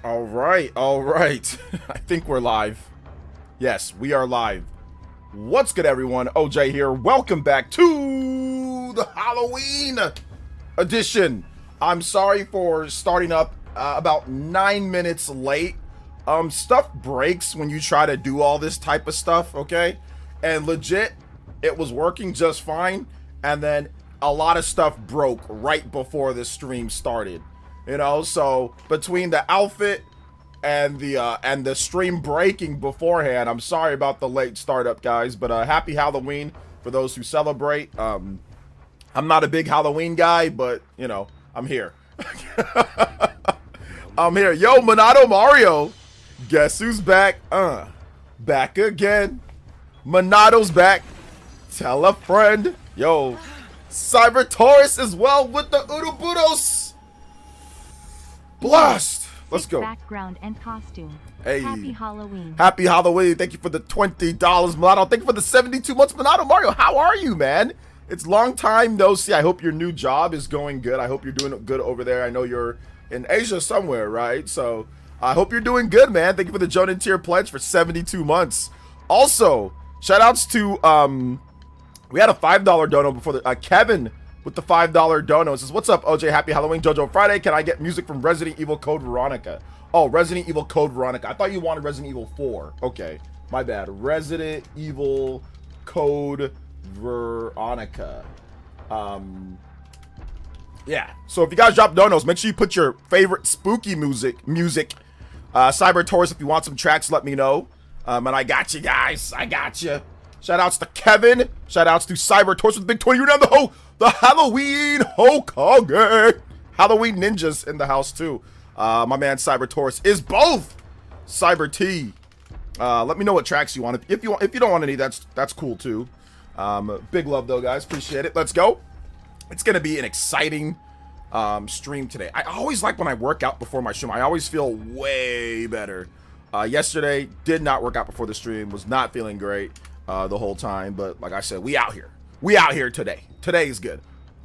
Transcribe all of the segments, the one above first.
All right. I think we're live. Yes, we are live. What's good, everyone? OJ here. Welcome back to the Halloween edition. I'm sorry for starting up about 9 minutes late. Stuff breaks when you try to do all this type of stuff, okay? And legit, it was working just fine. And then a lot of stuff broke right before the stream started. You know, so between the outfit and the stream breaking beforehand, I'm sorry about the late startup, guys. But happy Halloween for those who celebrate. I'm not a big Halloween guy, but you know, I'm here. I'm here. Yo, Monado Mario, guess who's back? Back again. Monado's back. Tell a friend. Yo, Cyber Taurus as well with the Urubudos. Blast! Let's go. Background and costume. Hey. Happy Halloween. Happy Halloween. Thank you for the $20, Monado. Thank you for the 72 months, Monado Mario. How are you, man? It's long time no see. I hope your new job is going good. I hope you're doing good over there. I know you're in Asia somewhere, right? So I hope you're doing good, man. Thank you for the Jonan Tier pledge for 72 months. Also, shout outs to, we had a $5 dono before the, Kevin with the $5 dono. It says, what's up, OJ? Happy Halloween, JoJo Friday. Can I get music from Resident Evil Code Veronica? Oh, Resident Evil Code Veronica. I thought you wanted Resident Evil 4. Okay, my bad. Resident Evil Code Veronica. Yeah. So if you guys drop donos, make sure you put your favorite spooky music. Cyber Taurus, if you want some tracks, let me know. And I got you guys. I got you. Shout outs to Kevin. Shout outs to Cyber Taurus with the big 20. You're down the Halloween Hokage. Halloween ninjas in the house too. My man Cyber Taurus is both Cyber T. Let me know what tracks you want. If you don't want any, that's cool too. Big love though, guys. Appreciate it. Let's go. It's gonna be an exciting stream today. I always like when I work out before my stream. I always feel way better. Yesterday did not work out before the stream. Was not feeling great the whole time. But like I said, we out here. We out here today. Today is good.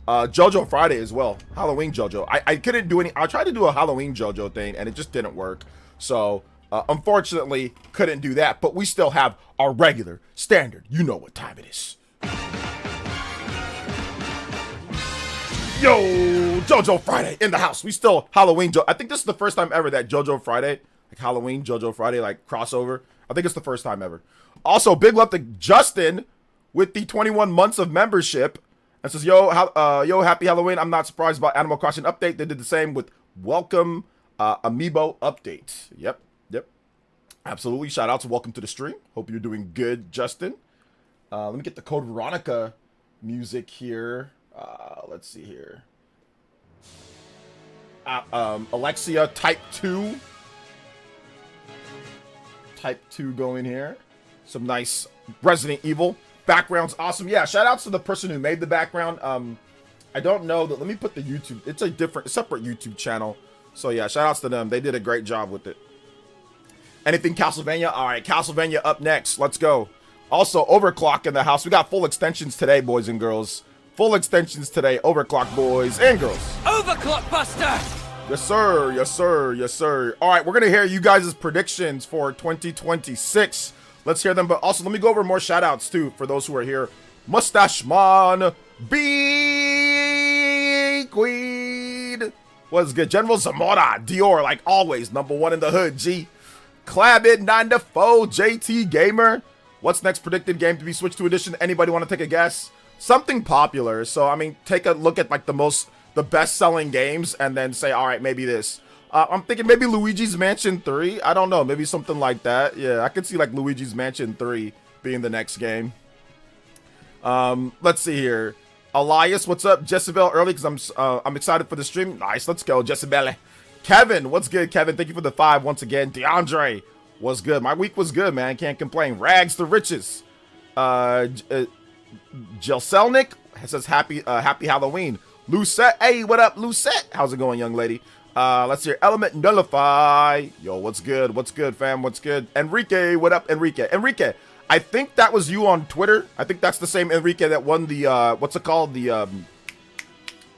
JoJo Friday as well. Halloween JoJo. I couldn't do any. I tried to do a Halloween JoJo thing and it just didn't work. So unfortunately couldn't do that. But we still have our regular standard. You know what time it is. Yo, JoJo Friday in the house. We still Halloween I think this is the first time ever that JoJo Friday, like Halloween JoJo Friday, like crossover. I think it's the first time ever. Also, big love to Justin with the 21 months of membership. And says, yo, happy Halloween. I'm not surprised about Animal Crossing update. They did the same with Welcome Amiibo update. Yep. Absolutely. Shout out to Welcome to the stream. Hope you're doing good, Justin. Let me get the Code Veronica music here. Let's see here. Alexia Type 2. Type 2 going here. Some nice Resident Evil. Background's awesome. Yeah, shout outs to the person who made the background. I don't know that. Let me put the YouTube. It's a separate YouTube channel. So yeah, shout outs to them. They did a great job with it. Anything Castlevania? All right, Castlevania up next. Let's go. Also, Overclock in the house. We got full extensions today, boys and girls. Full extensions today. Overclock, boys and girls. Overclock Buster! Yes, sir. Yes, sir. Yes, sir. All right, we're going to hear you guys' predictions for 2026. Let's hear them, but also let me go over more shout-outs, too, for those who are here. Mustache Man, B Queen. What's good? General Zamora, Dior, like always, #1 in the hood, G. Clabbit, 9-4, JT Gamer. What's next predicted game to be switched to edition? Anybody want to take a guess? Something popular. So, I mean, take a look at, like, the best-selling games and then say, all right, maybe this. I'm thinking maybe Luigi's Mansion 3. I don't know. Maybe something like that. Yeah, I could see like Luigi's Mansion 3 being the next game. Let's see here. Elias, what's up? Jezebel early because I'm excited for the stream. Nice, let's go, Jezebel. Kevin, what's good, Kevin? Thank you for the 5 once again. DeAndre, what's good? My week was good, man. Can't complain. Rags to riches. Jelselnik says happy Halloween. Lucette, hey, what up, Lucette? How's it going, young lady? Let's hear Element Nullify. Yo, what's good? What's good, fam? What's good? Enrique, what up, Enrique? Enrique, I think that was you on Twitter. I think that's the same Enrique that won the, what's it called? The,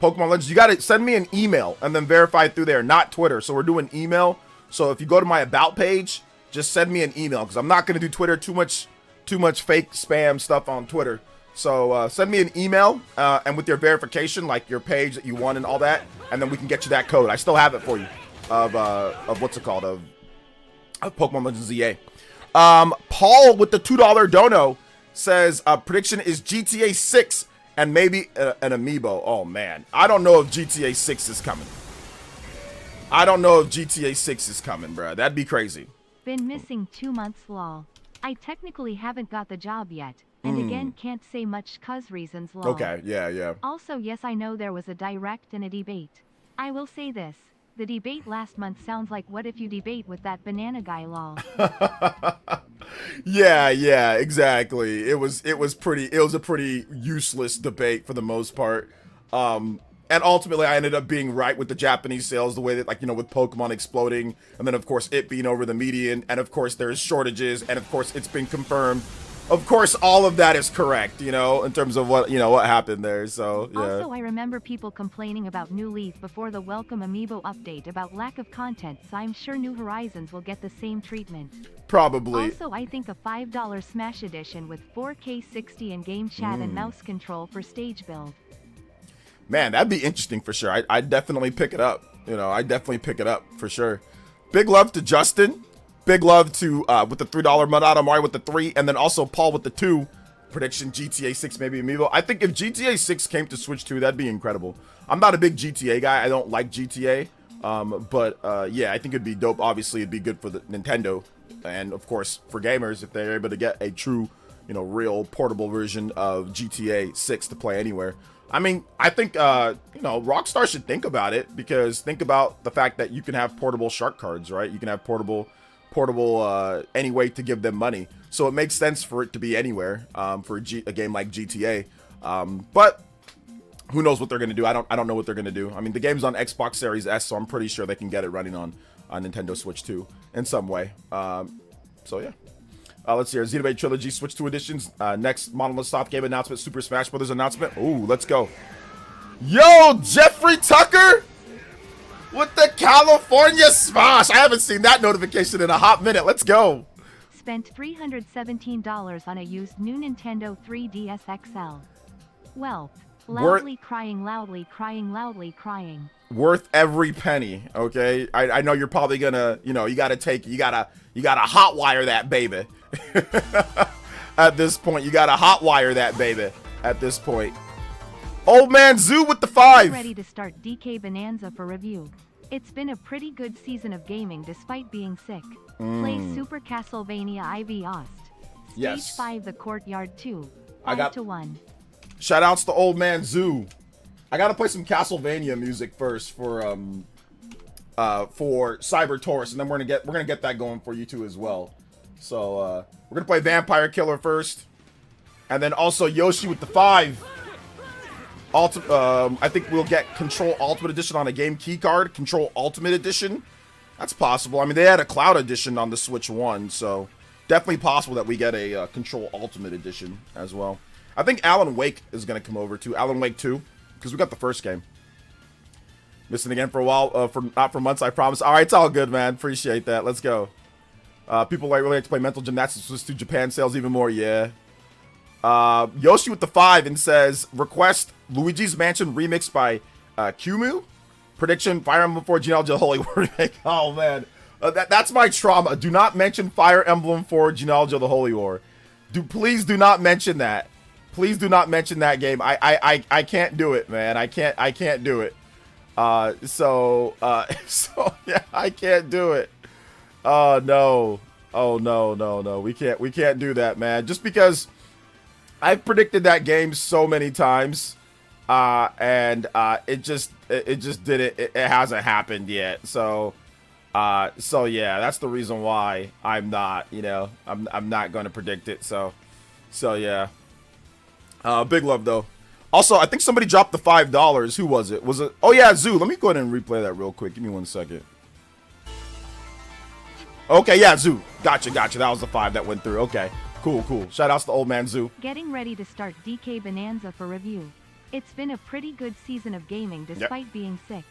Pokemon Legends. You got to send me an email and then verify it through there, not Twitter. So we're doing email. So if you go to my about page, just send me an email because I'm not going to do Twitter too much fake spam stuff on Twitter. So send me an email and with your verification, like your page that you won and all that, and then we can get you that code. I still have it for you of what's it called, of Pokemon Legends ZA. Paul with the $2 dono says prediction is GTA 6 and maybe an amiibo. Oh man, I don't know if GTA 6 is coming. I don't know if GTA 6 is coming, bro. That'd be crazy. Been missing 2 months, lol. I technically haven't got the job yet, and again can't say much cause reasons, lol. Okay, yeah. Also, yes, I know there was a direct and a debate. I will say this. The debate last month sounds like what if you debate with that banana guy, lol. Yeah, exactly. It was a pretty useless debate for the most part. And ultimately I ended up being right with the Japanese sales, the way that, like, you know, with Pokemon exploding, and then of course it being over the median, and of course there's shortages, and of course it's been confirmed. Of course, all of that is correct, you know, in terms of what happened there. So, yeah. Also, I remember people complaining about New Leaf before the Welcome Amiibo update about lack of content, so I'm sure New Horizons will get the same treatment. Probably. Also, I think a $5 Smash Edition with 4K 60 and game chat and mouse control for stage build. Man, that'd be interesting for sure. I'd definitely pick it up. You know, I'd definitely pick it up for sure. Big love to Justin. Big love to, with the $3 Monado, Mario with the 3, and then also Paul with the 2. Prediction GTA 6 maybe amiibo. I think if GTA 6 came to Switch 2, that'd be incredible. I'm not a big GTA guy. I don't like GTA. But yeah, I think it'd be dope. Obviously, it'd be good for the Nintendo. And, of course, for gamers, if they're able to get a true, you know, real portable version of GTA 6 to play anywhere. I mean, I think, you know, Rockstar should think about it, because think about the fact that you can have portable shark cards, right? You can have portable any way to give them money. So it makes sense for it to be anywhere for a game like GTA. But who knows what they're going to do? I don't know what they're going to do. I mean, the game's on Xbox Series S, so I'm pretty sure they can get it running on Nintendo Switch 2 in some way. So yeah. Let's see here. Xenoblade Trilogy Switch 2 editions. Next Monolith Soft game announcement. Super Smash Brothers announcement. Ooh, let's go. Yo, Jeffrey Tucker with the California Smash. I haven't seen that notification in a hot minute. Let's go. Spent $317 on a used new Nintendo 3DS XL. Well, loudly crying, loudly crying, loudly crying. Worth every penny, okay? I know you're probably gonna, you know, you gotta hotwire that baby. At this point, you gotta hotwire that baby at this point. Old Man Zoo with the 5. Ready to start DK Bonanza for review. It's been a pretty good season of gaming despite being sick. Play Super Castlevania IV Ost. Stage Yes. 5 The Courtyard 2. I got 5-1. Shout outs to Old Man Zoo. I gotta play some Castlevania music first for Cyber Taurus, and then we're gonna get that going for you too as well. So we're gonna play Vampire Killer first, and then also Yoshi with the 5. I think we'll get Control Ultimate Edition on a game key card. Control Ultimate Edition, that's possible. I mean, they had a Cloud Edition on the Switch 1, so definitely possible that we get a Control Ultimate Edition as well. I think Alan Wake is gonna come over too. Alan Wake 2. Because we got the first game. Missing again for a while, not for months, I promise. All right, it's all good, man. Appreciate that. Let's go. People really like to play Mental Gymnastics with to Japan sales even more. Yeah. Yoshi with the 5 and says, request Luigi's Mansion remix by Kumu. Prediction, Fire Emblem 4 Genealogy of the Holy War remake. Oh, man. That's my trauma. Do not mention Fire Emblem 4 Genealogy of the Holy War. Please do not mention that. Please do not mention that game. I can't do it, man. I can't do it. So yeah, I can't do it. Oh no. Oh no. We can't do that, man. Just because I've predicted that game so many times. And it just didn't, it hasn't happened yet. So yeah, that's the reason why I'm not, you know, I'm not going to predict it. So yeah. Big love though. Also, I think somebody dropped the $5. Who was it? Oh yeah, Zoo. Let me go ahead and replay that real quick. Give me 1 second. Okay, yeah, Zoo. Gotcha. That was the 5 that went through. Okay, cool. Shout outs to Old Man Zoo. Getting ready to start DK Bonanza for review. It's been a pretty good season of gaming despite being sick.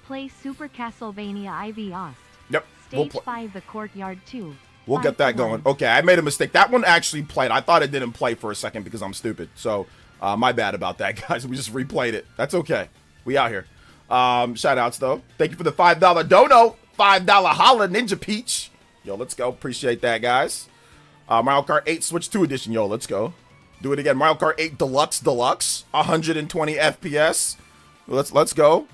Play Super Castlevania IV Ost. Yep. Stage 5, the courtyard 2. We'll get that going. Okay, I made a mistake. That one actually played. I thought it didn't play for a second because I'm stupid. So, my bad about that, guys. We just replayed it. That's okay. We out here. Shout outs, though. Thank you for the $5 dono. $5 holla, Ninja Peach. Yo, let's go. Appreciate that, guys. Mario Kart 8 Switch 2 edition. Yo, let's go. Do it again. Mario Kart 8 Deluxe. 120 FPS. Let's go.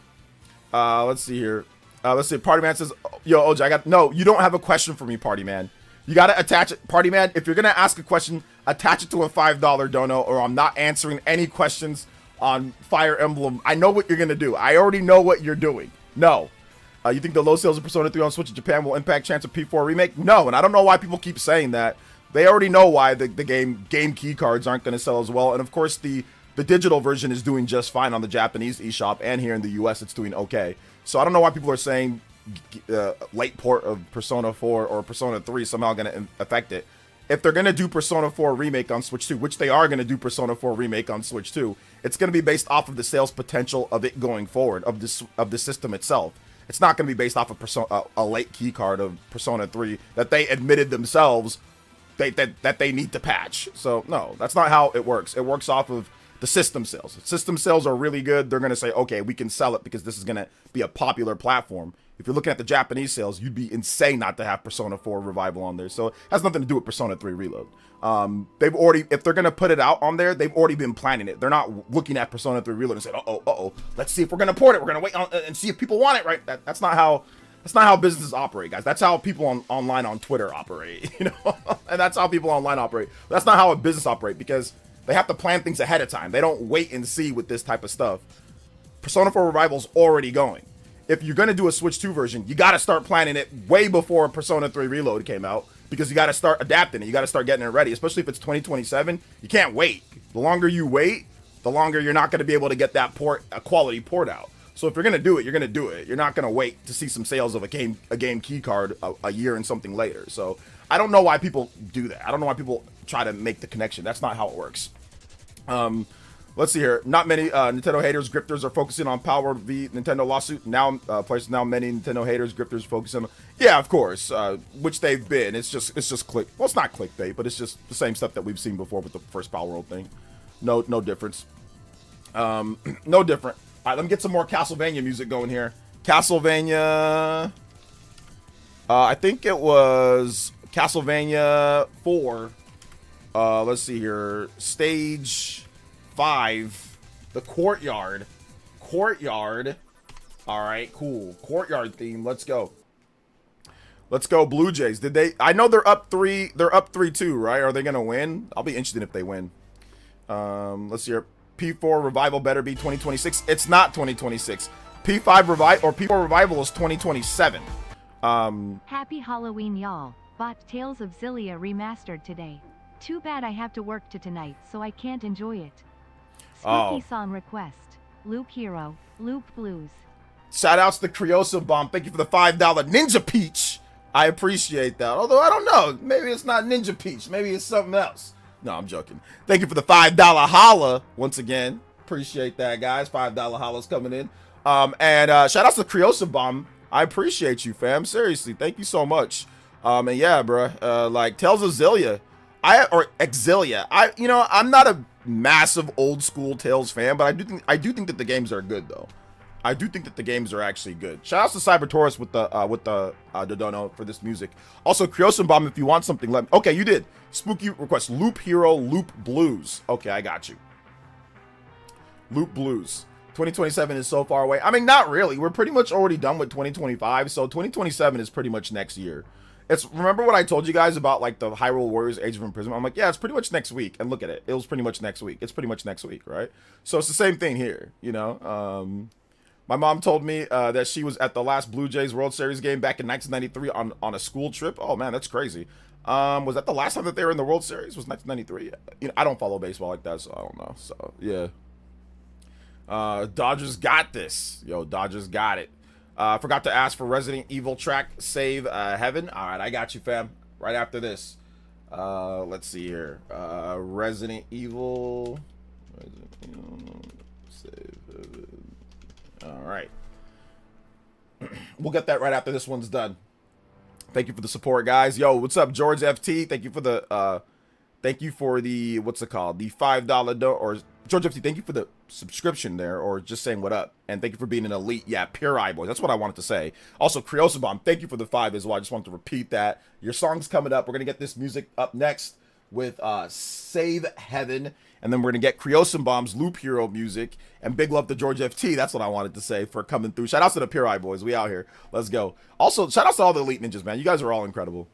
Let's see here. Let's see. Party Man says, yo, OJ, no, you don't have a question for me, Party Man. You got to attach it. Party Man, if you're going to ask a question, attach it to a $5 dono, or I'm not answering any questions on Fire Emblem. I know what you're going to do. I already know what you're doing. No. You think the low sales of Persona 3 on Switch in Japan will impact chance of P4 remake? No, and I don't know why people keep saying that. They already know why the game key cards aren't going to sell as well. And of course, the digital version is doing just fine on the Japanese eShop, and here in the US, it's doing okay. So I don't know why people are saying late port of Persona 4 or Persona 3 somehow going to affect it. If they're going to do Persona 4 remake on Switch 2, which they are going to do Persona 4 remake on Switch 2, it's going to be based off of the sales potential of it going forward, of the system itself. It's not going to be based off of a late key card of Persona 3 that they admitted themselves that they need to patch. So no, that's not how it works. It works off of the system sales. If system sales are really good, they're going to say, okay, we can sell it because this is going to be a popular platform. If you're looking at the Japanese sales, you'd be insane not to have Persona 4 Revival on there. So it has nothing to do with Persona 3 Reload. If they're going to put it out on there, they've already been planning it. They're not looking at Persona 3 Reload and saying, uh-oh, let's see if we're going to port it. We're going to wait and see if people want it, right? That's not how businesses operate, guys. That's how people online on Twitter operate, you know? And that's how people online operate. But that's not how a business operates, because they have to plan things ahead of time. They don't wait and see with this type of stuff. Persona 4 Revival's already going. If you're going to do a Switch 2 version, you got to start planning it way before Persona 3 Reload came out, because you got to start adapting it. You got to start getting it ready, especially if it's 2027. You can't wait. The longer you wait, the longer you're not going to be able to get that a quality port out. So if you're going to do it, you're going to do it. You're not going to wait to see some sales of a game key card a year and something later. So I don't know why people do that. I don't know why people try to make the connection. That's not how it works. Let's see here. Not many Nintendo haters, grifters are focusing on Power v Nintendo lawsuit. Now, many Nintendo haters, grifters focusing on, yeah, of course, which they've been. It's just click. Well, it's not clickbait, but it's just the same stuff that we've seen before with the first Power World thing. No difference. No different. All right, let me get some more Castlevania music going here. Castlevania. I think it was Castlevania 4. Let's see here. Stage 5, the courtyard. All right, cool. Courtyard theme. Let's go. Blue Jays. Did they? I know they're up 3. They're up 3-2, right? Are they gonna win? I'll be interested if they win. Let's see here. P4 Revival better be 2026. It's not 2026. P5 Revival or P4 Revival is 2027. Happy Halloween, y'all. Bought Tales of Xillia remastered today. Too bad I have to work tonight, so I can't enjoy it. Spooky song request. Loop Hero, Loop Blues. Shout outs to Criosa Bomb. Thank you for the $5 Ninja Peach. I appreciate that. Although I don't know. Maybe it's not Ninja Peach. Maybe it's something else. No, I'm joking. Thank you for the $5 holla once again. Appreciate that, guys. $5 holla's coming in. And shout outs to Criosa Bomb. I appreciate you, fam. Seriously, thank you so much. And yeah, bro. Like Tales of Xillia. Or Exilia. I'm not a massive old school Tales fan, but I do think that the games are good though. I do think that the games are actually good. Shout out to Cyber Taurus with the dono for this music. Also, Criosenbaum, if you want something, let me. Okay, you did. Spooky request. Loop Hero, Loop Blues. Okay, I got you. Loop Blues. 2027 is so far away. I mean, not really. We're pretty much already done with 2025, so 2027 is pretty much next year. Remember what I told you guys about like the Hyrule Warriors Age of Imprisonment? I'm like, yeah, it's pretty much next week. And look at it. It was pretty much next week. It's pretty much next week, right? So it's the same thing here, you know? My mom told me that she was at the last Blue Jays World Series game back in 1993 on a school trip. Oh man, that's crazy. Was that the last time that they were in the World Series? Was 1993? You know, I don't follow baseball like that, so I don't know. So yeah. Dodgers got this. Yo, Dodgers got it. Forgot to ask for Resident Evil track Save Heaven. All right, I got you, fam. Right after this. Let's see here. Resident Evil. Save Heaven. All right. We'll get that right after this one's done. Thank you for the support, guys. Yo, what's up, George FT? Thank you for the what's it called? The $5 or George FT, thank you for the subscription there, or just saying what up. And thank you for being an elite. Yeah, Pure Eye Boys. That's what I wanted to say. Also, Creosabomb, thank you for the 5 as well. I just wanted to repeat that. Your song's coming up. We're gonna get this music up next with Save Heaven. And then we're going to get Creosambomb's Loop Hero music. And big love to George FT. That's what I wanted to say for coming through. Shout out to the Pure Eye Boys. We out here. Let's go. Also, shout out to all the Elite Ninjas, man. You guys are all incredible.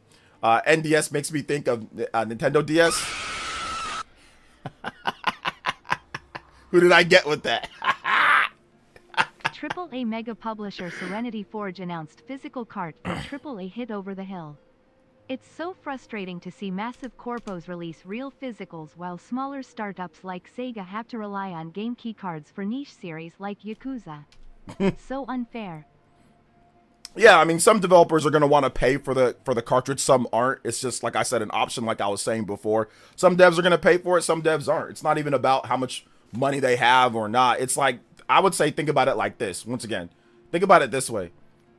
NDS makes me think of Nintendo DS. Who did I get with that? AAA mega publisher Serenity Forge announced physical cart for AAA hit Over the Hill. It's so frustrating to see massive corpos release real physicals while smaller startups like Sega have to rely on game keycards for niche series like Yakuza. So unfair. Yeah, I mean, some developers are going to want to pay for the cartridge, some aren't. It's just, like I said, an option like I was saying before. Some devs are going to pay for it, some devs aren't. It's not even about how much money they have or not. It's like, I would say, think about it like this. Once again, think about it this way.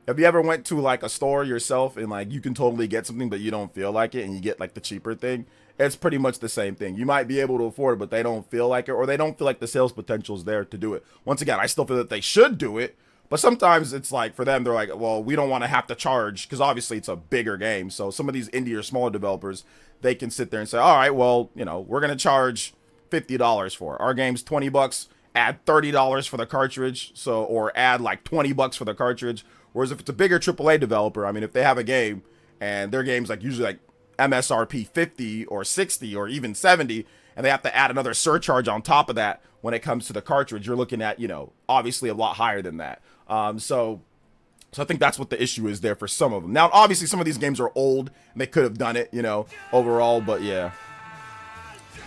Have you ever went to like a store yourself and like you can totally get something but you don't feel like it and you get like the cheaper thing? It's pretty much the same thing. You might be able to afford it, but they don't feel like it, or they don't feel like the sales potential is there to do it. Once again, I still feel that they should do it, but sometimes it's like for them, they're like, well, we don't want to have to charge, because obviously it's a bigger game. So some of these indie or smaller developers, they can sit there and say, all right, well, you know, we're going to charge $50 for it. Our game's $20, add $30 for the cartridge. So, or add like $20 for the cartridge. Whereas if it's a bigger AAA developer, I mean, if they have a game and their game's like usually like MSRP 50 or 60 or even 70, and they have to add another surcharge on top of that when it comes to the cartridge, you're looking at, you know, obviously a lot higher than that. So I think that's what the issue is there for some of them. Now, obviously some of these games are old and they could have done it, you know, overall, but yeah.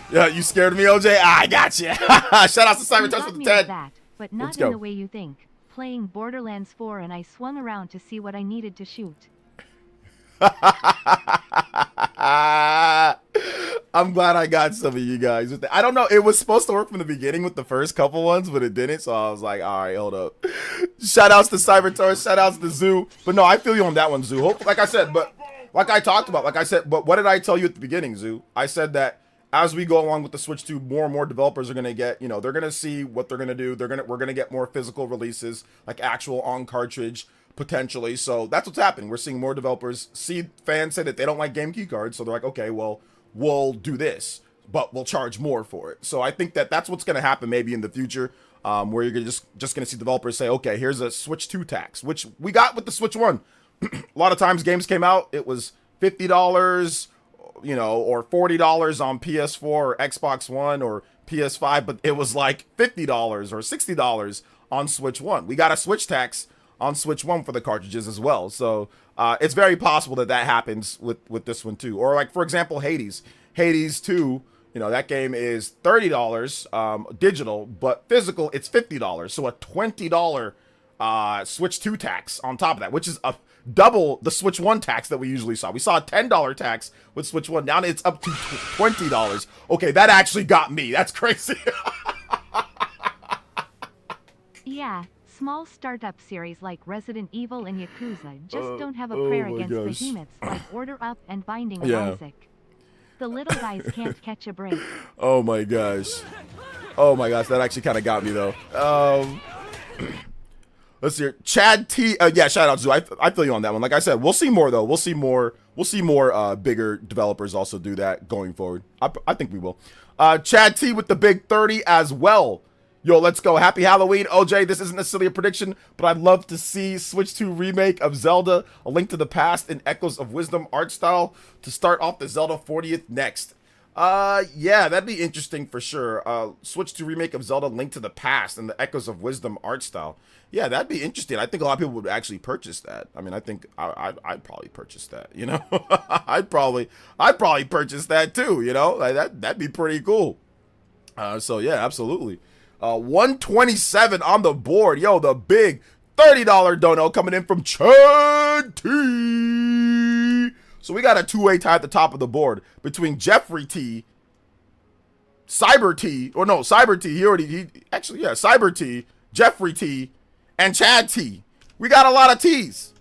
Yeah, you scared me, OJ? I got you. Shout out to Cyber Touch with the 10. That, but not in the way you think. Playing Borderlands 4 and I swung around to see what I needed to shoot. I'm glad I got some of you guys. I don't know. It was supposed to work from the beginning with the first couple ones, but it didn't. So I was like, all right, hold up. Shout outs to Cybertor. Shout outs to Zoo. But no, I feel you on that one, Zoo. Like I said, but like I talked about, but what did I tell you at the beginning, Zoo? I said that as we go along with the Switch 2, more and more developers are going to get, you know, they're going to see what they're going to do. We're going to get more physical releases, like actual on cartridge potentially. So that's what's happening. We're seeing more developers see fans say that they don't like game key cards. So they're like, okay, well, we'll do this, but we'll charge more for it. So I think that that's what's going to happen maybe in the future, where you're just going to see developers say, okay, here's a Switch 2 tax, which we got with the Switch 1. A lot of times games came out, it was $50, you know, or $40 on PS4 or Xbox One or PS5, but it was like $50 or $60 on Switch 1. We got a Switch tax on Switch 1 for the cartridges as well. So it's very possible that that happens with this one too. Or like, for example, Hades 2, you know, that game is $30 digital, but physical, it's $50. So a $20 Switch 2 tax on top of that, which is a double the Switch 1 tax that we usually saw. We saw a $10 tax with Switch 1. Now it's up to $20. Okay, that actually got me. That's crazy. Yeah, small startup series like Resident Evil and Yakuza just don't have a prayer against behemoths like Order Up and Binding of Isaac. The little guys can't catch a break. Oh my gosh. Oh my gosh, that actually kind of got me though. Let's see here. Chad T. Yeah, shout out Zoo. I feel you on that one. Like I said, we'll see more though. We'll see more bigger developers also do that going forward. I think we will. Chad T with the big 30 as well. Yo, let's go. Happy Halloween. OJ, this isn't necessarily a prediction, but I'd love to see Switch 2 remake of Zelda, A Link to the Past in Echoes of Wisdom art style to start off the Zelda 40th next. Yeah, that'd be interesting for sure. Switch 2 remake of Zelda, Link to the Past in the Echoes of Wisdom art style. Yeah, that'd be interesting. I think a lot of people would actually purchase that. I mean, I think I'd probably purchase that, you know? I'd probably purchase that too, you know? Like that'd be pretty cool. So yeah, absolutely. 127 on the board. Yo, the big $30 dono coming in from Chad T. So we got a two-way tie at the top of the board between Jeffrey T, Cyber T, or no, Cyber T. Cyber T, Jeffrey T, and Chad T. We got a lot of T's.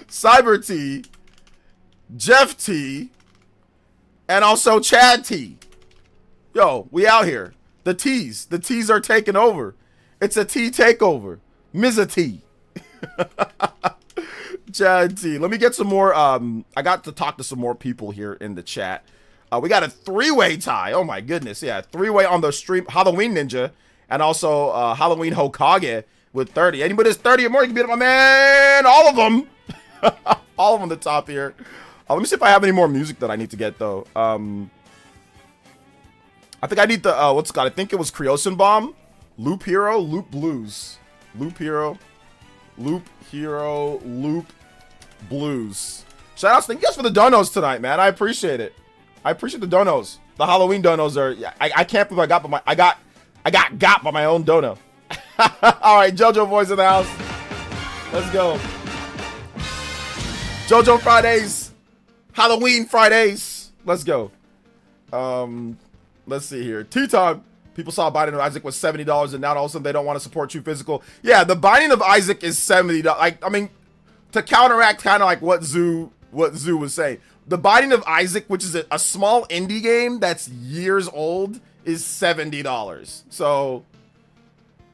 Cyber T, Jeff T, and also Chad T. Yo, we out here. The T's are taking over. It's a T takeover. Ms. T. Chad T. Let me get some more. I got to talk to some more people here in the chat. We got a 3-way tie. Oh my goodness. Yeah, 3-way on the stream. Halloween Ninja and also Halloween Hokage with 30. Anybody that's 30 or more, you can beat up my man. All of them. All of them on the top here. Let me see if I have any more music that I need to get though. I think I need the what's it called? I think it was Creosin Bomb, Loop Hero, Loop Blues, Loop Hero, Loop Blues. Shout outs, thank you guys for the donos tonight, man. I appreciate it. I appreciate the donos. The Halloween donos are. Yeah, I can't believe I got by my own dono. All right, JoJo boys in the house. Let's go. JoJo Fridays, Halloween Fridays. Let's go. Let's see here. Tea time. People saw Binding of Isaac was $70 and now all of a sudden they don't want to support True Physical. Yeah, the Binding of Isaac is $70. Like, I mean, to counteract kind of like what Zoo was saying. The Binding of Isaac, which is a small indie game that's years old, is $70. So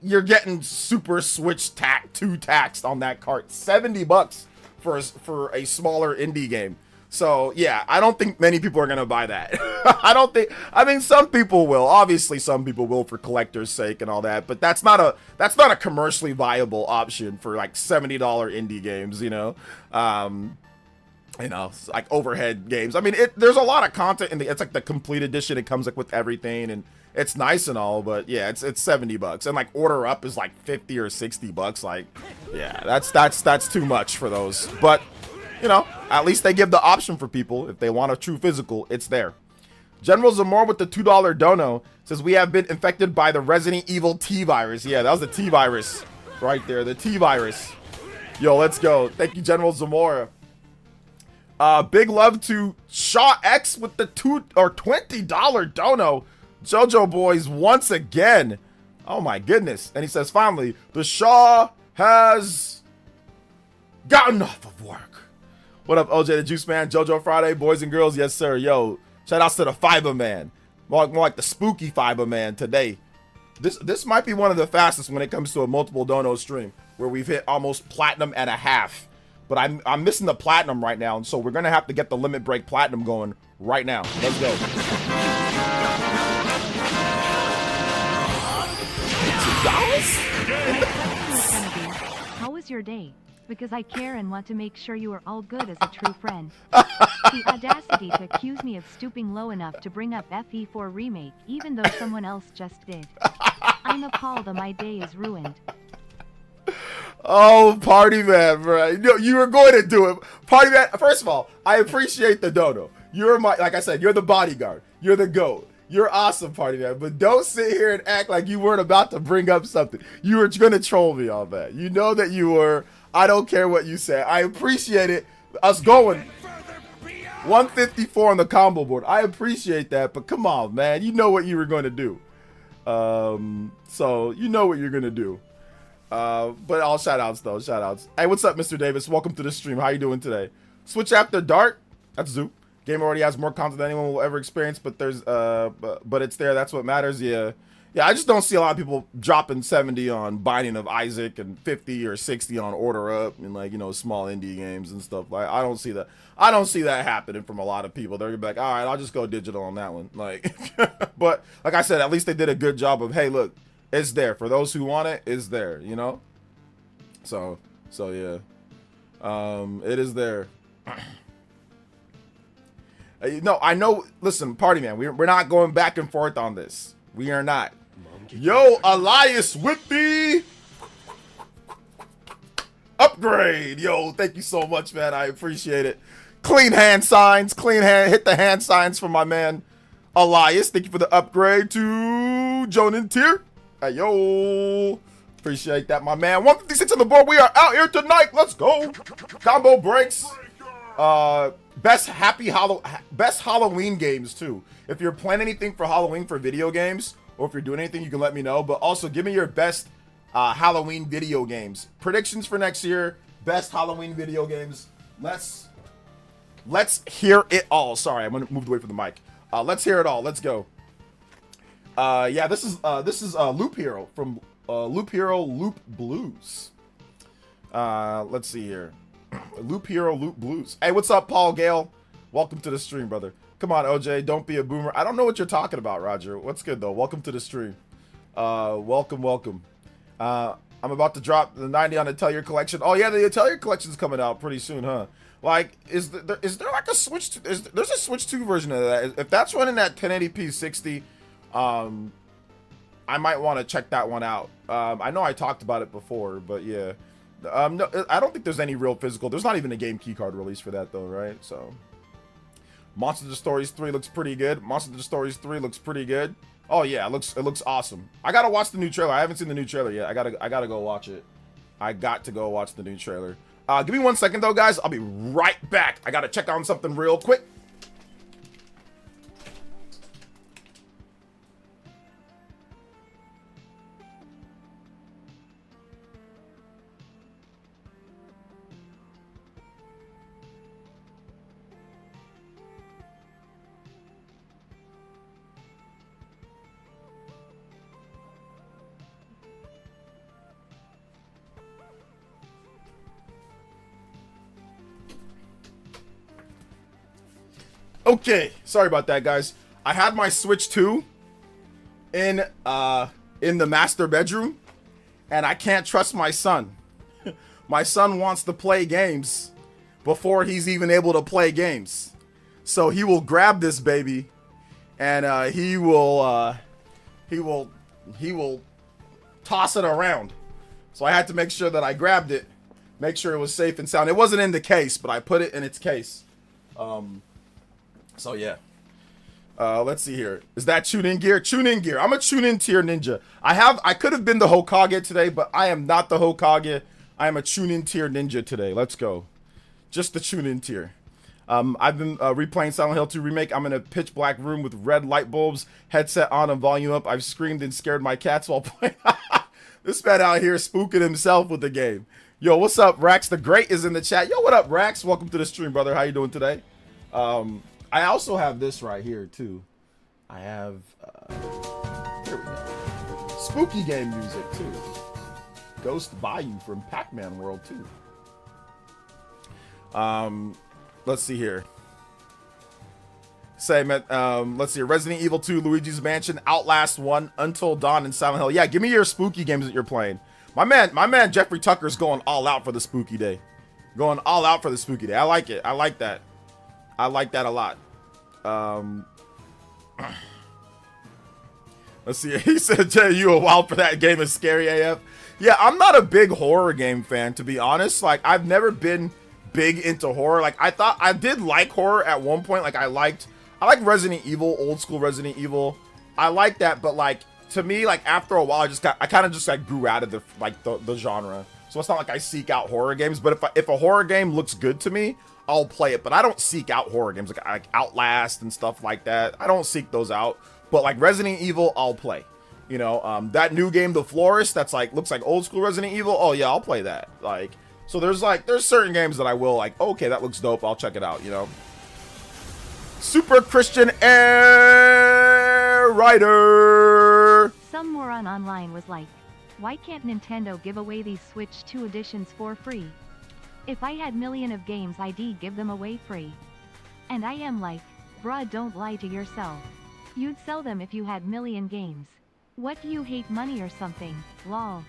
you're getting Super Switch 2 taxed on that cart. $70 for a smaller indie game. So yeah, I don't think many people are gonna buy that. I mean, some people will. Obviously, some people will for collector's sake and all that. But that's not a commercially viable option for like $70 indie games. You know, like overhead games. I mean, there's a lot of content in it's like the complete edition. It comes like with everything and it's nice and all. But yeah, it's $70 and like order up is like $50 or $60. Like, yeah, that's too much for those. But you know, at least they give the option for people. If they want a True Physical, it's there. General Zamor with the $2 dono says, we have been infected by the Resident Evil T-Virus. Yeah, that was the T-Virus right there. The T-Virus. Yo, let's go. Thank you, General Zamora. Big love to Shaw X with the $20 dono. JoJo boys once again. Oh my goodness. And he says, finally, the Shaw has gotten off of work. What up, OJ the Juice Man? JoJo Friday, boys and girls. Yes, sir. Yo, shout outs to the Fiber Man. More like the spooky Fiber Man today. This might be one of the fastest when it comes to a multiple dono stream, where we've hit almost platinum and a half. But I'm missing the platinum right now, and so we're gonna have to get the limit break platinum going right now. Let's go. How was your day? Because I care and want to make sure you are all good as a true friend. The audacity to accuse me of stooping low enough to bring up FE4 Remake, even though someone else just did. I'm appalled that my day is ruined. Oh, Party Man, bro. You were going to do it. Party Man, first of all, I appreciate the dono. You're like I said, you're the bodyguard. You're the GOAT. You're awesome, Party Man. But don't sit here and act like you weren't about to bring up something. You were going to troll me on that. You know that you were. I don't care what you say. I appreciate it. Us going 154 on the combo board. I appreciate that, but come on, man. You know what you were going to do. So you know what you're going to do. But all shout outs though. Shout outs. Hey, what's up, Mr. Davis? Welcome to the stream. How you doing today? Switch After Dark. That's Zoo. Game already has more content than anyone will ever experience, but there's but it's there. That's what matters. Yeah. Yeah, I just don't see a lot of people dropping 70 on Binding of Isaac and 50 or 60 on Order Up and like, you know, small indie games and stuff. Like, I don't see that. I don't see that happening from a lot of people. They're gonna be like, all right, I'll just go digital on that one. Like, but like I said, at least they did a good job of, hey, look, it's there for those who want it. It's there, you know. So yeah, it is there. No, I know. Listen, Party Man, we're not going back and forth on this. We are not. Yo, Elias with the upgrade. Yo, thank you so much, man. I appreciate it. Clean hand signs. Hit the hand signs for my man Elias. Thank you for the upgrade to Jonan Tier. Hey, yo. Appreciate that, my man. 156 on the board. We are out here tonight. Let's go. Combo breaks. Best Halloween games too. If you're planning anything for Halloween for video games, or if you're doing anything, you can let me know. But also, give me your best Halloween video games. Predictions for next year. Best Halloween video games. Let's hear it all. Sorry, I'm gonna move away from the mic. Let's hear it all. Let's go. Yeah, this is Loop Hero from Loop Hero Loop Blues. Let's see here. Loop Hero Loop Blues. Hey, what's up, Paul Gale? Welcome to the stream, brother. Come on, OJ, don't be a boomer. I don't know what you're talking about, Roger. What's good though? Welcome to the stream. Welcome. I'm about to drop the 90 on the Atelier collection. Oh yeah, the Atelier collection's coming out pretty soon, huh? Like, is there like a Switch? There's a Switch 2 version of that. If that's running at 1080p 60, I might want to check that one out. I know I talked about it before, but yeah. No, I don't think there's any real physical. There's not even a game keycard release for that though, right? So, Monster Hunter Stories 3 looks pretty good. Monster Hunter Stories 3 looks pretty good. Oh yeah, it looks awesome. I gotta watch the new trailer. I haven't seen the new trailer yet. I gotta go watch it. I got to go watch the new trailer. Give me 1 second though, guys. I'll be right back. I gotta check on something real quick. Okay, sorry about that, guys. I had my Switch 2 in the master bedroom, and I can't trust my son. My son wants to play games before he's even able to play games. So he will grab this baby, and he will toss it around. So I had to make sure that I grabbed it, make sure it was safe and sound. It wasn't in the case, but I put it in its case. So yeah, let's see here. Is that tune-in gear? Tune-in gear. I'm a tune-in tier ninja. I could have been the Hokage today, but I am not the Hokage. I am a tune-in tier ninja today. Let's go. Just the tune-in tier. I've been replaying Silent Hill 2 Remake. I'm in a pitch black room with red light bulbs, headset on and volume up. I've screamed and scared my cats while playing. This man out here spooking himself with the game. Yo, what's up, Rax? The Great is in the chat. Yo, what up, Rax? Welcome to the stream, brother. How you doing today? I also have this right here too. I have here we go. Spooky game music too. Ghost Bayou from Pac-Man World 2. Let's see here. Let's see. Resident Evil 2, Luigi's Mansion, Outlast 1, Until Dawn, and Silent Hill. Yeah, give me your spooky games that you're playing. My man Jeffrey Tucker's going all out for the spooky day. Going all out for the spooky day. I like it. I like that. I like that a lot. Let's see. He said, Jay, you a wild for that game is scary AF. Yeah, I'm not a big horror game fan, to be honest. Like, I've never been big into horror. Like, I did like horror at one point. Like, I like Resident Evil, old school Resident Evil. I like that, but like, to me, like, after a while, I kind of just like grew out of the genre. So it's not like I seek out horror games, but if a horror game looks good to me, I'll play it. But I don't seek out horror games like Outlast and stuff like that. I don't seek those out. But like Resident Evil, I'll play. You know, that new game, The Florist, that's like looks like old school Resident Evil. Oh yeah, I'll play that. Like, so there's certain games that I will like. Okay, that looks dope. I'll check it out. You know. Super Christian Air Rider. Some moron online was like, why can't Nintendo give away these Switch 2 editions for free? If I had million of games, I'd give them away free. And I am like, bruh, don't lie to yourself. You'd sell them if you had million games. What, do you hate money or something? Lol.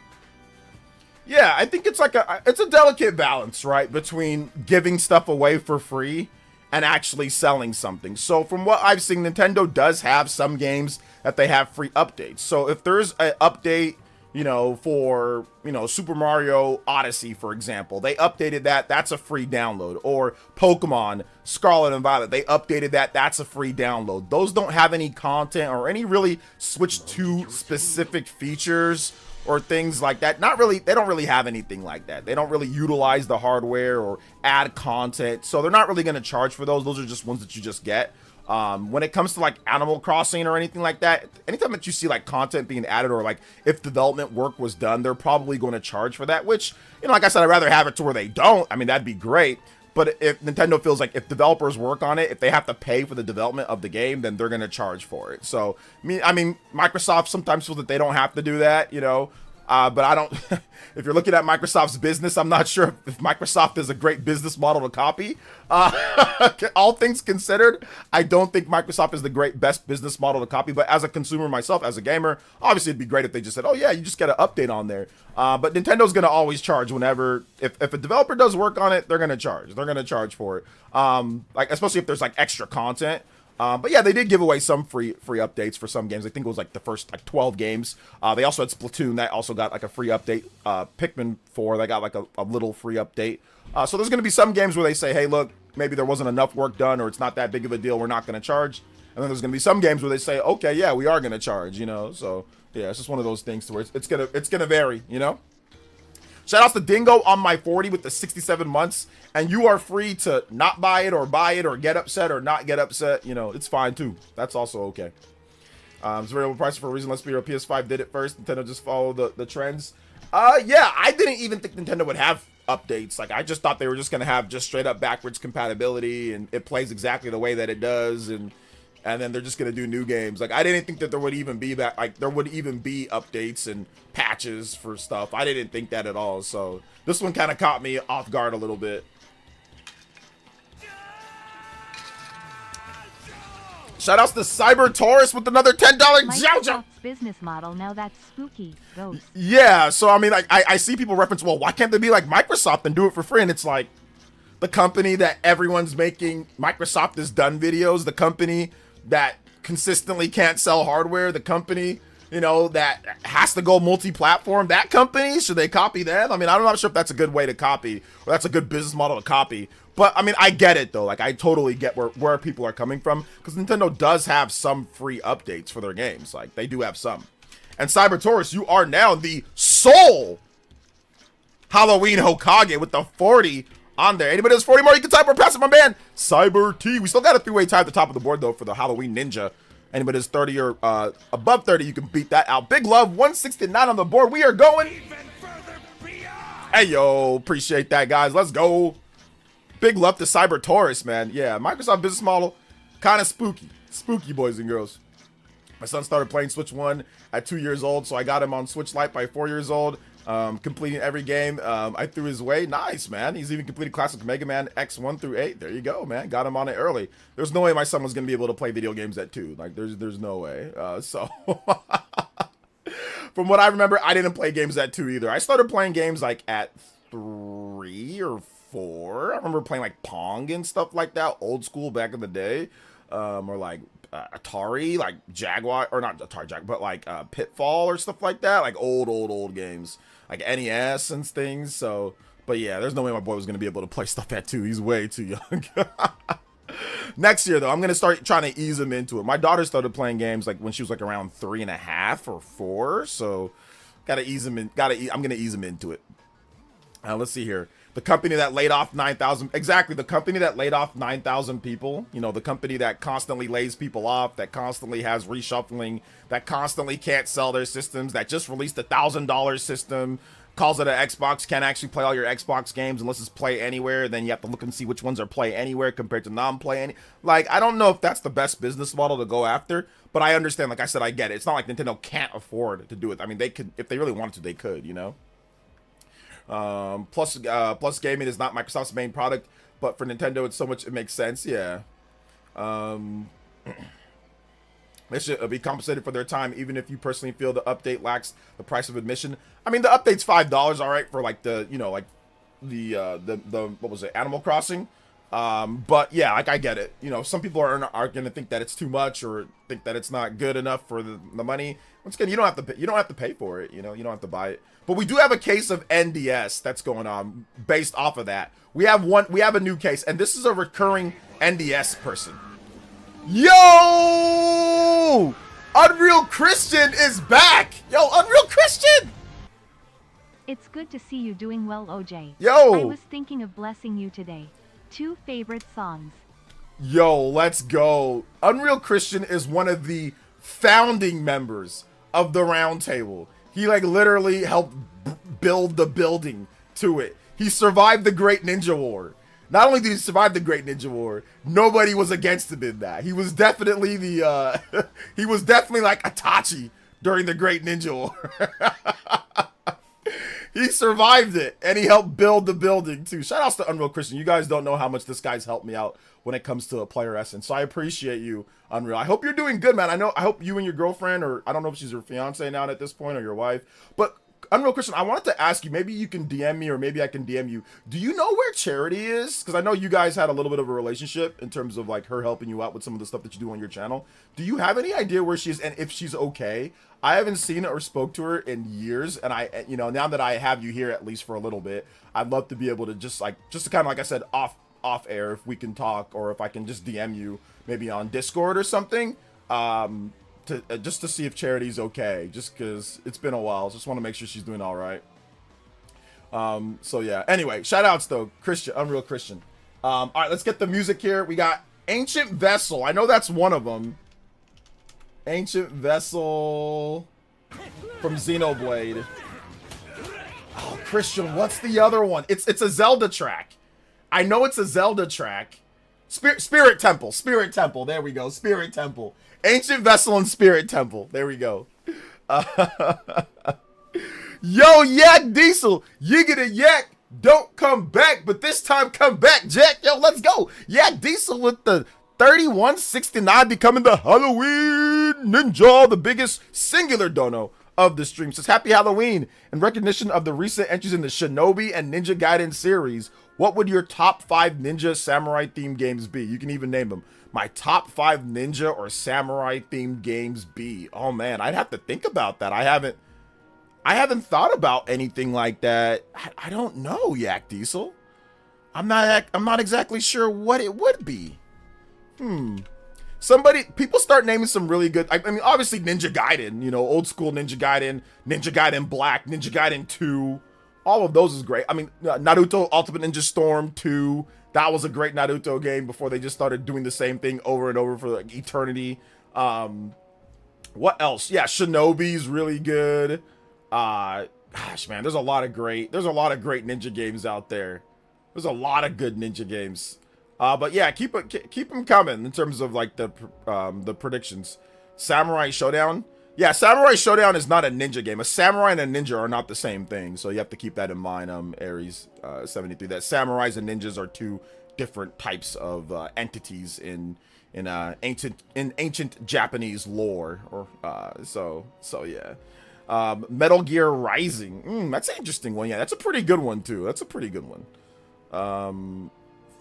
Yeah, I think it's like it's a delicate balance, right, between giving stuff away for free and actually selling something. So from what I've seen, Nintendo does have some games that they have free updates. So if there's an update, you know, for, you know, Super Mario Odyssey, for example, they updated that, that's a free download. Or Pokemon Scarlet and Violet, they updated that, that's a free download. Those don't have any content or any really Switch 2 specific features or things like that. Not really, they don't really have anything like that. They don't really utilize the hardware or add content. So they're not really going to charge for those. Those are just ones that you just get. When it comes to like Animal Crossing or anything like that, anytime that you see like content being added or like if development work was done, they're probably going to charge for that, which, you know, like I said, I'd rather have it to where they don't. I mean, that'd be great. But if Nintendo feels like if developers work on it, if they have to pay for the development of the game, then they're gonna charge for it. So I mean, Microsoft sometimes feels that they don't have to do that, you know. But I don't. If you're looking at Microsoft's business, I'm not sure if Microsoft is a great business model to copy. All things considered, I don't think Microsoft is the best business model to copy. But as a consumer myself, as a gamer, obviously it'd be great if they just said, "Oh yeah, you just get an update on there." But Nintendo's gonna always charge whenever if a developer does work on it, they're gonna charge. They're gonna charge for it. Like especially if there's like extra content. But yeah, they did give away some free updates for some games. I think it was like the first like 12 games. They also had Splatoon that also got like a free update. Pikmin 4 that got like a little free update. So there's going to be some games where they say, hey, look, maybe there wasn't enough work done or it's not that big of a deal. We're not going to charge. And then there's going to be some games where they say, okay, yeah, we are going to charge, you know. So yeah, it's just one of those things to where it's gonna vary, you know. Shout out to Dingo on my 40 with the 67 months. And you are free to not buy it or get upset or not get upset. You know, it's fine too. That's also okay. It's variable price for a reason. Let's be real. PS5 did it first. Nintendo just followed the trends. Yeah, I didn't even think Nintendo would have updates. Like, I just thought they were just going to have just straight up backwards compatibility. And it plays exactly the way that it does. And then they're just gonna do new games. Like I didn't think that there would even be that. Like there would even be updates and patches for stuff. I didn't think that at all. So this one kind of caught me off guard a little bit. Shoutouts to Cyber Taurus with another $10 JOJO. Business model now that's spooky. Ghost. Yeah. So I mean, like I see people reference, well, why can't they be like Microsoft and do it for free? And it's like the company that everyone's making. Microsoft has done videos. The company that consistently can't sell hardware, the company, you know, that has to go multi-platform, that company, should they copy them? I mean, I'm not sure if that's a good way to copy, or that's a good business model to copy, but I mean, I get it though. Like, I totally get where people are coming from, because Nintendo does have some free updates for their games. Like, they do have some. And Cyber Taurus, you are now the sole Halloween Hokage with the 40 on there. Anybody has 40 more, you can type or pass it, my man. Cyber T. We still got a 3-way tie at the top of the board, though, for the Halloween Ninja. Anybody has 30 or above 30, you can beat that out. Big love, 169 on the board. We are going. Hey, yo, appreciate that, guys. Let's go. Big love to Cyber Taurus, man. Yeah, Microsoft business model, kind of spooky. Spooky, boys and girls. My son started playing Switch 1 at 2 years old, so I got him on Switch Lite by 4 years old. Completing every game I threw his way. Nice, man. He's even completed classic Mega Man X 1 through 8. There you go, man. Got him on it early. There's no way my son was gonna be able to play video games at 2. Like, there's no way. So from what I remember, I didn't play games at 2 either. I started playing games like at 3 or 4. I remember playing like Pong and stuff like that, old school back in the day. Or like Atari, like Jaguar, or not Atari Jaguar, but like Pitfall or stuff like that, like old games, like NES and things. So, but yeah, there's no way my boy was gonna be able to play stuff at 2. He's way too young. Next year though, I'm gonna start trying to ease him into it. My daughter started playing games like when she was like around 3.5 or 4, so gotta ease him in. I'm gonna ease him into it. Let's see here. The company that laid off 9,000, exactly, the company that laid off 9,000 people, you know, the company that constantly lays people off, that constantly has reshuffling, that constantly can't sell their systems, that just released $1,000 system, calls it an Xbox, can't actually play all your Xbox games unless it's play anywhere, then you have to look and see which ones are play anywhere compared to non-play any. Like, I don't know if that's the best business model to go after, but I understand, like I said, I get it. It's not like Nintendo can't afford to do it. I mean, they could, if they really wanted to, they could, you know? Plus gaming is not Microsoft's main product, but for Nintendo, it's so much, it makes sense. Yeah. They should be compensated for their time, even if you personally feel the update lacks the price of admission. I mean, the update's $5, all right, for like the, you know, like the what was it, Animal Crossing. But yeah, like I get it. You know, some people are gonna think that it's too much or think that it's not good enough for the money. Once again, you don't have to pay for it. You know, you don't have to buy it. But we do have a case of NDS that's going on based off of that. We have a new case, and this is a recurring NDS person. Yo! Unreal Christian is back! Yo, Unreal Christian! It's good to see you doing well, OJ. Yo! I was thinking of blessing you today. 2 favorite songs. Yo, let's go. Unreal Christian is one of the founding members of the Round Table. He like literally helped build the building to it. He survived the Great Ninja War. Not only did he survive the Great Ninja War, nobody was against him in that. He was definitely the he was definitely like Itachi during the Great Ninja War. He survived it, and he helped build the building too. Shout outs to Unreal Christian. You guys don't know how much this guy's helped me out when it comes to a PlayerEssence. So I appreciate you, Unreal. I hope you're doing good, man. I hope you and your girlfriend, or I don't know if she's your fiance now at this point, or your wife, but Unreal Christian, I wanted to ask you, maybe you can DM me, or maybe I can DM you. Do you know where Charity is? Because I know you guys had a little bit of a relationship in terms of like her helping you out with some of the stuff that you do on your channel. Do you have any idea where she is and if she's okay? I haven't seen or spoke to her in years, and I, you know, now that I have you here at least for a little bit, I'd love to be able to just to kind of, like I said, off air, if we can talk, or if I can just DM you maybe on Discord or something. Just to see if Charity's okay, just because it's been a while. Just want to make sure she's doing all right. So yeah. Anyway, shout outs though, Christian, Unreal Christian. All right, let's get the music here. We got Ancient Vessel. I know that's one of them. Ancient Vessel from Xenoblade. Oh, Christian, what's the other one? It's a Zelda track. I know it's a Zelda track. Spirit Temple. Spirit Temple. There we go. Spirit Temple. Ancient Vessel and Spirit Temple. There we go. Yo, Yak Diesel. Yiggity Yak. Don't come back, but this time come back, Jack. Yo, let's go. Yak Diesel with the 3169 becoming the Halloween Ninja, the biggest singular dono of the stream. Says, happy Halloween. In recognition of the recent entries in the Shinobi and Ninja Gaiden series, what would your top 5 ninja samurai themed games be? You can even name them. My top 5 ninja or samurai themed games be. Oh man, I'd have to think about that. I haven't thought about anything like that. I don't know, Yak Diesel. I'm not exactly sure what it would be. People start naming some really good. I mean, obviously Ninja Gaiden, you know, old school Ninja Gaiden Black, Ninja Gaiden 2. All of those is great. I mean, Naruto Ultimate Ninja Storm 2. That was a great Naruto game before they just started doing the same thing over and over for like eternity. What else? Yeah, Shinobi's really good. Gosh, man, there's a lot of great ninja games out there. There's a lot of good ninja games. But yeah, keep them coming in terms of like the predictions. Samurai Showdown. Yeah, Samurai Showdown is not a ninja game. A samurai and a ninja are not the same thing, so you have to keep that in mind. Aries 73. That samurais and ninjas are two different types of entities in ancient Japanese lore. Or so yeah. Metal Gear Rising. That's an interesting one. Yeah, that's a pretty good one too. That's a pretty good one.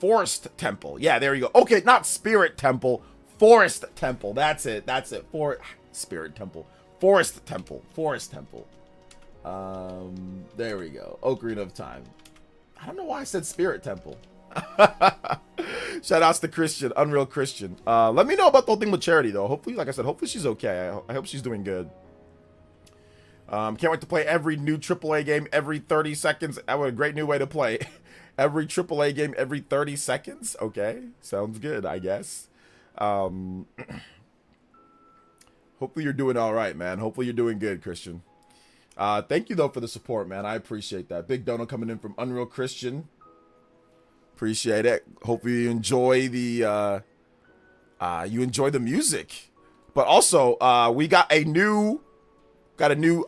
Forest Temple. Yeah, there you go. Okay, not Spirit Temple. Forest Temple. That's it. Spirit Temple. Forest Temple. Forest Temple. There we go. Ocarina of Time. I don't know why I said Spirit Temple. Shout outs to Christian, Unreal Christian. Let me know about the whole thing with Charity though. Hopefully, like I said, hopefully she's okay. I hope she's doing good. Can't wait to play every new AAA game every 30 seconds. That was a great new way to play. Every AAA game every 30 seconds. Okay, sounds good, I guess. Hopefully you're doing all right, man. Hopefully you're doing good, Christian. Thank you though for the support, man. I appreciate that. Big dono coming in from Unreal Christian. Appreciate it. Hopefully you enjoy the music. But also, we got a new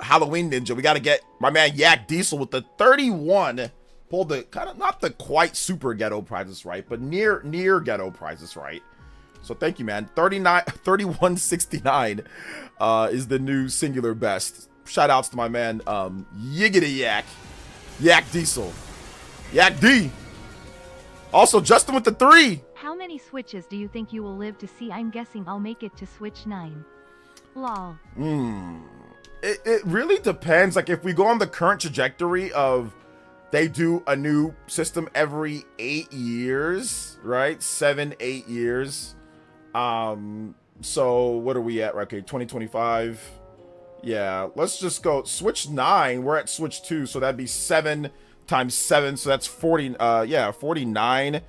Halloween ninja. We got to get my man Yak Diesel with the 31. Pulled the kind of not the quite super ghetto prizes right, but near ghetto prizes right. So thank you, man. 3169 is the new singular best. Shout outs to my man Yiggity Yak Diesel, Yak D. Also Justin with the 3. How many switches do you think you will live to see? I'm guessing I'll make it to Switch 9. Lol. It really depends. Like if we go on the current trajectory of they do a new system every 8 years, right? 7-8 years. So what are we at? Okay, 2025. Yeah, let's just go Switch 9. We're at Switch 2, so that'd be 7 times 7, so that's 40. Yeah, 49.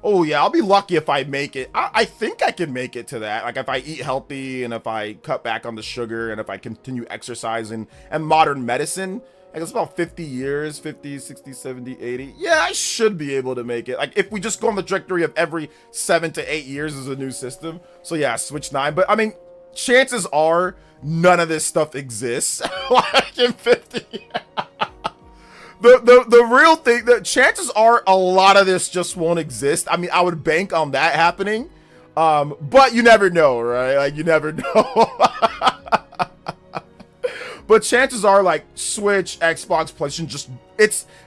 Oh yeah, I'll be lucky if I make it. I think I can make it to that. Like if I eat healthy and if I cut back on the sugar and if I continue exercising and modern medicine Like, it's about 50 years, 50, 60, 70, 80. Yeah, I should be able to make it. Like, if we just go on the trajectory of every 7 to 8 years is a new system. So yeah, Switch 9. But I mean, chances are none of this stuff exists. Like in 50. The real thing, that chances are a lot of this just won't exist. I mean, I would bank on that happening. But you never know, right? Like, you never know. But chances are, like, Switch, Xbox, PlayStation,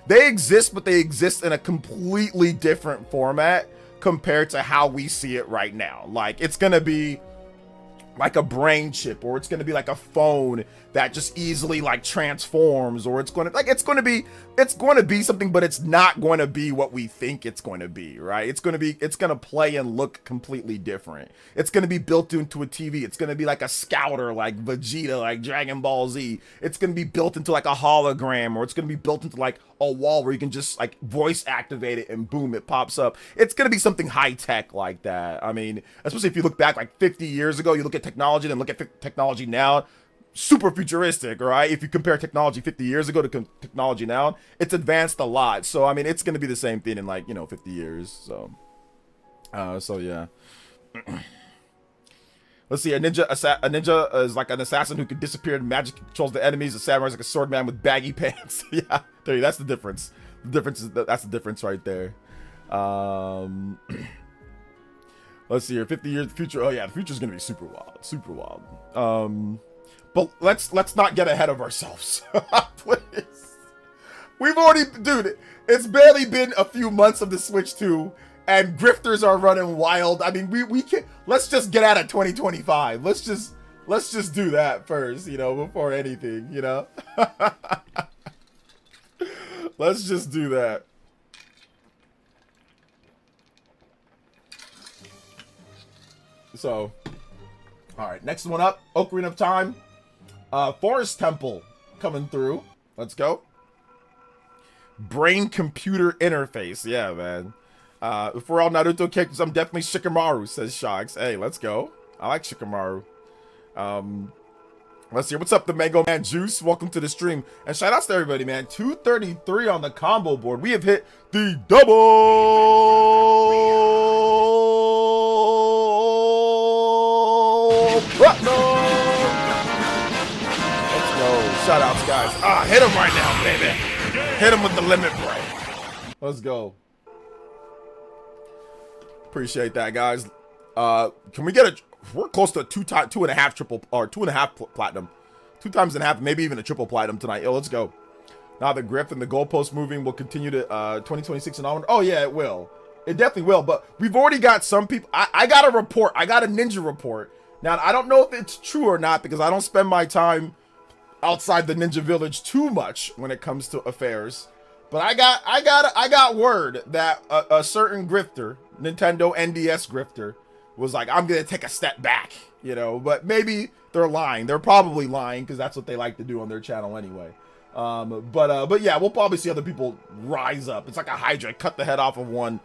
they exist, but they exist in a completely different format compared to how we see it right now. Like, it's gonna be like a brain chip, or it's going to be like a phone that just easily like transforms, or it's going to be something, but it's not going to be what we think it's going to be, right? It's going to play and look completely different. It's going to be built into a TV. It's going to be like a scouter, like Vegeta, like Dragon Ball Z. It's going to be built into like a hologram, or it's going to be built into like a wall where you can just like voice activate it and boom, it pops up. It's going to be something high tech like that. I mean, especially if you look back like 50 years ago, you look at technology, then look at technology now, super futuristic, right? If you compare technology 50 years ago to technology now, it's advanced a lot. So, I mean, it's going to be the same thing in like, 50 years. So yeah. Let's see, a ninja is like an assassin who can disappear and magic controls the enemies. A samurai is like a sword man with baggy pants. Yeah, there you, that's the difference. The difference is that's the difference right there. Let's see here, 50 years in the future. Oh yeah, the future is gonna be super wild, super wild. But let's not get ahead of ourselves, please. We've already, dude, it's barely been a few months of the Switch 2. And grifters are running wild. I mean, we can, let's just get out of 2025. Let's just do that first, before anything, Let's just do that. So, all right, next one up, Ocarina of Time. Forest Temple coming through. Let's go. Brain-computer interface. Yeah, man. If we're all Naruto characters, I'm definitely Shikamaru, says Shox. Hey, let's go. I like Shikamaru. Let's see. What's up, the Mango Man Juice? Welcome to the stream. And shout outs to everybody, man. 233 on the combo board. We have hit the double platinum. Let's go. Shout outs, guys. Hit him right now, baby. Hit him with the limit break. Let's go. Appreciate that, guys. Can we get we're close to 2.5 triple, or 2.5 platinum, 2 times and a half, maybe even a triple platinum tonight. Yo, let's go. Now the grip and the goalpost moving will continue to 2026 and onward. Oh yeah, it will. It definitely will. But we've already got some people. I got a report. I got a ninja report. Now I don't know if it's true or not, because I don't spend my time outside the ninja village too much when it comes to affairs. But I got word that a certain grifter, Nintendo NDS grifter, was like, I'm gonna take a step back, but maybe they're lying. They're probably lying, because that's what they like to do on their channel anyway. But yeah, we'll probably see other people rise up. It's like a Hydra, cut the head off of one,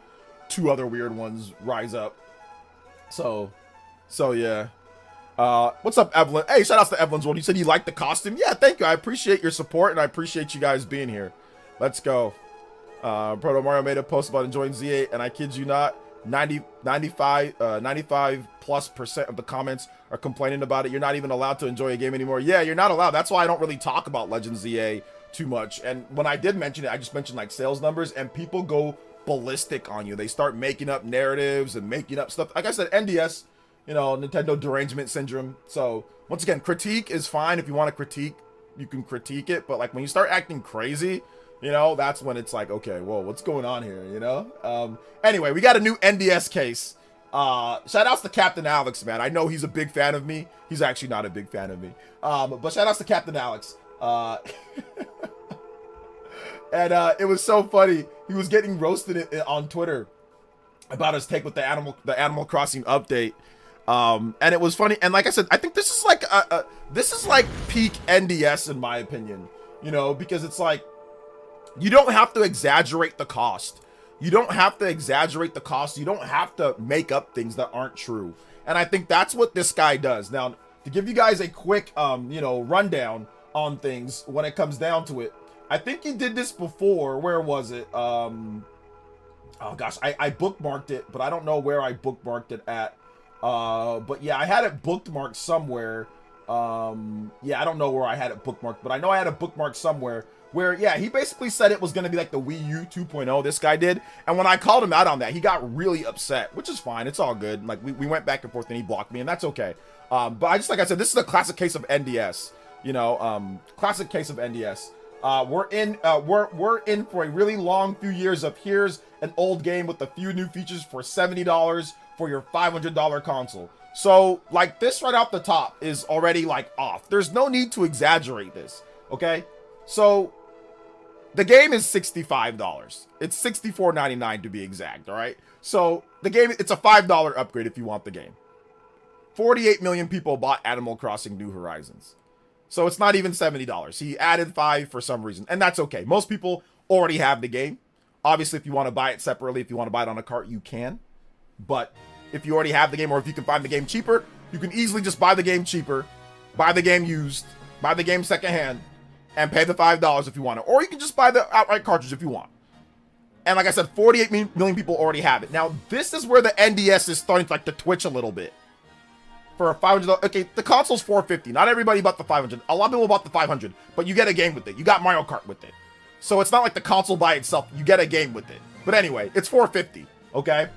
2 other weird ones rise up. So yeah. What's up, Evelyn? Hey, shout outs to Evelyn's World. You said you liked the costume. Yeah, thank you. I appreciate your support, and I appreciate you guys being here. Let's go. Proto Mario made a post about enjoying Z8, and I kid you not, 95% of the comments are complaining about it. You're not even allowed to enjoy a game anymore. Yeah, you're not allowed. That's why I don't really talk about Legend ZA too much. And when I did mention it, I just mentioned like sales numbers, and people go ballistic on you. They start making up narratives and making up stuff. Like I said, NDS, Nintendo derangement syndrome. So once again, critique is fine. If you want to critique, you can critique it. But like when you start acting crazy, that's when it's like, okay, whoa, what's going on here, Anyway, we got a new NDS case. Shout outs to Captain Alex, man. I know he's a big fan of me. He's actually not a big fan of me. But shout outs to Captain Alex. And it was so funny. He was getting roasted on Twitter about his take with the Animal Crossing update. And it was funny. And like I said, I think this is like peak NDS in my opinion, because it's like, you don't have to exaggerate the cost. You don't have to exaggerate the cost. You don't have to make up things that aren't true. And I think that's what this guy does. Now, to give you guys a quick, rundown on things when it comes down to it, I think he did this before. Where was it? Oh gosh, I bookmarked it, but I don't know where I bookmarked it at. But yeah, I had it bookmarked somewhere. Yeah, I don't know where I had it bookmarked, but I know I had a bookmark somewhere where, yeah, he basically said it was going to be like the Wii U 2.0, this guy did. And when I called him out on that, he got really upset, which is fine. It's all good. Like, we went back and forth and he blocked me, and that's okay. But I just, like I said, this is a classic case of NDS, you know, classic case of NDS. We're in for a really long few years of here's an old game with a few new features for $70 for your $500 console. So, like, this right off the top is already, like, off. There's no need to exaggerate this, okay? So, the game is $65. It's $64.99 to be exact, all right? So, the game, it's a $5 upgrade if you want the game. 48 million people bought Animal Crossing New Horizons. So, it's not even $70. He added 5 for some reason, and that's okay. Most people already have the game. Obviously, if you want to buy it separately, if you want to buy it on a cart, you can. But if you already have the game, or if you can find the game cheaper, you can easily just buy the game cheaper, buy the game used, buy the game secondhand, and pay the $5 if you want it. Or you can just buy the outright cartridge if you want. And like I said, 48 million people already have it. Now, this is where the NDS is starting to, like, to twitch a little bit. For a $500, okay, the console's $450. Not everybody bought the 500. A lot of people bought the 500, but you get a game with it. You got Mario Kart with it. So it's not like the console by itself. You get a game with it. But anyway, it's $450, okay?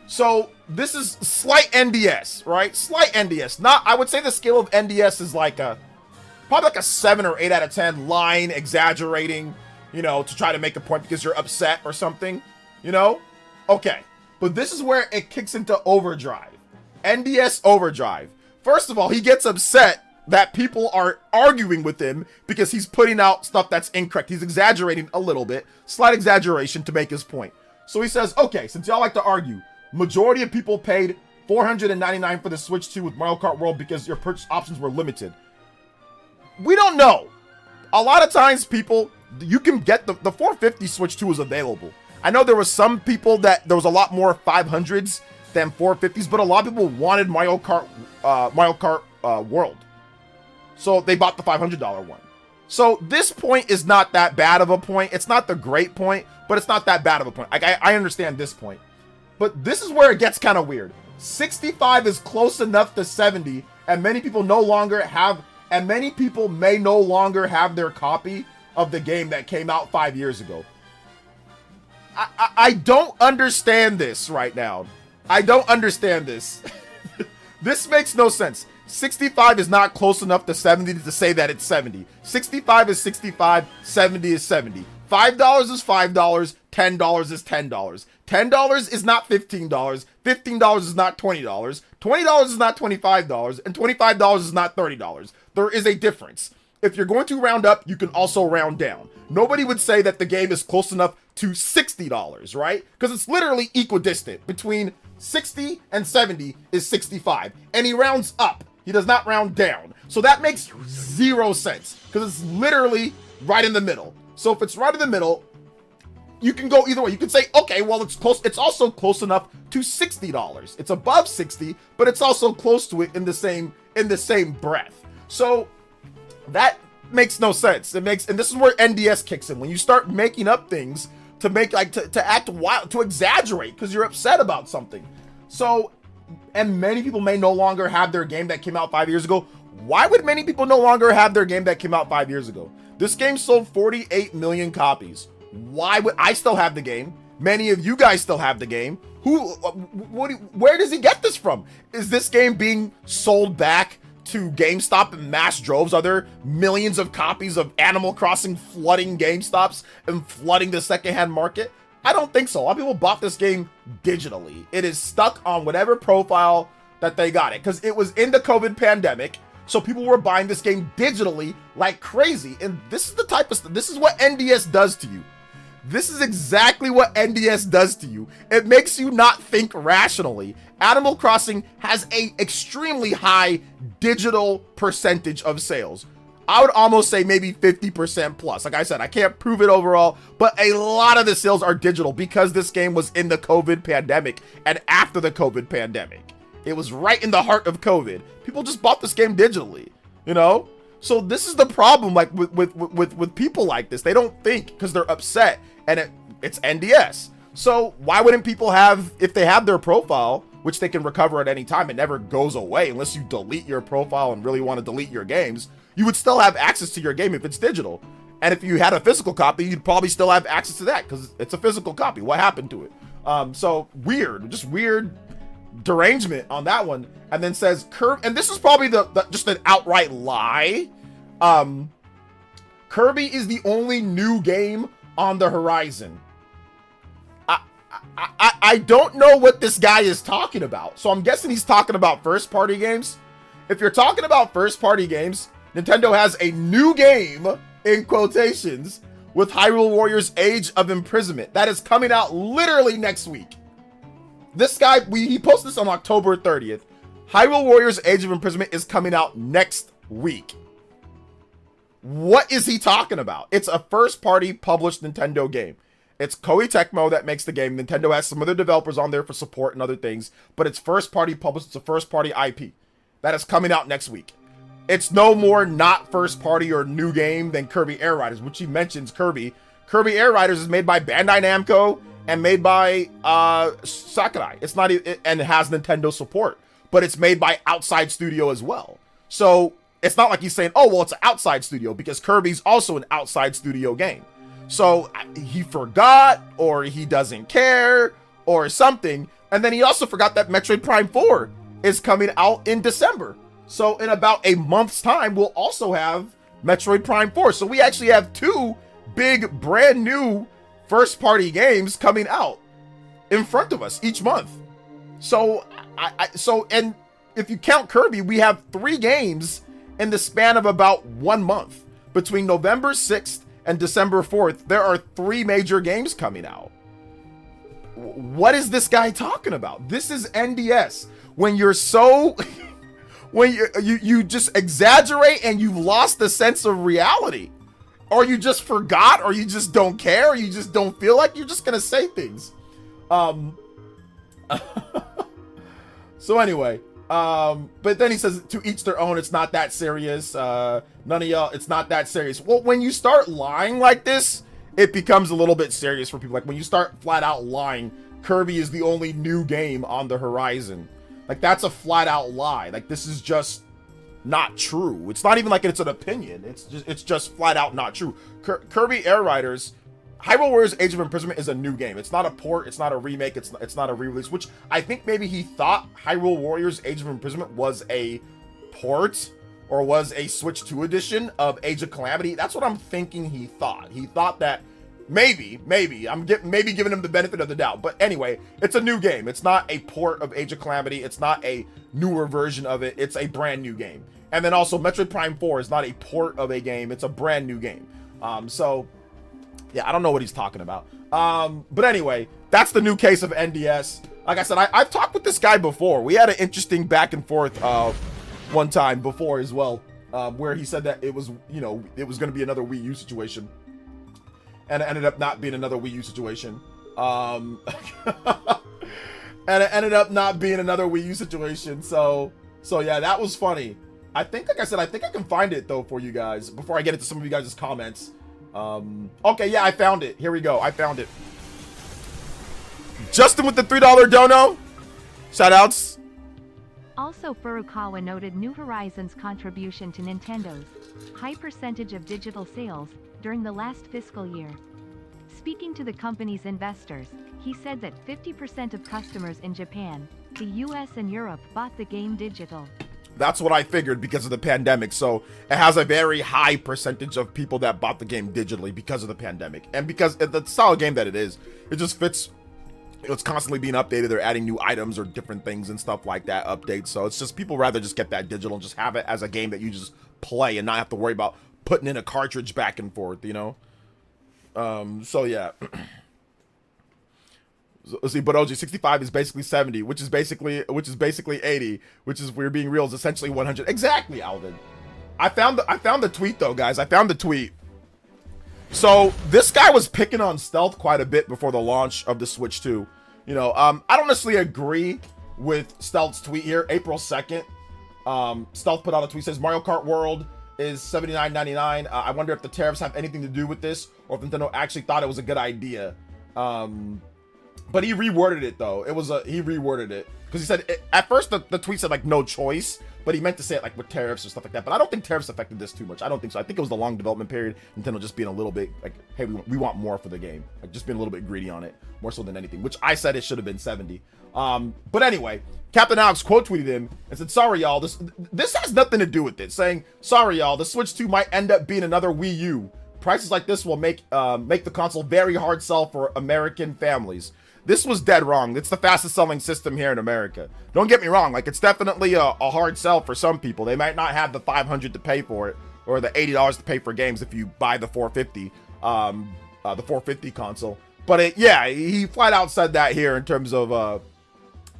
So this is slight NDS, right? Slight NDS. Not, I would say the scale of NDS is like probably like a 7 or 8 out of 10, lying, exaggerating, you know, to try to make a point because you're upset or something, you know? Okay, but this is where it kicks into overdrive. NDS overdrive. First of all, he gets upset that people are arguing with him because he's putting out stuff that's incorrect. He's exaggerating a little bit, slight exaggeration to make his point. So he says, okay, since y'all like to argue, majority of people paid $499 for the Switch 2 with Mario Kart World because your purchase options were limited. We don't know. A lot of times people, you can get the $450 Switch 2 is available. I know there was some people that there was a lot more 500s than $450s, but a lot of people wanted Mario Kart World. So they bought the $500 one. So this point is not that bad of a point. It's not the great point, but it's not that bad of a point. I understand this point. But this is where it gets kind of weird. 65 is close enough to 70, and many people no longer have, and many people may no longer have their copy of the game that came out 5 years ago. I don't understand this right now. I don't understand this. This makes no sense. 65 is not close enough to 70 to say that it's 70. 65 is 65, 70 is 70. $5 is $5, $10 is $10. $10 is not $15, $15 is not $20, $20 is not $25, and $25 is not $30. There is a difference. If you're going to round up, you can also round down. Nobody would say that the game is close enough to $60, right? Because it's literally equidistant. Between 60 and 70 is 65. And he rounds up. He does not round down. So that makes zero sense. Because it's literally right in the middle. So if it's right in the middle, you can go either way. You can say, okay, well, it's close. It's also close enough to $60. It's above 60, but it's also close to it in the same breath. So that makes no sense. And this is where NDS kicks in. When you start making up things to make to act wild, to exaggerate because you're upset about something. So, and many people may no longer have their game that came out 5 years ago. Why would many people no longer have their game that came out 5 years ago? This game sold 48 million copies. Why would I still have the game? Many of you guys still have the game. Where does he get this from? Is this game being sold back to GameStop in mass droves? Are there millions of copies of Animal Crossing flooding GameStops and flooding the secondhand market? I don't think so. A lot of people bought this game digitally. It is stuck on whatever profile that they got it, because it was in the COVID pandemic. So people were buying this game digitally like crazy. And this is the type of stuff, this is what NDS does to you. This is exactly what NDS does to you. It makes you not think rationally. Animal Crossing has a extremely high digital percentage of sales. I would almost say maybe 50% plus. Like I said, I can't prove it overall, but a lot of the sales are digital because this game was in the COVID pandemic and after the COVID pandemic. It was right in the heart of COVID. People just bought this game digitally, you know? So this is the problem, like with people like this. They don't think because they're upset, and it's NDS. So why wouldn't people have, if they have their profile, which they can recover at any time, it never goes away unless you delete your profile and really want to delete your games, you would still have access to your game if it's digital. And if you had a physical copy, you'd probably still have access to that because it's a physical copy. What happened to it? So weird, just weird derangement on that one. And then says Kirby, and this is probably the just an outright lie. Kirby is the only new game on the horizon. I don't know what this guy is talking about. So I'm guessing he's talking about first party games. If you're talking about first party games, Nintendo has a new game in quotations with Hyrule Warriors Age of Imprisonment that is coming out literally next week. This guy, he posted this on October 30th. Hyrule Warriors Age of Imprisonment is coming out next week. What is he talking about? It's a first-party published Nintendo game. It's Koei Tecmo that makes the game. Nintendo has some other developers on there for support and other things, but it's first-party published. It's a first-party IP that is coming out next week. It's no more not first-party or new game than Kirby Air Riders, which he mentions Kirby. Kirby Air Riders is made by Bandai Namco and made by Sakurai. It's not, and it has Nintendo support, but it's made by outside studio as well. So it's not like he's saying, oh, well, it's an outside studio, because Kirby's also an outside studio game. So he forgot, or he doesn't care, or something. And then he also forgot that Metroid Prime 4 is coming out in December. So in about a month's time, we'll also have Metroid Prime 4. So we actually have two big, brand new first-party games coming out in front of us each month. So, and if you count Kirby, we have 3 games in the span of about 1 month. Between November 6th and December 4th, there are 3 major games coming out. What is this guy talking about? This is NDS. When you're so... when you just exaggerate and you've lost the sense of reality. Or you just forgot, or you just don't care, or you just don't feel like you're just gonna say things. So anyway, but then he says, to each their own, it's not that serious. None of y'all, it's not that serious. Well, when you start lying like this, it becomes a little bit serious for people. Like when you start flat out lying, Kirby is the only new game on the horizon. Like that's a flat out lie. Like this is just not true. It's not even like it's an opinion. It's just flat out not true. Kirby Air Riders, Hyrule Warriors Age of Imprisonment is a new game. It's not a port. It's not a remake. It's not a re-release. Which I think maybe he thought Hyrule Warriors Age of Imprisonment was a port or was a Switch 2 edition of Age of Calamity. That's what I'm thinking he thought. He thought that maybe I'm maybe giving him the benefit of the doubt. But anyway, it's a new game. It's not a port of Age of Calamity. It's not a newer version of it. It's a brand new game. And then also Metroid Prime 4 is not a port of a game. It's a brand new game. So yeah, I don't know what he's talking about. But anyway, that's the new case of NDS. Like I said, I've talked with this guy before. We had an interesting back and forth one time before as well, where he said that it was, you know, it was going to be another Wii U situation. And it ended up not being another Wii U situation. And it ended up not being another Wii U situation. So yeah, that was funny. I think, like I said, I think I can find it though for you guys before I get into some of you guys' comments. Okay, yeah, I found it. Here we go. I found it. Justin with the $3 dono. Shout outs. Also, Furukawa noted New Horizons' contribution to Nintendo's high percentage of digital sales during the last fiscal year. Speaking to the company's investors, he said that 50% of customers in Japan, the US and Europe bought the game digital. That's what I figured because of the pandemic. So it has a very high percentage of people that bought the game digitally because of the pandemic. And because the style of game that it is, it just fits. It's constantly being updated. They're adding new items or different things and stuff like that, updates. So it's just people rather just get that digital and just have it as a game that you just play and not have to worry about putting in a cartridge back and forth, you know? So yeah. Let's see, but OG 65 is basically 70, which is basically 80, which is, we're being real, is essentially 100. Exactly, Alvin. I found the tweet though, guys. I found the tweet. So this guy was picking on Stealth quite a bit before the launch of the Switch 2. You know, I don't necessarily agree with Stealth's tweet here. April 2nd, Stealth put out a tweet, says Mario Kart World is $79.99. I wonder if the tariffs have anything to do with this, or if Nintendo actually thought it was a good idea. But he reworded it though. He reworded it because he said at first the tweet said like no choice, but he meant to say it like with tariffs or stuff like that. But I don't think tariffs affected this too much. I don't think so. I think it was the long development period. Nintendo just being a little bit like, hey, we want more for the game, like just being a little bit greedy on it, more so than anything. Which I said it should have been 70. But anyway, Captain Alex quote tweeted him and said, "Sorry y'all, this has nothing to do with it." Saying, "Sorry y'all, the Switch 2 might end up being another Wii U. Prices like this will make the console very hard sell for American families. This was dead wrong. It's the fastest selling system here in America. Don't get me wrong, like it's definitely a hard sell for some people. They might not have the $500 to pay for it or the $80 to pay for games if you buy the 450 console. But yeah, he flat out said that here in terms of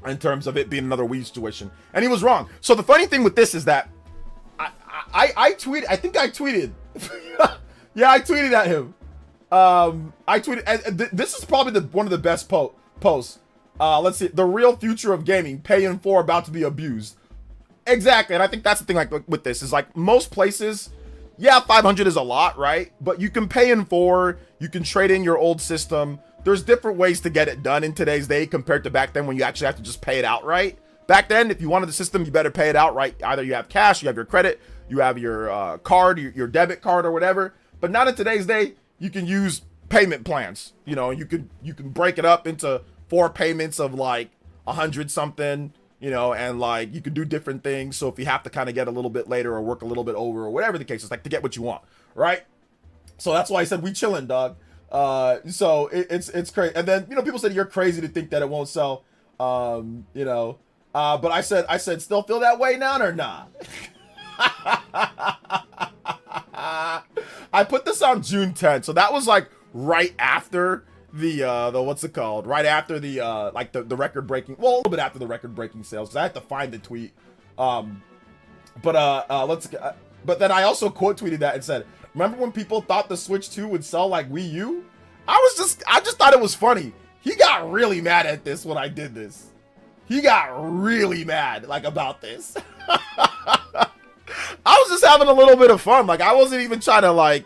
it being another Wii situation, and he was wrong. So the funny thing with this is that I tweeted yeah, I tweeted at him. I tweeted, and this is probably one of the best posts. Let's see, the real future of gaming, paying for about to be abused. Exactly, and I think that's the thing like with this is like most places, yeah, 500 is a lot, right? But you can pay in 4, you can trade in your old system. There's different ways to get it done in today's day compared to back then when you actually have to just pay it outright. Back then, if you wanted the system, you better pay it outright. Either you have cash, you have your credit, you have your card, your debit card or whatever. But not in today's day. You can use payment plans, you know, you can break it up into 4 payments of like 100 something, you know, and like you can do different things. So if you have to kind of get a little bit later or work a little bit over or whatever the case is, like to get what you want, right? So that's why I said we chilling, dog. So it's crazy. And then, you know, people said you're crazy to think that it won't sell, you know, but I said still feel that way now or not? I put this on June 10th, so that was like right after the what's it called? Right after the like the record breaking, well, a little bit after the record breaking sales, because I had to find the tweet. But then I also quote tweeted that and said, "Remember when people thought the Switch 2 would sell like Wii U?" I just thought it was funny. He got really mad at this when I did this. He got really mad like about this. I was just having a little bit of fun. Like I wasn't even trying to like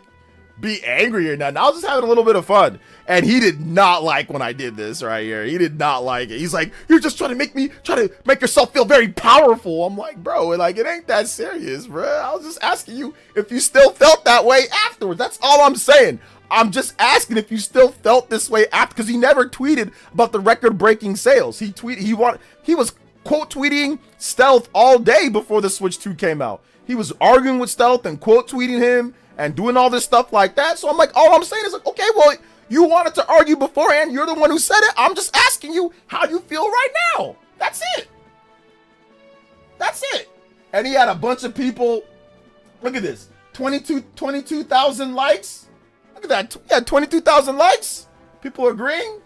be angry or nothing. I was just having a little bit of fun. And he did not like when I did this right here. He did not like it. He's like, "You're just trying to make yourself feel very powerful." I'm like, bro, like it ain't that serious, bro. I was just asking you if you still felt that way afterwards. That's all I'm saying. I'm just asking if you still felt this way after, because he never tweeted about the record-breaking sales. He was quote tweeting Stealth all day before the Switch 2 came out. He was arguing with Stealth and quote tweeting him and doing all this stuff like that. So I'm like, all I'm saying is like, okay, well, you wanted to argue beforehand. You're the one who said it. I'm just asking you how you feel right now. That's it. That's it. And he had a bunch of people. Look at this. 22,000 likes. Look at that. He had 22,000 likes. People agreeing.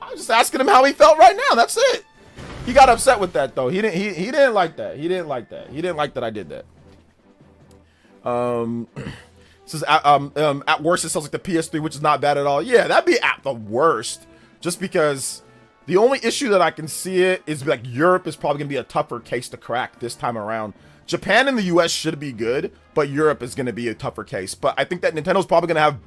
I'm just asking him how he felt right now. That's it. He got upset with that though. He didn't like that. He didn't like that. He didn't like that I did that. Says at worst it sells like the PS3, which is not bad at all. Yeah, that'd be at the worst. Just because the only issue that I can see it is like Europe is probably gonna be a tougher case to crack this time around. Japan and the US should be good, but Europe is gonna be a tougher case. But I think that Nintendo's probably gonna have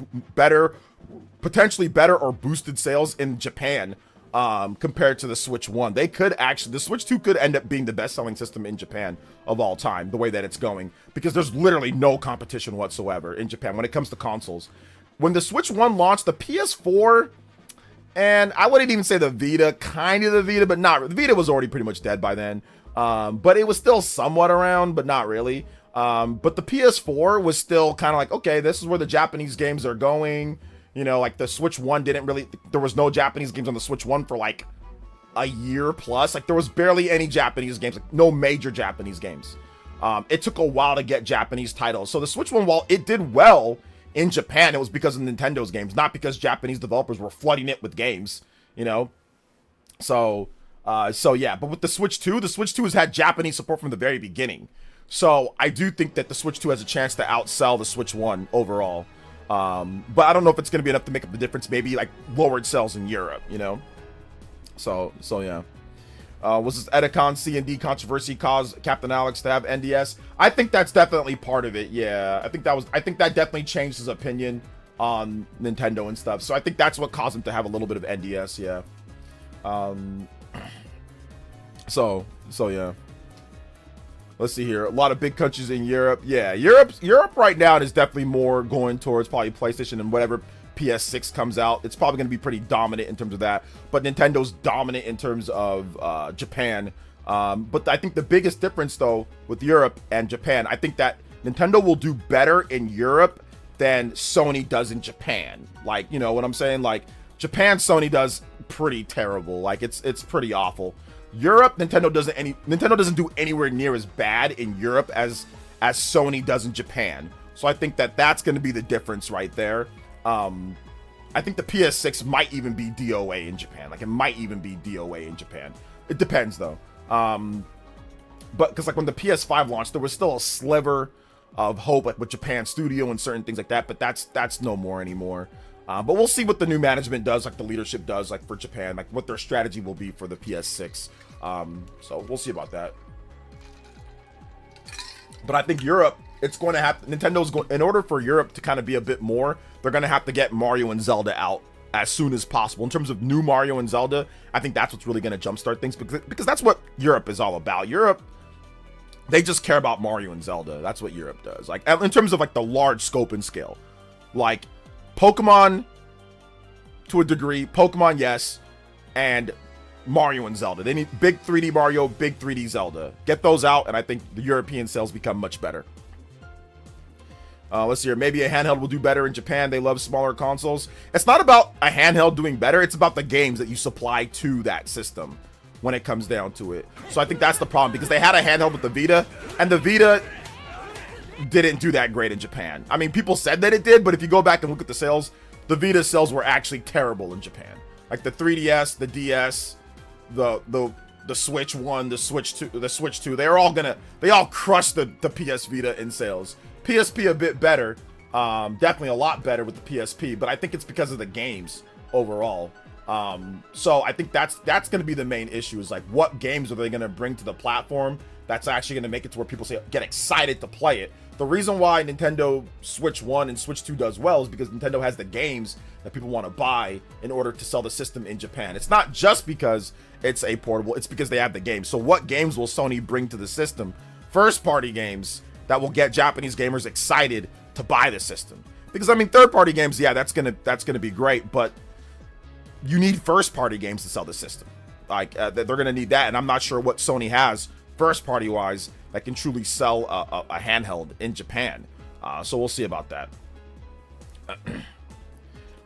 potentially better or boosted sales in Japan. Compared to the Switch 1. The Switch 2 could end up being the best-selling system in Japan of all time, the way that it's going, because there's literally no competition whatsoever in Japan when it comes to consoles. When the Switch 1 launched, the PS4, and I wouldn't even say the Vita, kind of the Vita, but not, the Vita was already pretty much dead by then, but it was still somewhat around, but not really. But the PS4 was still kind of like, okay, this is where the Japanese games are going. You know, like the Switch 1 there was no Japanese games on the Switch 1 for like a year plus. Like there was barely any Japanese games, like no major Japanese games. It took a while to get Japanese titles. So the Switch 1, while it did well in Japan, it was because of Nintendo's games, not because Japanese developers were flooding it with games, you know? So yeah, but with the Switch 2 has had Japanese support from the very beginning. So I do think that the Switch 2 has a chance to outsell the Switch 1 overall. But I don't know if it's going to be enough to make up the difference. Maybe like lowered sales in Europe, you know? So yeah. Was this Edicon C&D controversy caused Captain Alex to have NDS? I think that's definitely part of it. Yeah, I think that definitely changed his opinion on Nintendo and stuff. So I think that's what caused him to have a little bit of NDS. Yeah. So yeah. Let's see here. A lot of big countries in Europe. Yeah, Europe right now is definitely more going towards probably PlayStation and whatever PS6 comes out. It's probably going to be pretty dominant in terms of that. But Nintendo's dominant in terms of Japan. But I think the biggest difference, though, with Europe and Japan, I think that Nintendo will do better in Europe than Sony does in Japan. Like, you know what I'm saying? Like, Japan, Sony does pretty terrible. Like, it's pretty awful. Europe, Nintendo doesn't do anywhere near as bad in Europe as Sony does in Japan. So I think that's going to be the difference right there. I think the PS6 might even be DOA in Japan. Like, it might even be DOA in Japan. It depends, though. But because, like, when the PS5 launched, there was still a sliver of hope, like, with Japan Studio and certain things like that. But that's no more anymore. But we'll see what the new management does, like the leadership does, like for Japan, like what their strategy will be for the PS6. So we'll see about that. But I think Europe, it's going to have Nintendo's going, in order for Europe to kind of be a bit more, they're going to have to get Mario and Zelda out as soon as possible. In terms of new Mario and Zelda, I think that's what's really going to jumpstart things, because that's what Europe is all about. Europe, they just care about Mario and Zelda. That's what Europe does. Like, in terms of like the large scope and scale, like Pokemon to a degree, Pokemon, yes, and Mario and Zelda. They need big 3D Mario, big 3D Zelda. Get those out, and I think the European sales become much better. Let's see here. Maybe a handheld will do better in Japan. They love smaller consoles. It's not about a handheld doing better. It's about the games that you supply to that system when it comes down to it. So I think that's the problem, because they had a handheld with the Vita, and the Vita didn't do that great in Japan. I mean, people said that it did, but if you go back and look at the sales, the Vita sales were actually terrible in Japan. Like the 3DS, the DS, the Switch 1, the Switch 2, they all crushed the PS Vita in sales. PSP a bit better, definitely a lot better with the PSP, but I think it's because of the games overall. So I think that's going to be the main issue, is like, what games are they going to bring to the platform that's actually going to make it to where people get excited to play it. The reason why Nintendo Switch 1 and Switch 2 does well is because Nintendo has the games that people want to buy in order to sell the system in Japan. It's not just because it's a portable, it's because they have the games. So what games will Sony bring to the system? First-party games that will get Japanese gamers excited to buy the system. Because, I mean, third-party games, yeah, that's gonna be great, but you need first-party games to sell the system. Like, they're gonna need that, and I'm not sure what Sony has first-party wise that can truly sell a handheld in Japan. So we'll see about that.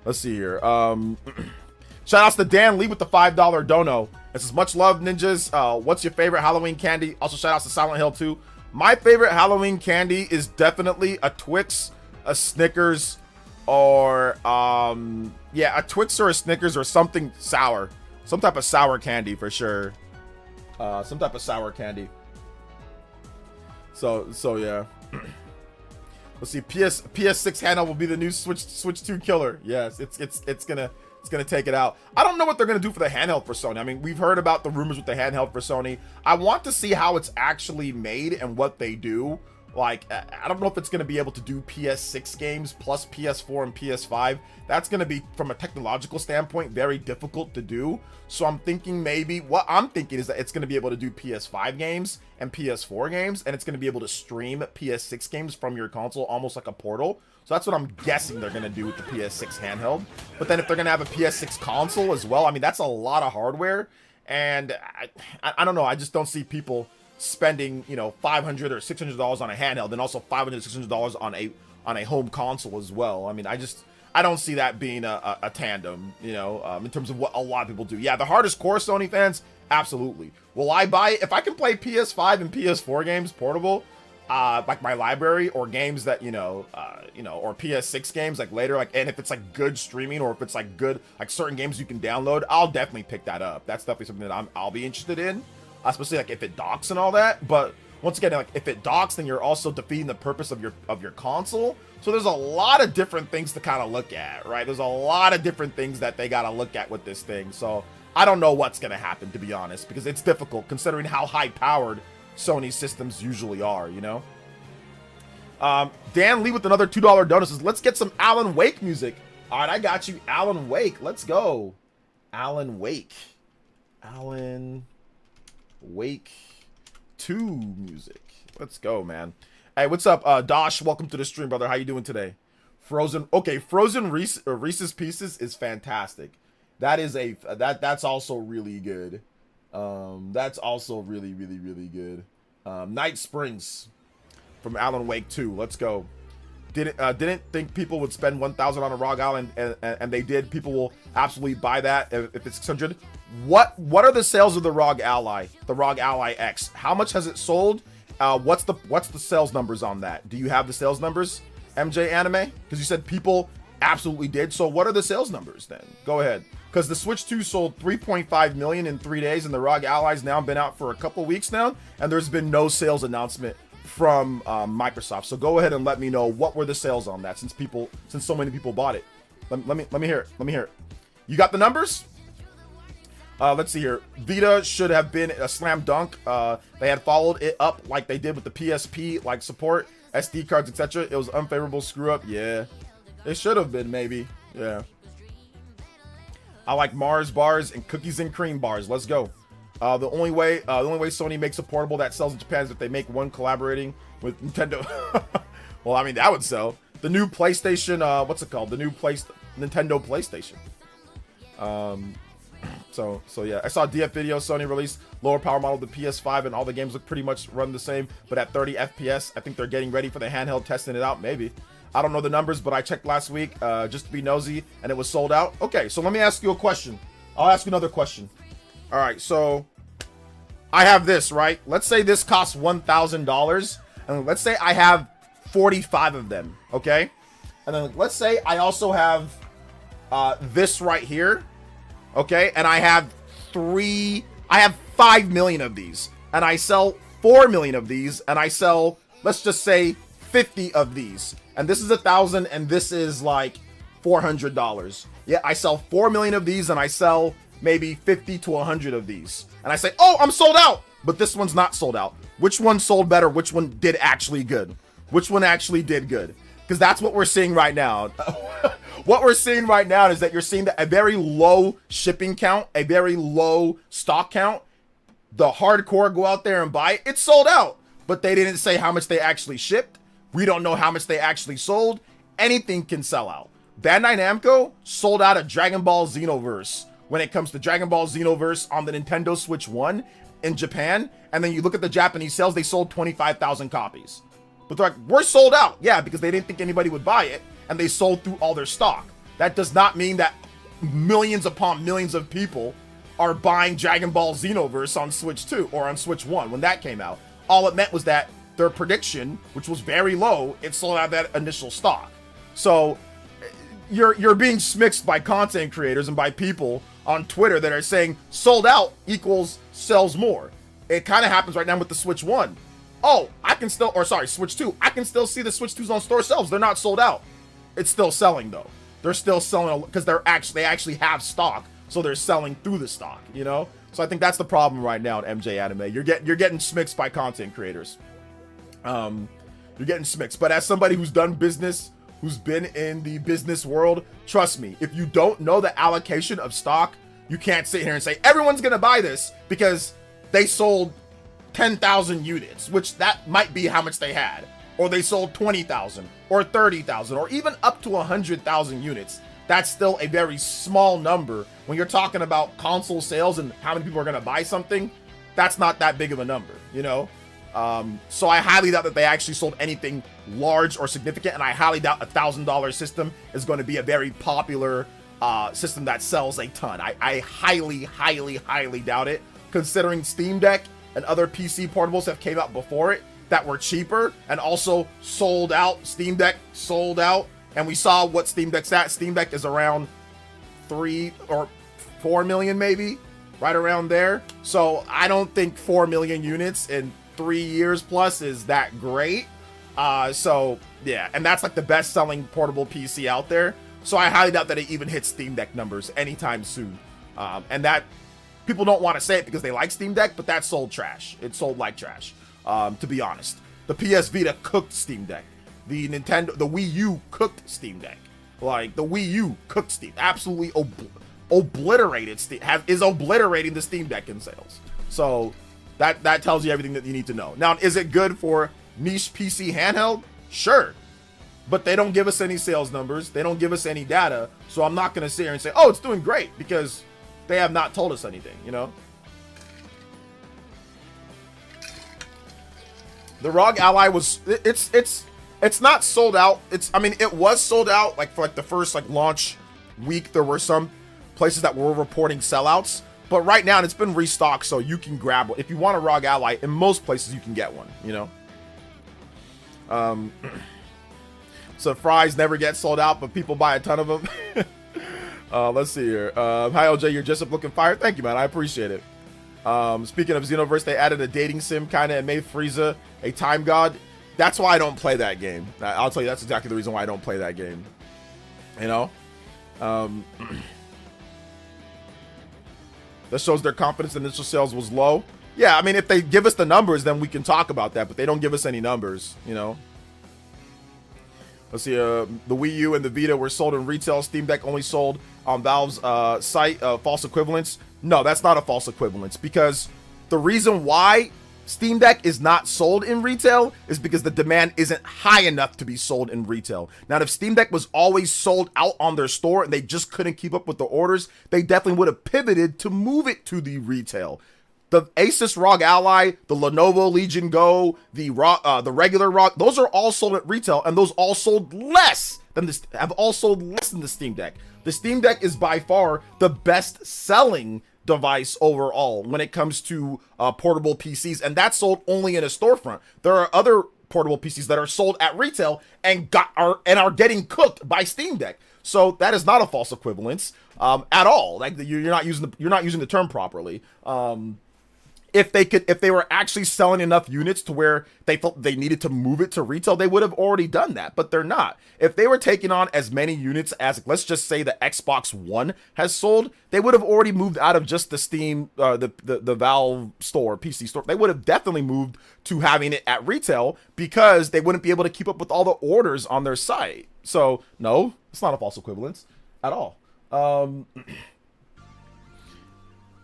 Let's see here. Shout outs to Dan Lee with the $5 dono. This is much love, ninjas. What's your favorite Halloween candy? Also, shout outs to Silent Hill 2. My favorite Halloween candy is definitely a Twix, a Snickers, or yeah, a Twix or a Snickers or something sour. Some type of sour candy for sure. Some type of sour candy. So yeah. Let's see. PS6 handle will be the new Switch 2 killer. Yes, it's gonna take it out. I don't know what they're gonna do for the handheld for Sony. I mean, we've heard about the rumors with the handheld for Sony. I want to see how it's actually made and what they do. Like, I don't know if it's going to be able to do PS6 games plus PS4 and PS5. That's going to be, from a technological standpoint, very difficult to do. So I'm thinking what I'm thinking is that it's going to be able to do PS5 games and PS4 games, and it's going to be able to stream PS6 games from your console, almost like a portal. So that's what I'm guessing they're going to do with the PS6 handheld. But then if they're going to have a PS6 console as well, I mean, that's a lot of hardware. And I don't know. I just don't see people spending, you know, $500 or $600 on a handheld, and also $500 $600 on a home console as well. I mean, I don't see that being a tandem, you know, in terms of what a lot of people do. Yeah, the hardest core Sony fans, absolutely. Will I buy it if I can play PS5 and PS4 games portable, like my library, or games that, or PS6 games like later, like, and if it's like good streaming, or if it's like good, like certain games you can download, I'll definitely pick that up. That's definitely something that I'll be interested in. Especially like if it docks and all that. But once again, like if it docks, then you're also defeating the purpose of your console. So there's a lot of different things to kind of look at, right? There's a lot of different things that they got to look at with this thing. So I don't know what's gonna happen, to be honest, because it's difficult considering how high-powered Sony systems usually are, you know? Dan Lee with another $2 donut says, let's get some Alan Wake music. All right, I got you. Alan Wake. Let's go. Alan Wake. Alan Wake 2 music. Let's go, man. Hey, what's up, Dosh? Welcome to the stream, brother. How you doing today? Frozen. Okay, Frozen Reese's Pieces is fantastic. That is that's also really good. That's also really, really, really good. Night Springs from Alan Wake 2. Let's go. Didn't think people would spend 1,000 on a ROG Ally, and they did. People will absolutely buy that if it's 600. What are the sales of the ROG Ally? The ROG Ally X. How much has it sold? What's the sales numbers on that? Do you have the sales numbers, MJ Anime? Because you said people absolutely did. So what are the sales numbers then? Go ahead. Because the Switch 2 sold 3.5 million in 3 days, and the ROG Ally's now been out for a couple weeks now, and there's been no sales announcement from Microsoft. So go ahead and let me know what were the sales on that, since so many people bought it. Let me hear it. Let me hear it. You got the numbers? Let's see here. Vita should have been a slam dunk. They had followed it up like they did with the PSP, like support, SD cards, etc. It was unfavorable screw up. Yeah, it should have been, maybe. Yeah. I like Mars bars and cookies and cream bars. Let's go. The only way Sony makes a portable that sells in Japan is if they make one collaborating with Nintendo. Well, I mean, that would sell. The new PlayStation, what's it called? The new Nintendo PlayStation. So yeah, I saw DF video. Sony released lower power model of the PS5, and all the games look pretty much run the same, but at 30 FPS. I think they're getting ready for the handheld, testing it out. Maybe. I don't know the numbers, but I checked last week just to be nosy, and it was sold out. Okay, so let me ask you a question. I'll ask you another question. All right, so I have this, right? Let's say this costs $1,000, and let's say I have 45 of them, okay? And then let's say I also have this right here, okay? And I have 5 million of these, and I sell 4 million of these, and I sell, let's just say, 50 of these. And this is 1,000, and this is like $400. Yeah, I sell 4 million of these, and I sell maybe 50 to 100 of these. And I say, oh, I'm sold out. But this one's not sold out. Which one sold better? Which one did actually good? Which one actually did good? Because that's what we're seeing right now. What we're seeing right now is that you're seeing a very low shipping count, a very low stock count. The hardcore go out there and buy it. It's sold out. But they didn't say how much they actually shipped. We don't know how much they actually sold. Anything can sell out. Bandai Namco sold out a Dragon Ball Xenoverse when it comes to Dragon Ball Xenoverse on the Nintendo Switch 1 in Japan. And then you look at the Japanese sales, they sold 25,000 copies. But they're like, we're sold out. Yeah, because they didn't think anybody would buy it, and they sold through all their stock. That does not mean that millions upon millions of people are buying Dragon Ball Xenoverse on Switch 2 or on Switch 1 when that came out. All it meant was that their prediction, which was very low, it sold out that initial stock. So you're being smixed by content creators and by people on Twitter that are saying sold out equals sells more. It kind of happens right now with the Switch 1. Oh, Switch 2. I can still see the Switch 2s on store shelves. They're not sold out. It's still selling though. They're still selling because they actually have stock, so they're selling through the stock, you know? So I think that's the problem right now at MJ Anime. You're getting smixed by content creators. You're getting smixed. But as somebody who's done business, who's been in the business world, trust me, if you don't know the allocation of stock, you can't sit here and say everyone's gonna buy this because they sold 10,000 units, which that might be how much they had, or they sold 20,000 or 30,000 or even up to 100,000 units. That's still a very small number when you're talking about console sales and how many people are gonna buy something. That's not that big of a number, you know? So I highly doubt that they actually sold anything large or significant, and I highly doubt a $1,000 system is going to be a very popular system that sells a ton. I highly, highly, highly doubt it, considering Steam Deck and other PC portables have came out before it that were cheaper and also sold out. Steam Deck sold out, and we saw what Steam Deck's at. Steam Deck is around 3 or 4 million maybe, right around there. So I don't think 4 million units in 3 years plus is that great. So yeah, and that's like the best selling portable PC out there. So I highly doubt that it even hits Steam Deck numbers anytime soon. And that people don't want to say it because they like Steam Deck, but that sold trash. It sold like trash, to be honest. The PS Vita cooked Steam Deck. The Wii U cooked Steam Deck. Like, the Wii U cooked Steam. Absolutely obliterated Steam. Is obliterating the Steam Deck in sales. So that tells you everything that you need to know. Now, is it good for niche PC handheld? Sure. But they don't give us any sales numbers. They don't give us any data. So I'm not going to sit here and say, oh, it's doing great, because they have not told us anything, you know? The ROG Ally was, it's not sold out. I mean, it was sold out like for like the first like launch week. There were some places that were reporting sellouts, but right now it's been restocked, so you can grab one. If you want a ROG Ally, in most places you can get one, you know? So fries never get sold out, but people buy a ton of them. Let's see here. Hi, LJ, you're just up looking fire. Thank you, man. I appreciate it. Speaking of Xenoverse, they added a dating sim kind of and made Frieza a time god. That's why I don't play that game. I'll tell you, that's exactly the reason why I don't play that game. You know? That shows their confidence in initial sales was low. Yeah, I mean, if they give us the numbers, then we can talk about that, but they don't give us any numbers, you know? Let's see, the Wii U and the Vita were sold in retail. Steam Deck only sold on Valve's site. False equivalence. No, that's not a false equivalence, because the reason why Steam Deck is not sold in retail is because the demand isn't high enough to be sold in retail. Now, if Steam Deck was always sold out on their store and they just couldn't keep up with the orders, they definitely would have pivoted to move it to the retail. The Asus ROG Ally, the Lenovo Legion Go, the regular ROG, those are all sold at retail, and those all sold less than this, have all sold less than the Steam Deck. The Steam Deck is by far the best selling device overall when it comes to portable PCs, and that's sold only in a storefront. There are other portable PCs that are sold at retail and are getting cooked by Steam Deck. So that is not a false equivalence at all. Like, you're not using the term properly. If they were actually selling enough units to where they felt they needed to move it to retail, they would have already done that, but they're not. If they were taking on as many units as, let's just say, the Xbox One has sold, they would have already moved out of just the Steam, the Valve store, PC store. They would have definitely moved to having it at retail, because they wouldn't be able to keep up with all the orders on their site. So no, it's not a false equivalence at all.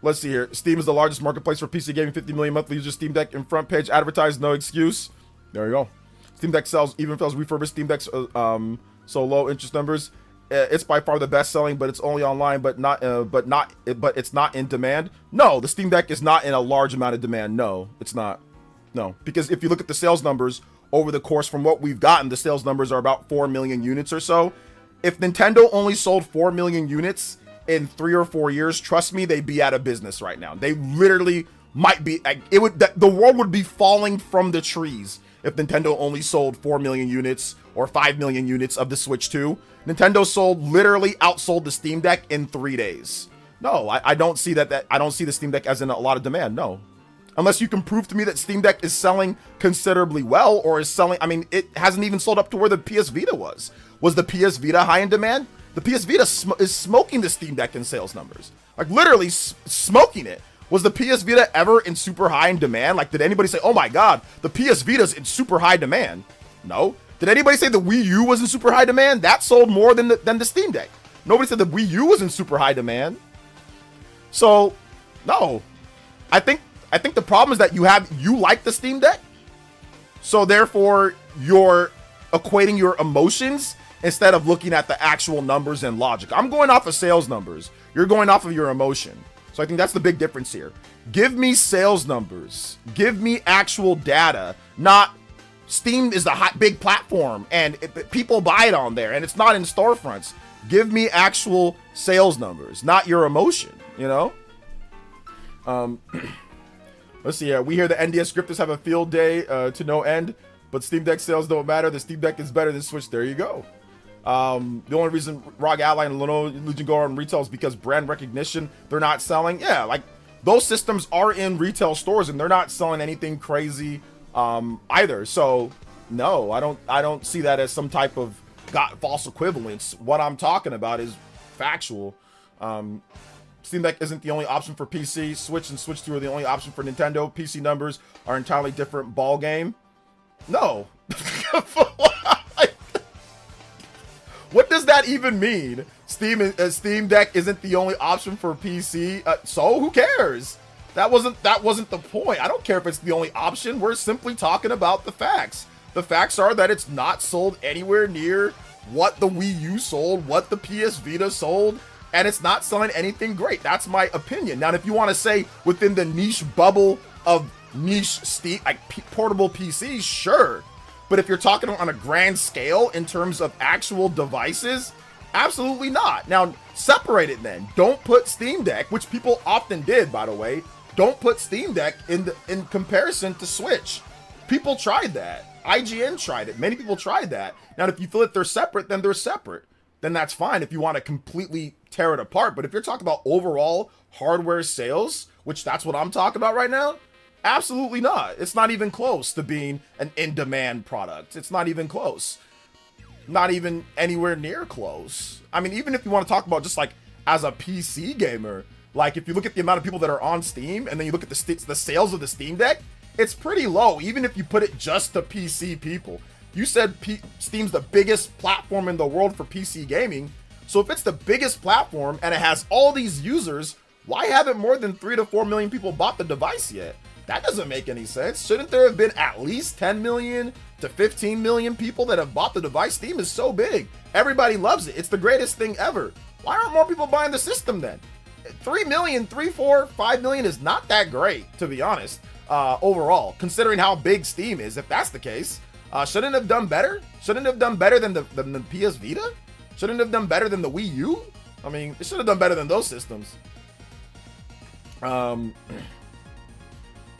Let's see here. Steam is the largest marketplace for PC gaming. 50 million monthly users. Steam Deck in front page advertised. No excuse. There you go. Steam Deck sells, even if it was refurbished Steam Decks, so low interest numbers. It's by far the best selling, but it's only online, but it's not in demand. No, the Steam Deck is not in a large amount of demand. No, it's not. No, because if you look at the sales numbers over the course from what we've gotten, the sales numbers are about 4 million units or so. If Nintendo only sold 4 million units in 3 or 4 years, trust me, they'd be out of business right now. They literally might be. The world would be falling from the trees if Nintendo only sold 4 million units or 5 million units of the Switch 2. Nintendo literally outsold the Steam Deck in 3 days. No, I don't see that. I don't see the Steam Deck as in a lot of demand. No, unless you can prove to me that Steam Deck is selling considerably well, or is selling. I mean, it hasn't even sold up to where the PS Vita was. Was the PS Vita high in demand? The PS Vita is smoking the Steam Deck in sales numbers. Like, literally smoking it. Was the PS Vita ever in super high in demand? Like, did anybody say, oh my god, the PS Vita's in super high demand? No. Did anybody say the Wii U was in super high demand? That sold more than the Steam Deck. Nobody said the Wii U was in super high demand. So, no. I think the problem is that you like the Steam Deck, so therefore you're equating your emotions instead of looking at the actual numbers and logic. I'm going off of sales numbers. You're going off of your emotion. So I think that's the big difference here. Give me sales numbers. Give me actual data. Not Steam is the big platform and people buy it on there and it's not in storefronts. Give me actual sales numbers, not your emotion, you know? Let's see. We hear the NDS scripters have a field day to no end, but Steam Deck sales don't matter. The Steam Deck is better than Switch. There you go. The only reason ROG Ally and Lenovo Legion go on retail is because brand recognition. They're not selling. Yeah, like those systems are in retail stores and they're not selling anything crazy either. So no, I don't see that as some type of false equivalence. What I'm talking about is factual. Steam Deck isn't the only option for PC. Switch and Switch 2 are the only option for Nintendo. PC numbers are entirely different ball game. No. What does that even mean? Steam Deck isn't the only option for PC. So who cares? That wasn't the point. I don't care if it's the only option. We're simply talking about the facts. The facts are that it's not sold anywhere near what the Wii U sold, what the PS Vita sold, and it's not selling anything great. That's my opinion. Now, if you want to say within the niche bubble of niche Steam, like portable PCs, sure. But if you're talking on a grand scale in terms of actual devices, absolutely not. Now, separate it then. Don't put Steam Deck, which people often did, by the way. Don't put Steam Deck in comparison to Switch. People tried that. IGN tried it. Many people tried that. Now, if you feel that they're separate, then they're separate. Then that's fine if you want to completely tear it apart. But if you're talking about overall hardware sales, which that's what I'm talking about right now, absolutely not. It's not even close to being an in-demand product. It's not even close. Not even anywhere near close. I mean, even if you want to talk about just like as a PC gamer, like if you look at the amount of people that are on Steam and then you look at the sales of the Steam Deck, it's pretty low, even if you put it just to PC people. You said Steam's the biggest platform in the world for PC gaming. So if it's the biggest platform and it has all these users, why haven't more than 3 to 4 million people bought the device yet? That doesn't make any sense. Shouldn't there have been at least 10 million to 15 million people that have bought the device? Steam is so big. Everybody loves it. It's the greatest thing ever. Why aren't more people buying the system then? 3 million, 3, 4, 5 million is not that great, to be honest, overall, considering how big Steam is. If that's the case, shouldn't it have done better? Shouldn't it have done better than the PS Vita? Shouldn't it have done better than the Wii U? I mean, it should have done better than those systems.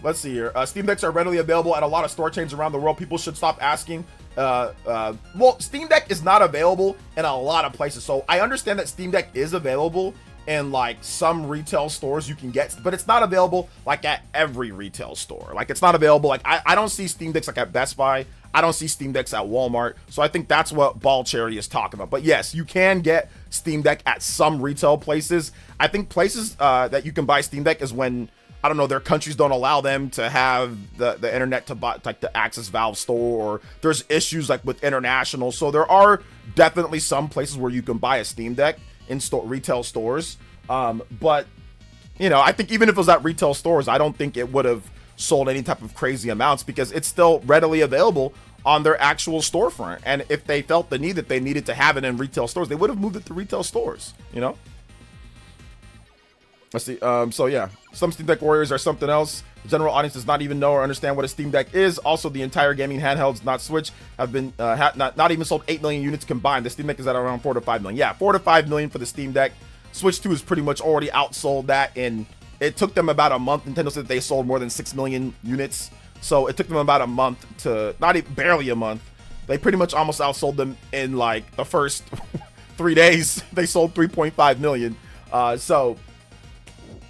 Let's see here. Steam Decks are readily available at a lot of store chains around the world. People should stop asking. Well, Steam Deck is not available in a lot of places. So I understand that Steam Deck is available in like some retail stores you can get, but it's not available like at every retail store. Like it's not available. Like I don't see Steam Decks like at Best Buy. I don't see Steam Decks at Walmart. So I think that's what Ball Cherry is talking about. But yes, you can get Steam Deck at some retail places. I think places that you can buy Steam Deck is when, I don't know, their countries don't allow them to have the internet to buy, like to access Valve Store, or there's issues like with international. So there are definitely some places where you can buy a Steam Deck in retail stores. But you know, I think even if it was at retail stores, I don't think it would have sold any type of crazy amounts because it's still readily available on their actual storefront. And if they felt the need that they needed to have it in retail stores, they would have moved it to retail stores, you know? Let's see. So yeah, some Steam Deck warriors are something else. The general audience does not even know or understand what a Steam Deck is. Also, the entire gaming handhelds, not Switch, have been not even sold 8 million units combined. The Steam Deck is at around 4 to 5 million. Yeah, 4 to 5 million for the Steam Deck. Switch 2 is pretty much already outsold that, and it took them about a month. Nintendo said they sold more than 6 million units, so it took them about a month to, not even barely a month. They pretty much almost outsold them in like the first 3 days. They sold 3.5 million. So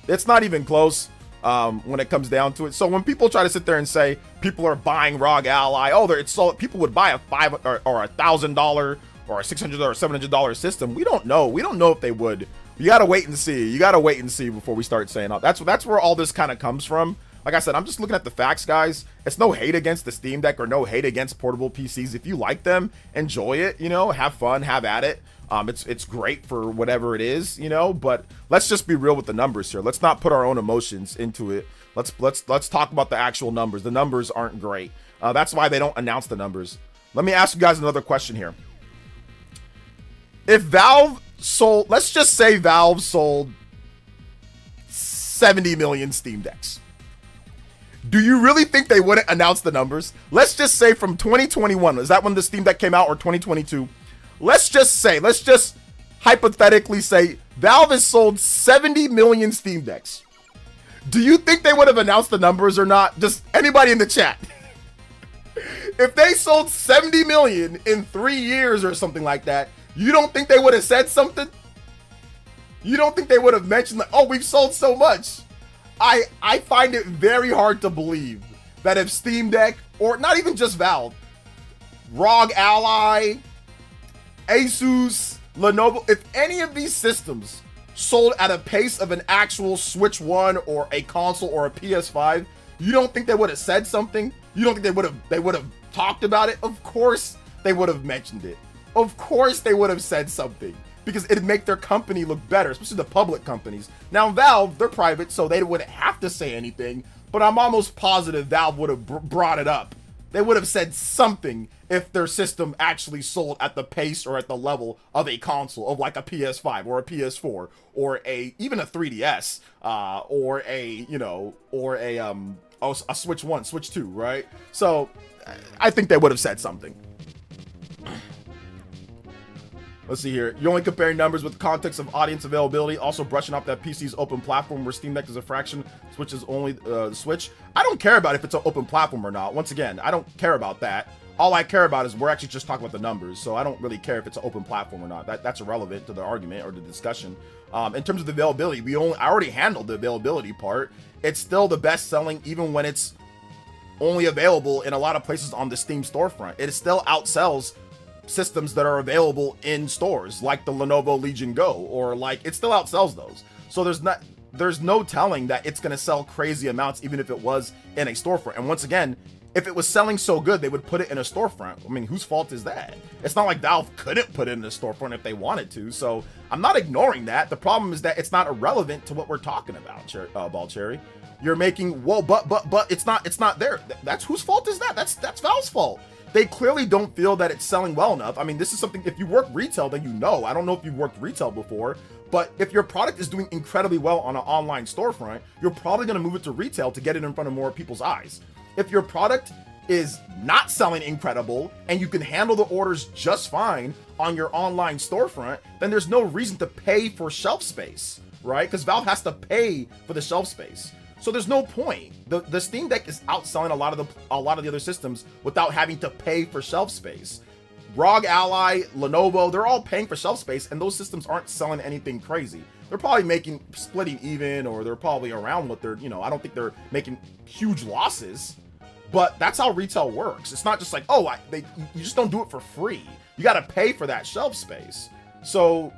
it's not even close when it comes down to it. So when people try to sit there and say people are buying ROG Ally, oh, it's sold, people would buy a $500 or $1,000 or a $600 or $700 system. We don't know. We don't know if they would. You gotta wait and see. You gotta wait and see before we start saying that. That's where all this kind of comes from. Like I said, I'm just looking at the facts, guys. It's no hate against the Steam Deck or no hate against portable PCs. If you like them, enjoy it. You know, have fun, have at it. It's great for whatever it is, you know. But let's just be real with the numbers here. Let's not put our own emotions into it. Let's talk about the actual numbers. The numbers aren't great. That's why they don't announce the numbers. Let me ask you guys another question here. If Valve sold, let's just say Valve sold 70 million Steam Decks. Do you really think they wouldn't announce the numbers? Let's just say from 2021, is that when the Steam Deck came out, or 2022? Let's just hypothetically say Valve has sold 70 million Steam Decks. Do you think they would have announced the numbers or not? Just anybody in the chat. If they sold 70 million in 3 years or something like that, you don't think they would have said something? You don't think they would have mentioned, like, oh, we've sold so much? I find it very hard to believe that if Steam Deck, or not even just Valve, ROG Ally, Asus, Lenovo, if any of these systems sold at a pace of an actual Switch 1 or a console or a PS5, you don't think they would have said something? You don't think they would have talked about it? Of course they would have mentioned it. Of course they would have said something, because it'd make their company look better, especially the public companies. Now Valve, they're private, so they wouldn't have to say anything, but I'm almost positive Valve would have brought it up. They would have said something if their system actually sold at the pace or at the level of a console, of like a PS5 or a PS4 or even a 3DS, or a Switch 1, Switch 2, right? So I think they would have said something. Let's see here. You're only comparing numbers with the context of audience availability, also brushing off that PC's open platform where Steam Deck is a fraction, Switch is only Switch. I don't care about if it's an open platform or not. Once again, I don't care about that. All I care about is we're actually just talking about the numbers, so I don't really care if it's an open platform or not. That's irrelevant to the argument or the discussion. In terms of the availability, I already handled the availability part. It's still the best selling even when it's only available in a lot of places on the Steam storefront. It still outsells systems that are available in stores like the Lenovo Legion Go, or like it still outsells those. So there's no telling that it's going to sell crazy amounts even if it was in a storefront. And once again, if it was selling so good, they would put it in a storefront. I mean, whose fault is that? It's not like Valve couldn't put it in a storefront if they wanted to. So I'm not ignoring that. The problem is that it's not irrelevant to what we're talking about, Balcherry. You're making, well, but it's not there. That's whose fault is that? That's Valve's fault. They clearly don't feel that it's selling well enough. I mean, this is something, if you work retail, then you know. I don't know if you've worked retail before, but if your product is doing incredibly well on an online storefront, you're probably going to move it to retail to get it in front of more people's eyes. If your product is not selling incredible and you can handle the orders just fine on your online storefront, then there's no reason to pay for shelf space, right? Because Valve has to pay for the shelf space. So there's no point. The Steam Deck is outselling a lot of the other systems without having to pay for shelf space. ROG Ally, Lenovo, they're all paying for shelf space, and those systems aren't selling anything crazy. They're probably splitting even, or they're probably around what they're, I don't think they're making huge losses, but that's how retail works. It's not just like, you just don't do it for free. You got to pay for that shelf space. So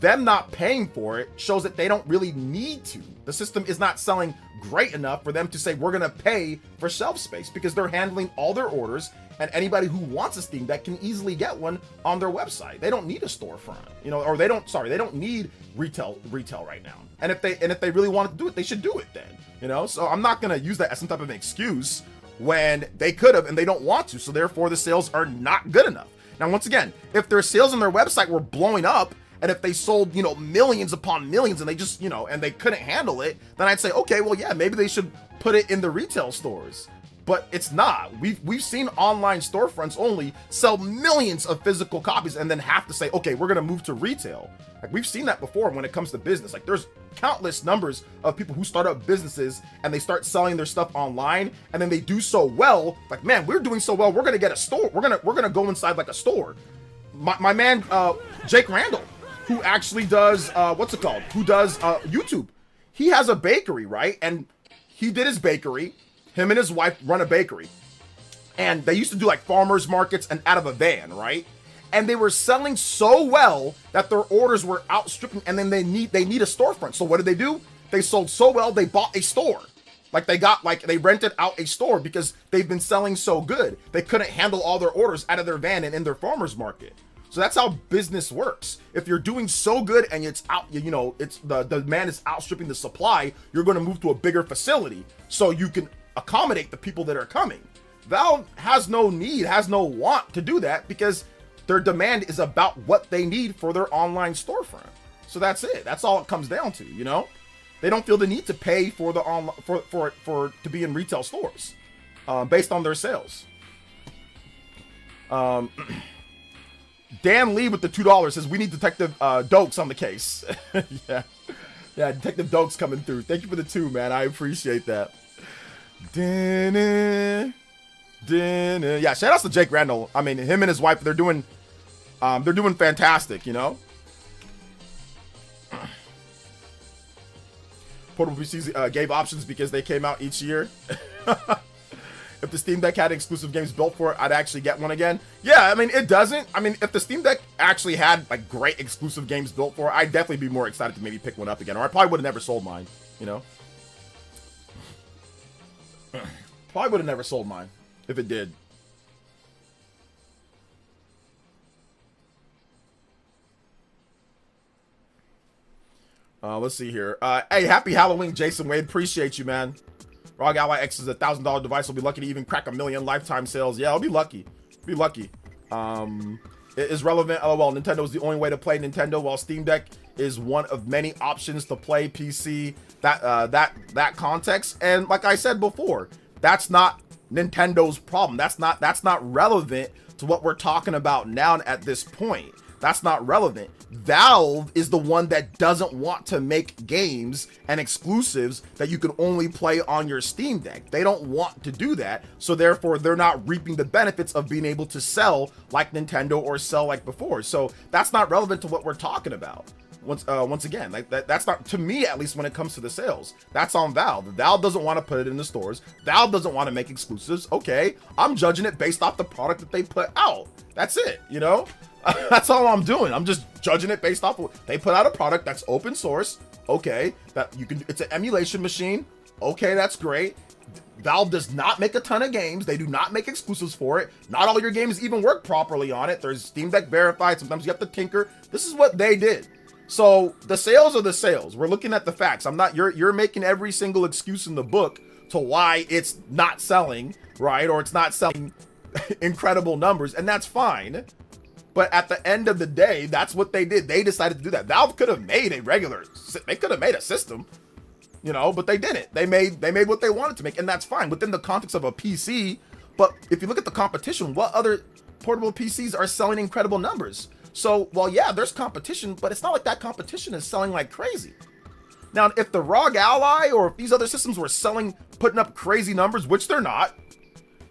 them not paying for it shows that they don't really need to. The system is not selling great enough for them to say we're gonna pay for shelf space, because they're handling all their orders, and anybody who wants a Steam Deck can easily get one on their website. They don't need a storefront, or they don't need retail right now. And if they really wanted to do it, they should do it then, So I'm not gonna use that as some type of an excuse when they could have and they don't want to. So therefore the sales are not good enough. Now, once again, if their sales on their website were blowing up, and if they sold, millions upon millions, and they just, and they couldn't handle it, then I'd say, okay, well, yeah, maybe they should put it in the retail stores. But it's not. We've seen online storefronts only sell millions of physical copies and then have to say, okay, we're gonna move to retail. Like, we've seen that before when it comes to business. Like, there's countless numbers of people who start up businesses and they start selling their stuff online, and then they do so well. Like, man, we're doing so well, we're gonna get a store. We're gonna go inside like a store. My man, Jake Randall, who actually does, who does YouTube. He has a bakery, right? And he did his bakery. Him and his wife run a bakery. And they used to do like farmers markets and out of a van, right? And they were selling so well that their orders were outstripping, and then they need a storefront. So what did they do? They sold so well, they bought a store. They rented out a store because they've been selling so good. They couldn't handle all their orders out of their van and in their farmers market. So that's how business works. If you're doing so good and it's out, it's the demand is outstripping the supply, you're going to move to a bigger facility so you can accommodate the people that are coming. Valve has no want to do that, because their demand is about what they need for their online storefront. So that's it. That's all it comes down to, They don't feel the need to pay for the for to be in retail stores based on their sales. Dan Lee with the $2 says, we need Detective Dokes on the case. Yeah, Detective Dokes coming through. Thank you for the 2, man. I appreciate that. Yeah, shout outs to Jake Randall. I mean, him and his wife, they're doing fantastic, Portable PCs gave options because they came out each year. if the Steam Deck had exclusive games built for it, I'd actually get one again. Yeah, I mean, it doesn't. I mean, if the Steam Deck actually had like great exclusive games built for it, I'd definitely be more excited to maybe pick one up again. Or I probably would have never sold mine, you know? Probably would have never sold mine if it did. Let's see here. Hey, happy Halloween, Jason Wade. Appreciate you, man. ROG Ally X is a $1,000 device. Will be lucky to even crack 1 million lifetime sales. Yeah, I'll be lucky. Be lucky. It is relevant. LOL. Nintendo is the only way to play Nintendo, while Steam Deck is one of many options to play PC. That context. And like I said before, that's not Nintendo's problem. That's not relevant to what we're talking about now at this point. That's not relevant. Valve is the one that doesn't want to make games and exclusives that you can only play on your Steam Deck. They don't want to do that, so therefore they're not reaping the benefits of being able to sell like Nintendo or sell like before. So that's not relevant to what we're talking about. Once again, like that's not, to me at least, when it comes to the sales. That's on Valve. Valve doesn't want to put it in the stores. Valve doesn't want to make exclusives. Okay, I'm judging it based off the product that they put out. That's it, you know? That's all I'm doing. I'm just judging it based off of, they put out a product that's open source. Okay, that you can, it's an emulation machine. Okay, that's great. Valve does not make a ton of games. They do not make exclusives for it. Not all your games even work properly on it. There's Steam Deck verified. Sometimes you have to tinker. This is what they did. So the sales are the sales. We're looking at the facts. I'm not, you're making every single excuse in the book to why it's not selling, right? Or it's not selling incredible numbers, and that's fine. But at the end of the day, that's what they did. They decided to do that. Valve could have made they could have made a system, you know, but they didn't. They made what they wanted to make, and that's fine within the context of a PC. But if you look at the competition, what other portable PCs are selling incredible numbers? So, well, yeah, there's competition, but it's not like that competition is selling like crazy. Now, if the ROG Ally or if these other systems were putting up crazy numbers, which they're not,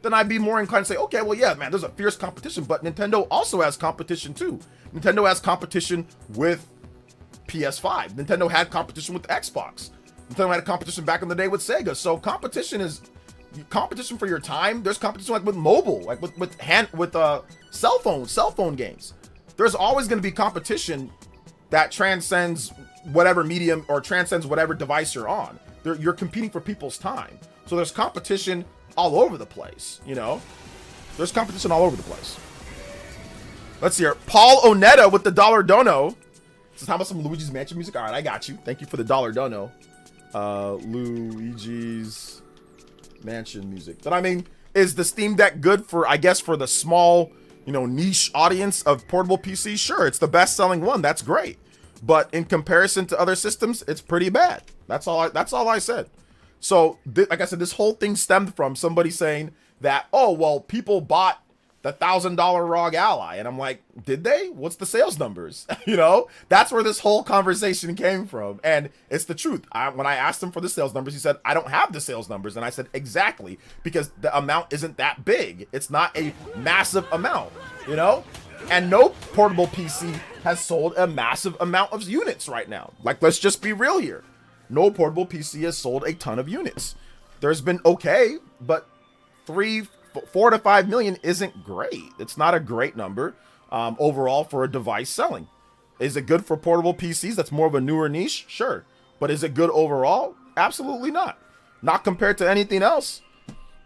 then I'd be more inclined to say, okay, well, yeah, man, there's a fierce competition, but Nintendo also has competition too. Nintendo has competition with PS5. Nintendo had competition with Xbox. Nintendo had a competition back in the day with Sega. So competition is competition for your time. There's competition like with mobile, like with cell phone games. There's always going to be competition that transcends whatever medium or transcends whatever device you're on. You're competing for people's time. So there's competition all over the place, you know? There's competition all over the place. Let's see here. Paul Onetta with the dollar dono. This is how about some Luigi's Mansion music? All right, I got you. Thank you for the dollar dono. Luigi's Mansion music. But I mean, is the Steam Deck good for, I guess, for the small, you know, niche audience of portable PCs? Sure, it's the best selling one. That's great. But in comparison to other systems, it's pretty bad. That's all I said. So, like I said, this whole thing stemmed from somebody saying that, oh, well, people bought the $1,000 ROG Ally. And I'm like, did they? What's the sales numbers? You know, that's where this whole conversation came from. And it's the truth. When I asked him for the sales numbers, he said, I don't have the sales numbers. And I said, exactly, because the amount isn't that big. It's not a massive amount, you know? And no portable PC has sold a massive amount of units right now. Like, let's just be real here. No portable PC has sold a ton of units. There's been okay, but 4 to 5 million isn't great. It's not a great number overall for a device selling. Is it good for portable PCs? That's more of a newer niche, sure. But is it good overall? Absolutely not. Not compared to anything else.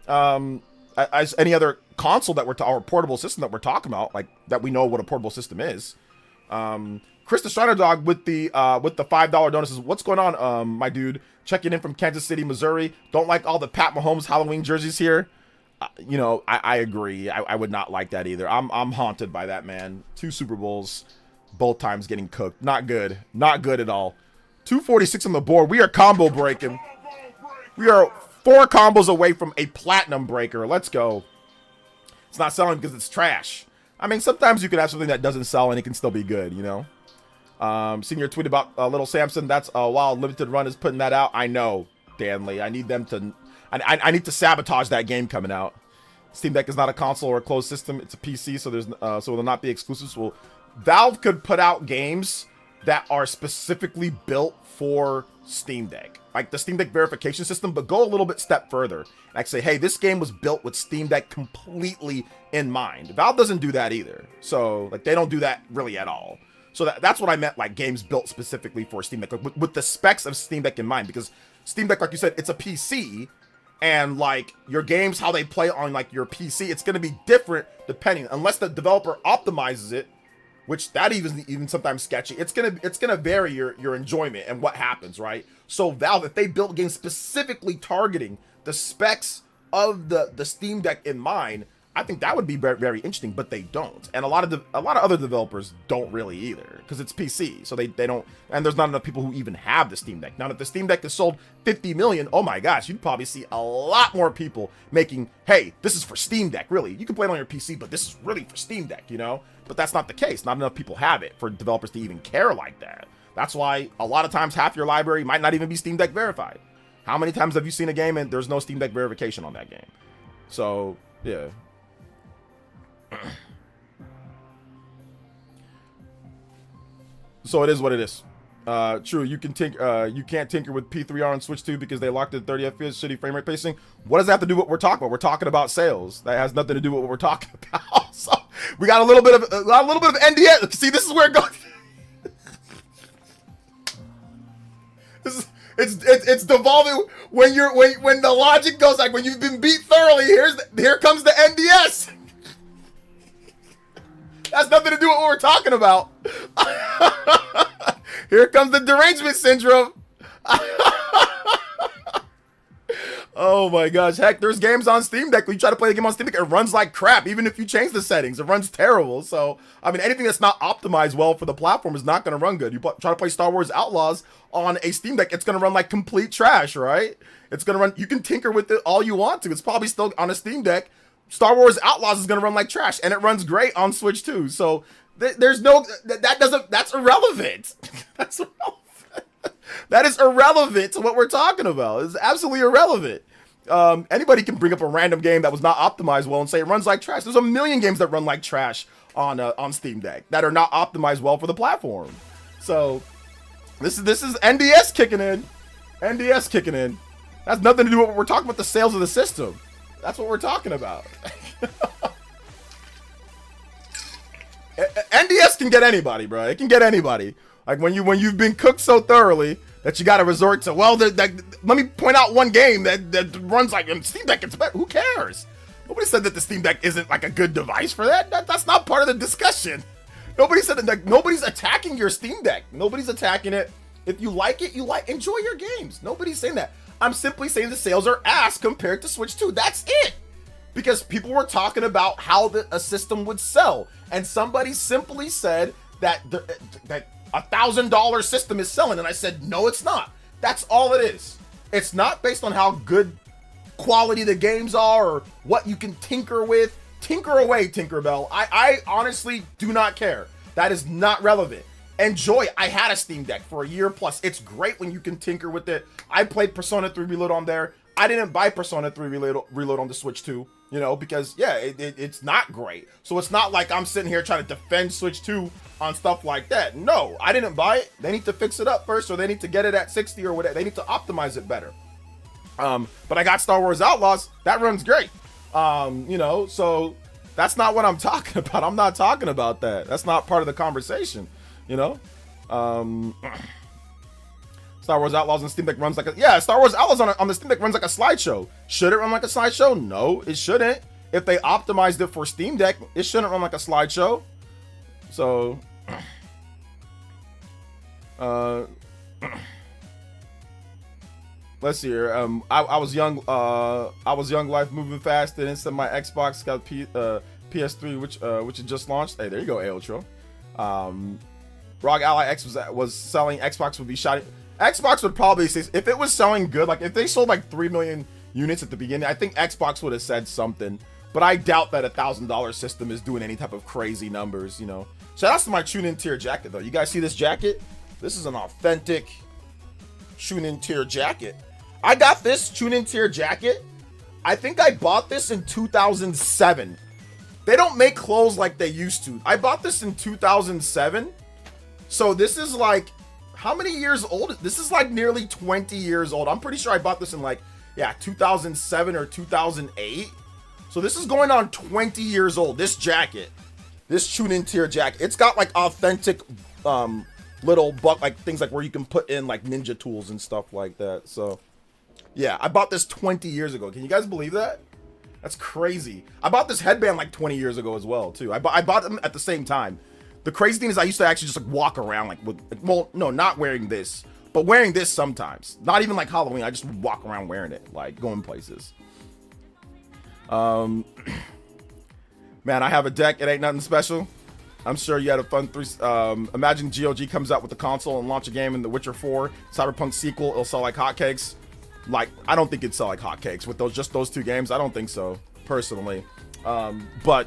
As any other console that or portable system that we're talking about, like that we know what a portable system is. Chris the Shiner Dog with the $5 donut says, what's going on, my dude? Checking in from Kansas City, Missouri. Don't like all the Pat Mahomes Halloween jerseys here. You know, I agree. I would not like that either. I'm haunted by that, man. 2 Super Bowls, both times getting cooked. Not good. Not good at all. 246 on the board. We are combo breaking. We are 4 combos away from a platinum breaker. Let's go. It's not selling because it's trash. I mean, sometimes you can have something that doesn't sell and it can still be good, you know? Seeing your tweet about Little Samson, that's while Limited Run is putting that out. I know, Danley. I need them to... I need to sabotage that game coming out. Steam Deck is not a console or a closed system. It's a PC, so there's so it will not be exclusive. So Valve could put out games that are specifically built for Steam Deck, like the Steam Deck verification system, but go a little bit step further. Like say, hey, this game was built with Steam Deck completely in mind. Valve doesn't do that either. So like they don't do that really at all. So that's what I meant, like games built specifically for Steam Deck, like, with the specs of Steam Deck in mind, because Steam Deck, like you said, it's a PC, and like your games, how they play on like your PC, it's going to be different depending, unless the developer optimizes it, which that even sometimes sketchy. It's gonna vary your enjoyment and what happens, right? So Valve, if they built games specifically targeting the specs of the Steam Deck in mind, I think that would be very, very interesting, but they don't. And a lot of other developers don't really either, because it's PC, so they don't, and there's not enough people who even have the Steam Deck. Now, if the Steam Deck is sold 50 million, oh my gosh, you'd probably see a lot more people making, hey, this is for Steam Deck, really. You can play it on your PC, but this is really for Steam Deck, you know? But that's not the case. Not enough people have it for developers to even care like that. That's why a lot of times half your library might not even be Steam Deck verified. How many times have you seen a game and there's no Steam Deck verification on that game? So, yeah. So it is what it is. True, you can't tinker with P3R on Switch 2 because they locked it at 30 FPS, shitty frame rate pacing. What does that have to do with what we're talking about? We're talking about sales. That has nothing to do with what we're talking about. So we got a little bit of NDS. See, this is where it goes. It's devolving when the logic goes, like when you've been beat thoroughly. Here comes the NDS. That's nothing to do with what we're talking about. Here comes the derangement syndrome. Oh my gosh. Heck, there's games on Steam Deck. When you try to play the game on Steam Deck, it runs like crap. Even if you change the settings, it runs terrible. So, I mean, anything that's not optimized well for the platform is not going to run good. You try to play Star Wars Outlaws on a Steam Deck, it's going to run like complete trash, right? It's going to run, you can tinker with it all you want to. It's probably still on a Steam Deck. Star Wars Outlaws is going to run like trash, and it runs great on Switch too. So there's no, that's irrelevant. That's irrelevant. That is irrelevant to what we're talking about. It's absolutely irrelevant. Anybody can bring up a random game that was not optimized well and say it runs like trash. There's a million games that run like trash on Steam Deck that are not optimized well for the platform. So this is NDS kicking in. NDS kicking in. That's nothing to do with what we're talking about, the sales of the system. That's what we're talking about. NDS can get anybody, bro. It can get anybody. Like when you've been cooked so thoroughly that you got to resort to, well, let me point out one game that runs like Steam Deck. It's better. Who cares? Nobody said that the Steam Deck isn't like a good device for that. That's not part of the discussion. Nobody said that. Like, nobody's attacking your Steam Deck. Nobody's attacking it. If you like it, enjoy your games. Nobody's saying that. I'm simply saying the sales are ass compared to Switch 2. That's it. Because people were talking about how a system would sell. And somebody simply said that that $1,000 system is selling. And I said, no, it's not. That's all it is. It's not based on how good quality the games are or what you can tinker with. Tinker away, Tinkerbell. I honestly do not care. That is not relevant. Enjoy. I had a Steam Deck for a year plus. It's great when you can tinker with it. I played Persona 3 Reload on there. I didn't buy Persona 3 Reload on the Switch 2, you know, because, yeah, it's not great. So it's not like I'm sitting here trying to defend Switch 2 on stuff like that. No, I didn't buy it. They need to fix it up first, or they need to get it at 60 or whatever. They need to optimize it better. But I got Star Wars Outlaws. That runs great. You know, so that's not what I'm talking about. I'm not talking about that. That's not part of the conversation. You know, Star Wars Outlaws on Steam Deck runs like Star Wars Outlaws on the Steam Deck runs like a slideshow. Should it run like a slideshow? No, it shouldn't. If they optimized it for Steam Deck, it shouldn't run like a slideshow. So, let's see here. I was young. Life moving fast. And instead, my Xbox got PS3, which it just launched. Hey, there you go, Aotro. ROG Ally X was selling. Xbox would be shouting. Xbox would probably say, if it was selling good, like if they sold like 3 million units at the beginning, I think Xbox would have said something. But I doubt that $1,000 system is doing any type of crazy numbers, you know. Shout out to my Tune In Tier jacket, though. You guys see this jacket? This is an authentic Tune In Tier jacket. I got this Tune In Tier jacket. I think I bought this in 2007. They don't make clothes like they used to. I bought this in 2007. So this is like, how many years old? This is like nearly 20 years old. I'm pretty sure I bought this in like, yeah, 2007 or 2008. So this is going on 20 years old. This jacket, this Chunin tier jacket, it's got like authentic little like things like where you can put in like ninja tools and stuff like that. So yeah, I bought this 20 years ago. Can you guys believe that? That's crazy. I bought this headband like 20 years ago as well too. I bought them at the same time. The crazy thing is I used to actually just like walk around like with, well, no, not wearing this, but wearing this sometimes. Not even like Halloween. I just would walk around wearing it, like going places. Man, I have a deck. It ain't nothing special. I'm sure you had a fun imagine GOG comes out with the console and launch a game in The Witcher 4 Cyberpunk sequel. It'll sell like hotcakes. Like, I don't think it'd sell like hotcakes with those two games. I don't think so, personally. But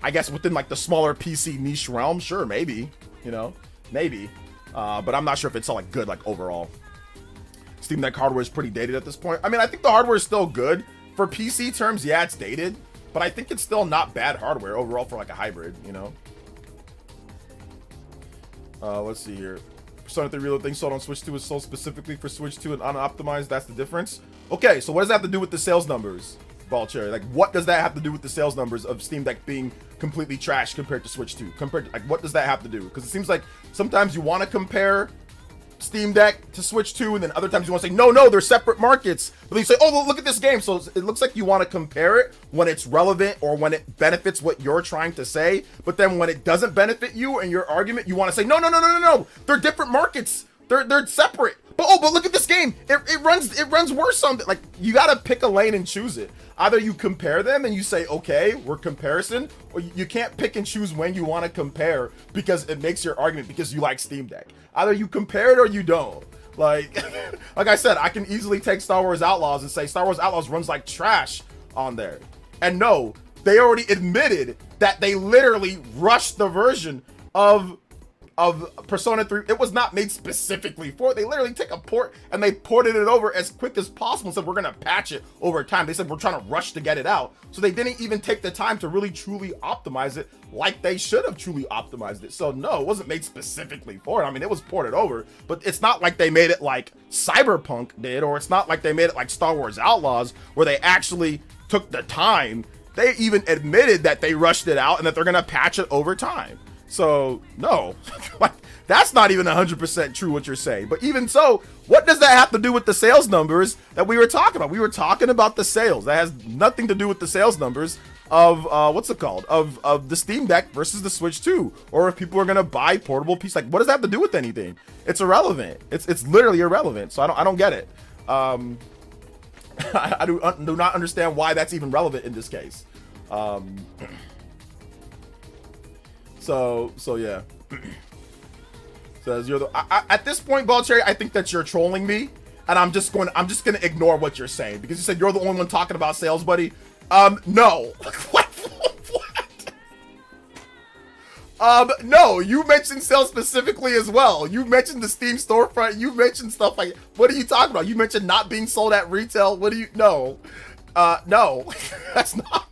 I guess within like the smaller PC niche realm, sure, maybe, you know, maybe. But I'm not sure if it's all like good, like overall. Steam Deck hardware is pretty dated at this point. I mean, I think the hardware is still good. For PC terms, yeah, it's dated, but I think it's still not bad hardware overall for like a hybrid, you know? Let's see here. Persona 3 Reload thing sold on Switch 2 is sold specifically for Switch 2 and unoptimized. That's the difference. Okay, so what does that have to do with the sales numbers, Ballcherry? Like, what does that have to do with the sales numbers of Steam Deck being completely trash compared to Switch 2? Compared to, like, what does that have to do? Because it seems like sometimes you want to compare Steam Deck to Switch 2, and then other times you want to say, no, they're separate markets. But then you say, oh, well, look at this game. So it looks like you want to compare it when it's relevant or when it benefits what you're trying to say. But then when it doesn't benefit you and your argument, you want to say, no. They're different markets. They're separate. But look at this game. It runs worse on, like, you got to pick a lane and choose it. Either you compare them and you say, okay, we're comparison, or you can't pick and choose when you want to compare because it makes your argument because you like Steam Deck. Either you compare it or you don't. Like, like I said, I can easily take Star Wars Outlaws and say Star Wars Outlaws runs like trash on there. And no, they already admitted that they literally rushed the version of Persona 3. It was not made specifically for it. They literally take a port and they ported it over as quick as possible and said, we're gonna patch it over time. They said, we're trying to rush to get it out. So they didn't even take the time to really truly optimize it like they should have truly optimized it. So no, it wasn't made specifically for it. I mean, it was ported over, but it's not like they made it like Cyberpunk did, or it's not like they made it like Star Wars Outlaws, where they actually took the time. They even admitted that they rushed it out and that they're gonna patch it over time. So no, like, that's not even 100% true what you're saying. But even so, what does that have to do with the sales numbers that we were talking about? We were talking about the sales. That has nothing to do with the sales numbers of what's it called? Of the Steam Deck versus the Switch 2, or if people are gonna buy portable PC. Like, what does that have to do with anything? It's irrelevant. It's literally irrelevant. So I don't get it. I do not understand why that's even relevant in this case. So yeah. Says you're the at this point, Ballcherry, I think that you're trolling me, and I'm just gonna ignore what you're saying because you said you're the only one talking about sales, buddy. No. What? No, you mentioned sales specifically as well. You mentioned the Steam storefront. You mentioned stuff like, what are you talking about? You mentioned not being sold at retail. What do you? No. That's not.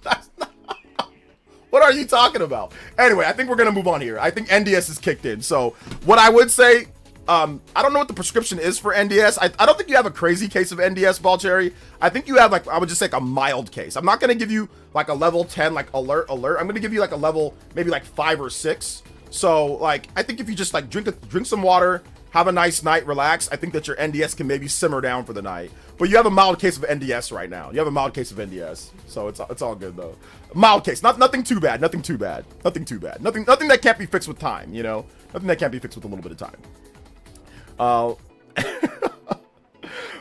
What are you talking about? Anyway, I think we're gonna move on here. I think NDS is kicked in. So what I would say, I don't know what the prescription is for NDS. I don't think you have a crazy case of NDS, Ballcherry. I think you have, like, I would just say, like, a mild case. I'm not gonna give you like a level 10, like alert. I'm gonna give you like a level maybe like 5 or 6. So like, I think if you just like drink some water, have a nice night, relax, I think that your NDS can maybe simmer down for the night. But you have a mild case of NDS right now. You have a mild case of NDS. So it's all good though. Mild case, nothing too bad, nothing that can't be fixed with time, you know? Nothing that can't be fixed with a little bit of time.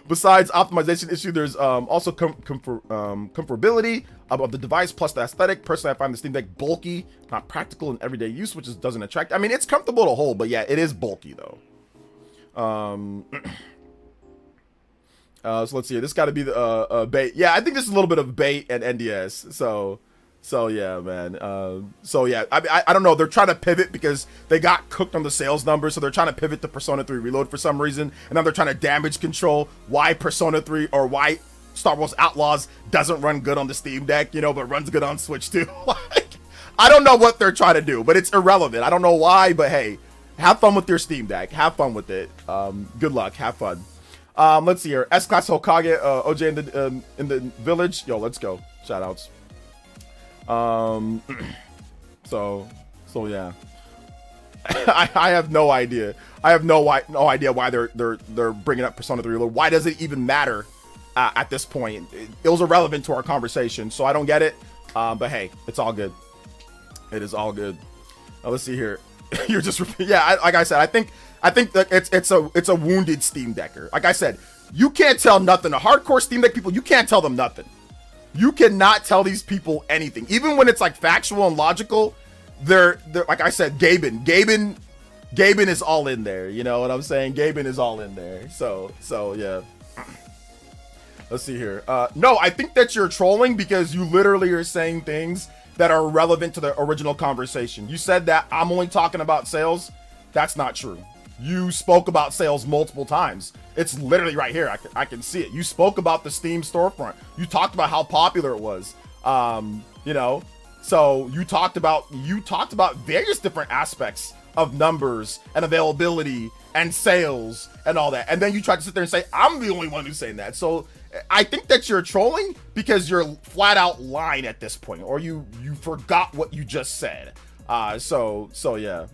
Besides optimization issue, there's also comfortability of the device plus the aesthetic. Personally, I find the Steam Deck bulky, not practical in everyday use, which doesn't attract. I mean, it's comfortable to hold, but yeah, it is bulky though. So let's see. This got to be the bait. Yeah, I think this is a little bit of bait and NDS. So yeah, man. So yeah, I don't know. They're trying to pivot because they got cooked on the sales numbers, so they're trying to pivot to Persona 3 Reload for some reason, and now they're trying to damage control why Persona 3 or why Star Wars Outlaws doesn't run good on the Steam Deck, you know, but runs good on Switch too. Like, I don't know what they're trying to do, but it's irrelevant. I don't know why, but hey, have fun with your Steam Deck. Have fun with it. Good luck. Have fun. Let's see here. S-Class Hokage, OJ in the village. Yo, let's go. Shout outs. So yeah. I have no idea. I have no idea why they're bringing up Persona 3 Reloaded. Why does it even matter at this point? It was irrelevant to our conversation, so I don't get it. But hey, it's all good. It is all good. Now, let's see here. You're just like I said. I think that it's a wounded Steam Decker. Like I said, you can't tell nothing. The hardcore Steam Deck people, you can't tell them nothing. You cannot tell these people anything, even when it's like factual and logical. They're like I said, Gaben is all in there. You know what I'm saying? Gaben is all in there. So yeah. Let's see here. No, I think that you're trolling because you literally are saying things that are relevant to the original conversation. You said that I'm only talking about sales. That's not true. You spoke about sales multiple times. It's literally right here. I can see it. You spoke about the Steam storefront. You talked about how popular it was. You know, so you talked about various different aspects of numbers and availability and sales and all that. And then you tried to sit there and say, I'm the only one who's saying that. So I think that you're trolling because you're flat out lying at this point, or you forgot what you just said. So yeah.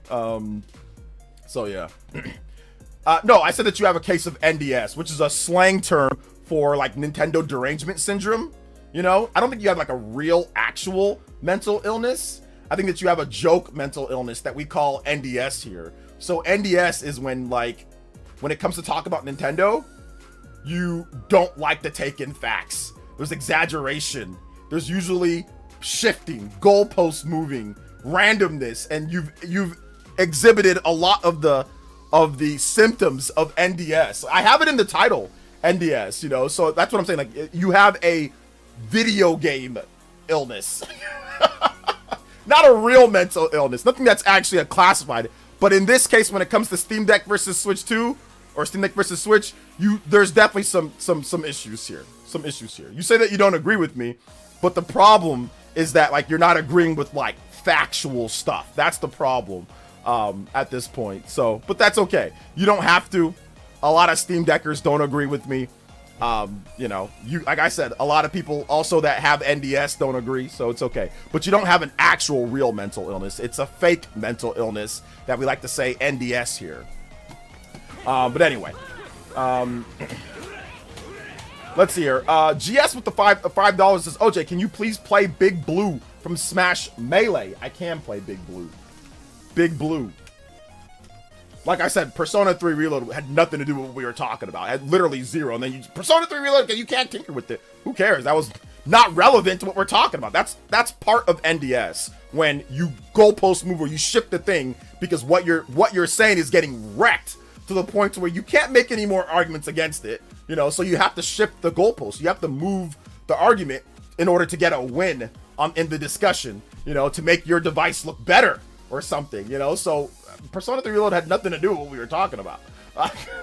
No, I said that you have a case of NDS, which is a slang term for like Nintendo derangement syndrome. You know, I don't think you have like a real actual mental illness. I think that you have a joke mental illness that we call NDS here. So NDS is when it comes to talk about Nintendo, you don't like to take in facts. There's exaggeration. There's usually shifting, goalposts moving, randomness, and you've exhibited a lot of the symptoms of NDS. I have it in the title, NDS, you know, so that's what I'm saying. Like, you have a video game illness. Not a real mental illness, nothing that's actually classified. But in this case, when it comes to Steam Deck versus Switch 2 or Steam Deck versus Switch, there's definitely some issues here. Some issues here. You say that you don't agree with me, but the problem is that like you're not agreeing with like factual stuff. That's the problem at this point. So, but that's okay. You don't have to. A lot of Steam Deckers don't agree with me. You know, like I said, a lot of people also that have NDS don't agree, so it's okay. But you don't have an actual real mental illness. It's a fake mental illness that we like to say NDS here. But anyway, let's see here. GS with the $5 says, OJ, can you please play Big Blue from Smash Melee? I can play Big Blue. Big Blue. Like I said, Persona 3 Reloaded had nothing to do with what we were talking about. It had literally zero. And then Persona 3 Reloaded, you can't tinker with it. Who cares? That was not relevant to what we're talking about. That's part of NDS. When you goalpost move or you shift the thing because what you're saying is getting wrecked to the point to where you can't make any more arguments against it. You know, so you have to shift the goalpost. You have to move the argument in order to get a win in the discussion, you know, to make your device look better or something, you know. So Persona 3 Reload had nothing to do with what we were talking about.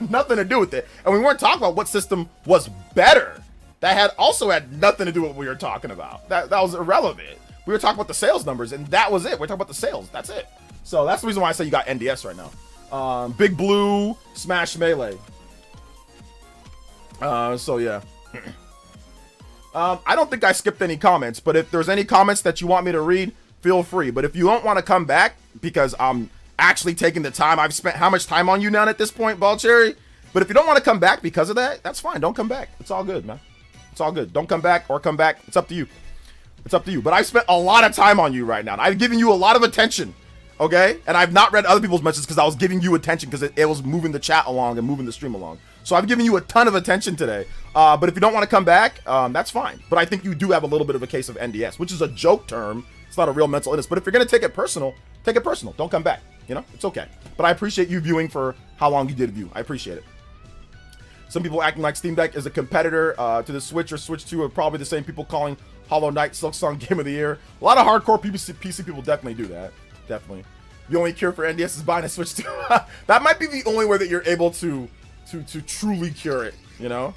Nothing to do with it. And we weren't talking about what system was better. That also had nothing to do with what we were talking about. That was irrelevant. We were talking about the sales numbers, and that was it. We're talking about the sales. That's it. So that's the reason why I say you got NDS right now. Big Blue, Smash Melee. So yeah. I don't think I skipped any comments, but if there's any comments that you want me to read, feel free. But if you don't want to come back because I'm actually taking the time, I've spent how much time on you now at this point, Ballcherry? But if you don't want to come back because of that, that's fine. Don't come back. It's all good, man. It's all good. Don't come back or come back. It's up to you. It's up to you. But I've spent a lot of time on you right now. I've given you a lot of attention, okay? And I've not read other people's messages because I was giving you attention because it was moving the chat along and moving the stream along. So I've given you a ton of attention today. But if you don't want to come back, that's fine. But I think you do have a little bit of a case of NDS, which is a joke term. It's not a real mental illness. But if you're going to take it personal, take it personal. Don't come back. You know, it's okay. But I appreciate you viewing for how long you did view. I appreciate it. Some people acting like Steam Deck is a competitor to the Switch or Switch 2 are probably the same people calling Hollow Knight Silksong Game of the Year. A lot of hardcore PC people definitely do that. Definitely. The only cure for NDS is buying a Switch 2. That might be the only way that you're able to truly cure it, you know?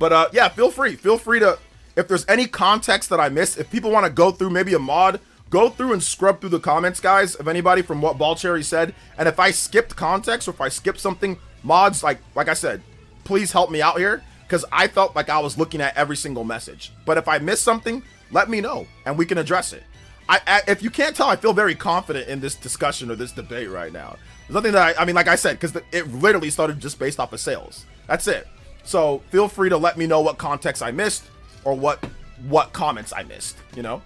Yeah, feel free to, if there's any context that I missed, if people want to go through maybe a mod go through and scrub through the comments, guys, of anybody from what Ball Cherry said. And if I skipped context or if I skipped something, mods, like I said, please help me out here, because I felt like I was looking at every single message. But if I missed something, let me know and we can address it. If you can't tell, I feel very confident in this discussion or this debate right now. There's nothing that I mean, like I said, because it literally started just based off of sales. That's it. So feel free to let me know what context I missed or what comments I missed, you know?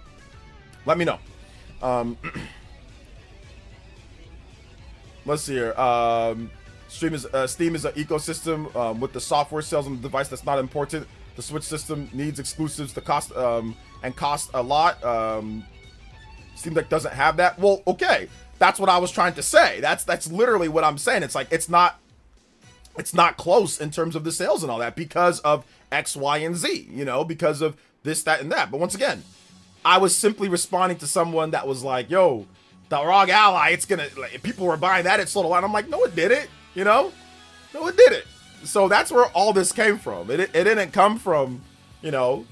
Let me know. Let's see here. Steam is an ecosystem with the software sales on the device. That's not important. The Switch system needs exclusives to cost a lot. Steam Deck doesn't have that. Well, okay, that's what I was trying to say. That's literally what I'm saying. It's like it's not close in terms of the sales and all that because of X, Y, and Z. You know, because of this, that, and that. But once again, I was simply responding to someone that was like, "Yo, the ROG Ally, it's gonna." Like, people were buying that. It sold a lot. I'm like, no, it didn't. You know, no, it didn't. So that's where all this came from. It didn't come from, you know,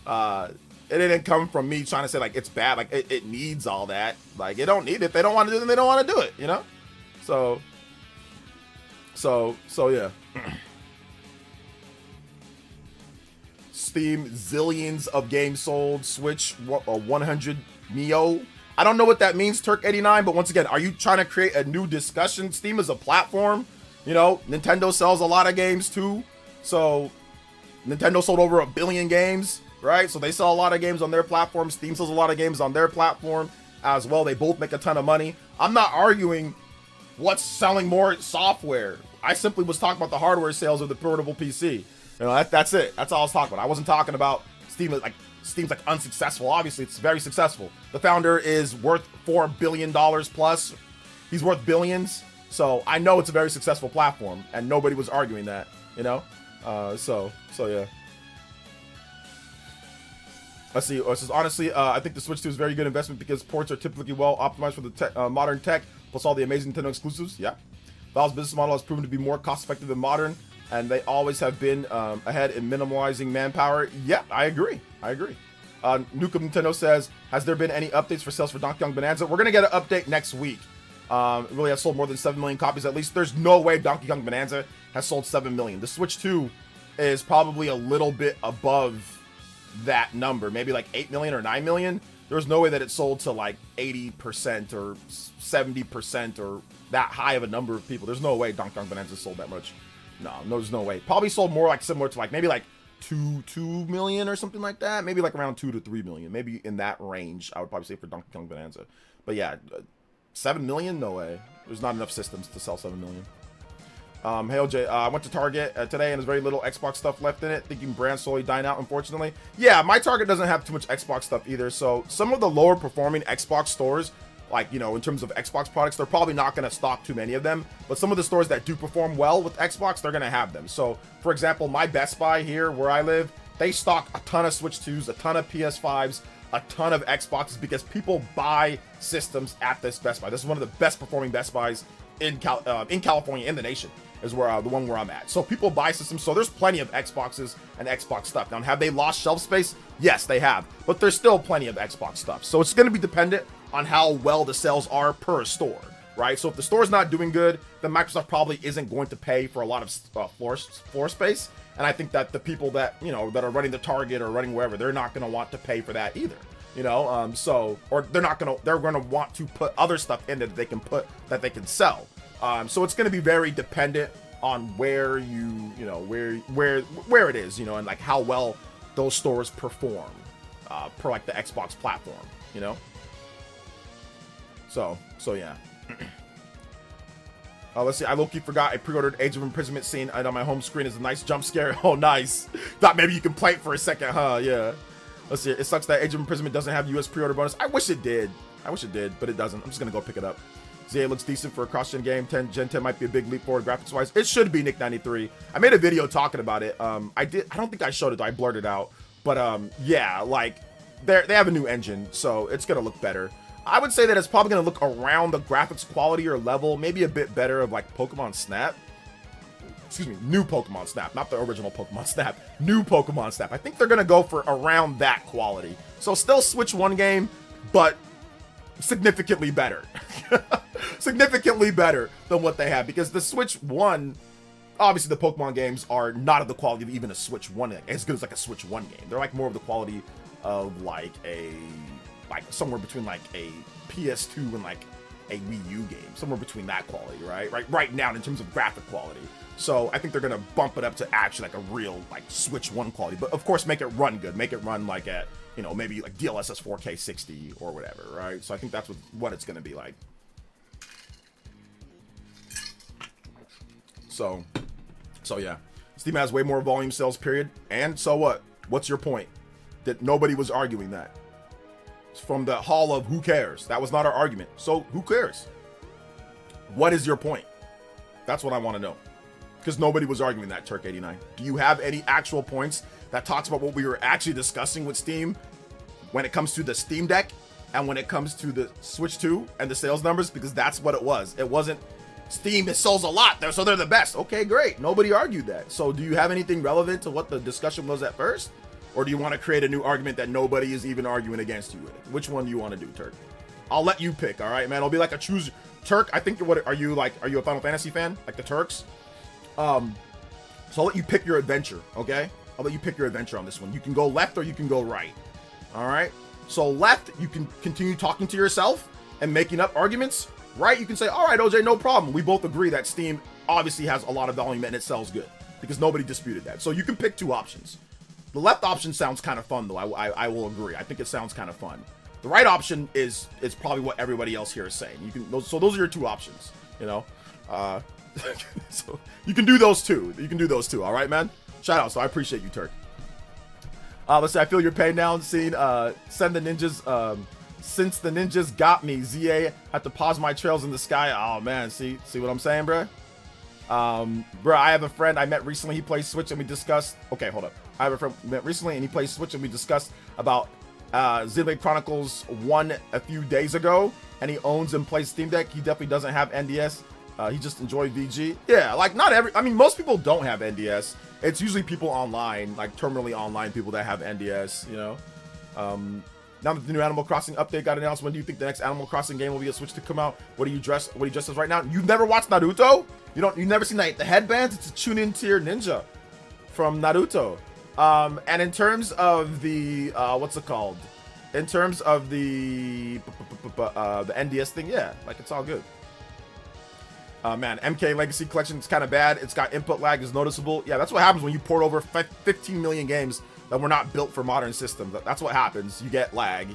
it didn't come from me trying to say like it's bad. Like it needs all that. Like it don't need it. If they don't want to do it, then they don't want to do it. You know. So yeah. Steam, zillions of games sold. Switch, 100 Neo. I don't know what that means, Turk89, but once again, are you trying to create a new discussion? Steam is a platform. You know, Nintendo sells a lot of games too. So Nintendo sold over 1 billion games, right? So they sell a lot of games on their platform. Steam sells a lot of games on their platform as well. They both make a ton of money. I'm not arguing what's selling more software. I simply was talking about the hardware sales of the portable PC. You know, that's it. That's all I was talking about. I wasn't talking about Steam. Like Steam's like unsuccessful. Obviously, it's very successful. The founder is worth $4 billion plus. He's worth billions. So I know it's a very successful platform, and nobody was arguing that. You know, so yeah. Let's see. It says, honestly, I think the Switch 2 is a very good investment because ports are typically well optimized for the modern tech, plus all the amazing Nintendo exclusives. Yeah. Valve's business model has proven to be more cost-effective than modern, and they always have been ahead in minimalizing manpower. Yeah, I agree. Nukem Nintendo says, has there been any updates for sales for Donkey Kong Bonanza? We're going to get an update next week. It really has sold more than 7 million copies at least. There's no way Donkey Kong Bonanza has sold 7 million. The Switch 2 is probably a little bit above that number, maybe like 8 million or 9 million. There's no way that it sold to like 80% or 70% or that high of a number of people. There's no way Donkey Kong Bonanza sold that much. No, there's no way. Probably sold more like similar to like maybe like 2 million or something like that. Maybe like around 2 to 3 million. Maybe in that range, I would probably say for Donkey Kong Bonanza. But yeah, 7 million? No way. There's not enough systems to sell 7 million. Hey OJ, I went to Target today and there's very little Xbox stuff left in it. Thinking brand slowly dying out, unfortunately. Yeah, my Target doesn't have too much Xbox stuff either. So some of the lower performing Xbox stores, like, you know, in terms of Xbox products, they're probably not going to stock too many of them. But some of the stores that do perform well with Xbox, they're going to have them. So, for example, my Best Buy here where I live, they stock a ton of Switch 2s, a ton of PS5s, a ton of Xboxes because people buy systems at this Best Buy. This is one of the best performing Best Buys in California, in the nation, is where the one where I'm at. So people buy systems. So there's plenty of Xboxes and Xbox stuff. Now, have they lost shelf space? Yes, they have. But there's still plenty of Xbox stuff. So it's going to be dependent on how well the sales are per store, right? So if the store's not doing good, then Microsoft probably isn't going to pay for a lot of floor space. And I think that the people that, you know, that are running the Target or running wherever, they're not going to want to pay for that either. You know, or they're going to want to put other stuff in that they can sell. So it's going to be very dependent on where where it is, you know, and like how well those stores perform per like the Xbox platform, you know. So yeah. Let's see. I low-key forgot I pre-ordered Age of Imprisonment scene on my home screen is a nice jump scare. Oh, nice. Thought maybe you can play it for a second, huh? Yeah. Let's see. It sucks that Age of Imprisonment doesn't have US pre-order bonus. I wish it did, but it doesn't. I'm just gonna go pick it up. ZA looks decent for a cross-gen game. Gen 10 might be a big leap forward graphics-wise. It should be, Nick93. I made a video talking about it. I don't think I showed it, though. I blurred it out. But, yeah, like, they have a new engine, so it's gonna look better. I would say that it's probably gonna look around the graphics quality or level, maybe a bit better of, like, Pokemon Snap. Excuse me, new Pokemon Snap, not the original Pokemon Snap. New Pokemon Snap. I think they're gonna go for around that quality. So still Switch 1 game, but significantly better. Significantly better than what they have, because the Switch 1, obviously the Pokemon games are not of the quality of even a Switch 1, as good as like a Switch 1 game. They're like more of the quality of like somewhere between like a PS2 and like a Wii U game, somewhere between that quality, right now in terms of graphic quality. So I think they're gonna bump it up to actually like a real like Switch 1 quality, but of course make it run good, make it run like at, you know, maybe like DLSS 4K 60 or whatever, right? So I think that's what it's gonna be like. So yeah, Steam has way more volume sales, period. And so what? What's your point? That nobody was arguing that. It's from the hall of who cares? That was not our argument. So who cares? What is your point? That's what I want to know. Because nobody was arguing that, Turk89. Do you have any actual points that talks about what we were actually discussing with Steam when it comes to the Steam Deck and when it comes to the Switch 2 and the sales numbers? Because that's what it was. It wasn't Steam, it sells a lot, so they're the best. Okay, great. Nobody argued that. So do you have anything relevant to what the discussion was at first? Or do you want to create a new argument that nobody is even arguing against you with? Which one do you want to do, Turk? I'll let you pick, all right, man? It'll be like a choose. Turk, I think, are you a Final Fantasy fan? Like the Turks? So I'll let you pick your adventure, okay? I'll let you pick your adventure on this one. You can go left or you can go right, all right? So left, you can continue talking to yourself and making up arguments. Right, you can say, all right, OJ, no problem. We both agree that Steam obviously has a lot of volume and it sells good, because nobody disputed that. So you can pick two options. The left option sounds kind of fun, though. I will agree. I think it sounds kind of fun. The right option is probably what everybody else here is saying. You can so those are your two options. You know, so you can do those two. You can do those two. All right, man. Shout out. So I appreciate you, Turk. Let's say I feel your pain now and seeing send the ninjas. Since the ninjas got me, ZA had to pause my trails in the sky. Oh man, see what I'm saying, bro? Bro, I have a friend I met recently. He plays Switch and we discussed. Okay, hold up. I have a friend met recently and he plays Switch and we discussed about Xenoblade Chronicles 1 a few days ago. And he owns and plays Steam Deck. He definitely doesn't have NDS. He just enjoyed VG. Yeah, like I mean, most people don't have NDS. It's usually people online, like terminally online people that have NDS, you know? Now that the new Animal Crossing update got announced, when do you think the next Animal Crossing game will be a Switch to come out? What are you dressed as right now? You've never watched Naruto? You've never seen the headbands? It's a Chunin tier ninja from Naruto. And in terms of the what's it called? In terms of the NDS thing, yeah, like it's all good. Man, MK Legacy Collection is kind of bad. It's got input lag, is noticeable. Yeah, that's what happens when you port over 15 million games that were not built for modern systems. That's what happens. You get lag.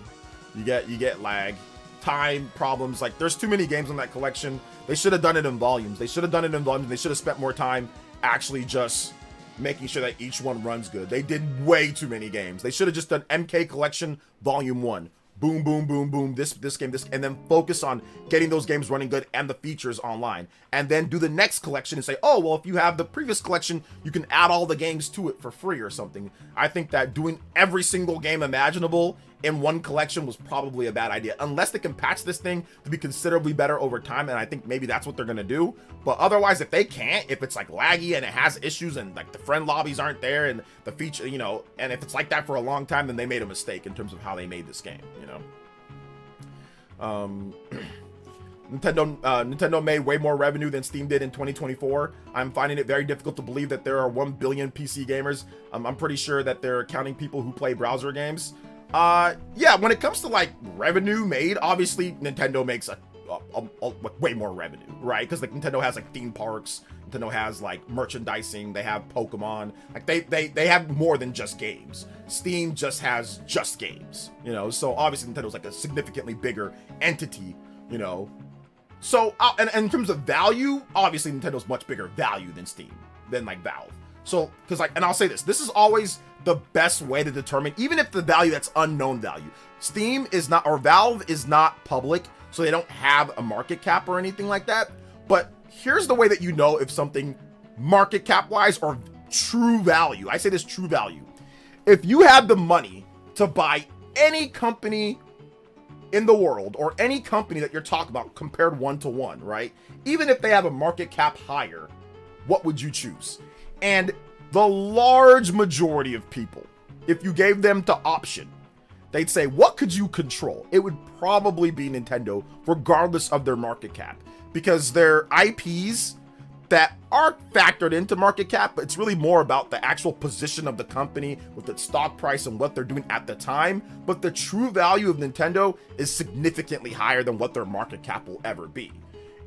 You get lag. Time problems. Like, there's too many games in that collection. They should have done it in volumes. They should have spent more time actually just making sure that each one runs good. They did way too many games. They should have just done MK Collection Volume 1. Boom, boom, boom, boom, this game, and then focus on getting those games running good and the features online. And then do the next collection and say, oh, well, if you have the previous collection, you can add all the games to it for free or something. I think that doing every single game imaginable in one collection was probably a bad idea, unless they can patch this thing to be considerably better over time, and I think maybe that's what they're gonna do. But otherwise, if they can't, if it's like laggy and it has issues and like the friend lobbies aren't there and the feature, you know, and if it's like that for a long time, then they made a mistake in terms of how they made this game, you know. Nintendo made way more revenue than Steam did in 2024. I'm finding it very difficult to believe that there are 1 billion PC gamers. I'm pretty sure that they're counting people who play browser games. Yeah, when it comes to like revenue made, obviously Nintendo makes a way more revenue, right? Because like Nintendo has like theme parks, Nintendo has like merchandising, they have Pokemon, like they have more than just games. Steam just has just games, you know. So obviously Nintendo's like a significantly bigger entity, you know. So and in terms of value, obviously Nintendo's much bigger value than Steam, than like Valve. So, because like, and I'll say this is always the best way to determine, even if the value that's unknown value. Steam is not, or Valve is not public, so they don't have a market cap or anything like that. But here's the way that you know if something market cap wise or true value, I say this true value. If you had the money to buy any company in the world or any company that you're talking about compared 1-to-1, right? Even if they have a market cap higher, what would you choose? And the large majority of people, if you gave them the option, they'd say, what could you control? It would probably be Nintendo, regardless of their market cap, because their IPs that are factored into market cap, but it's really more about the actual position of the company with its stock price and what they're doing at the time. But the true value of Nintendo is significantly higher than what their market cap will ever be.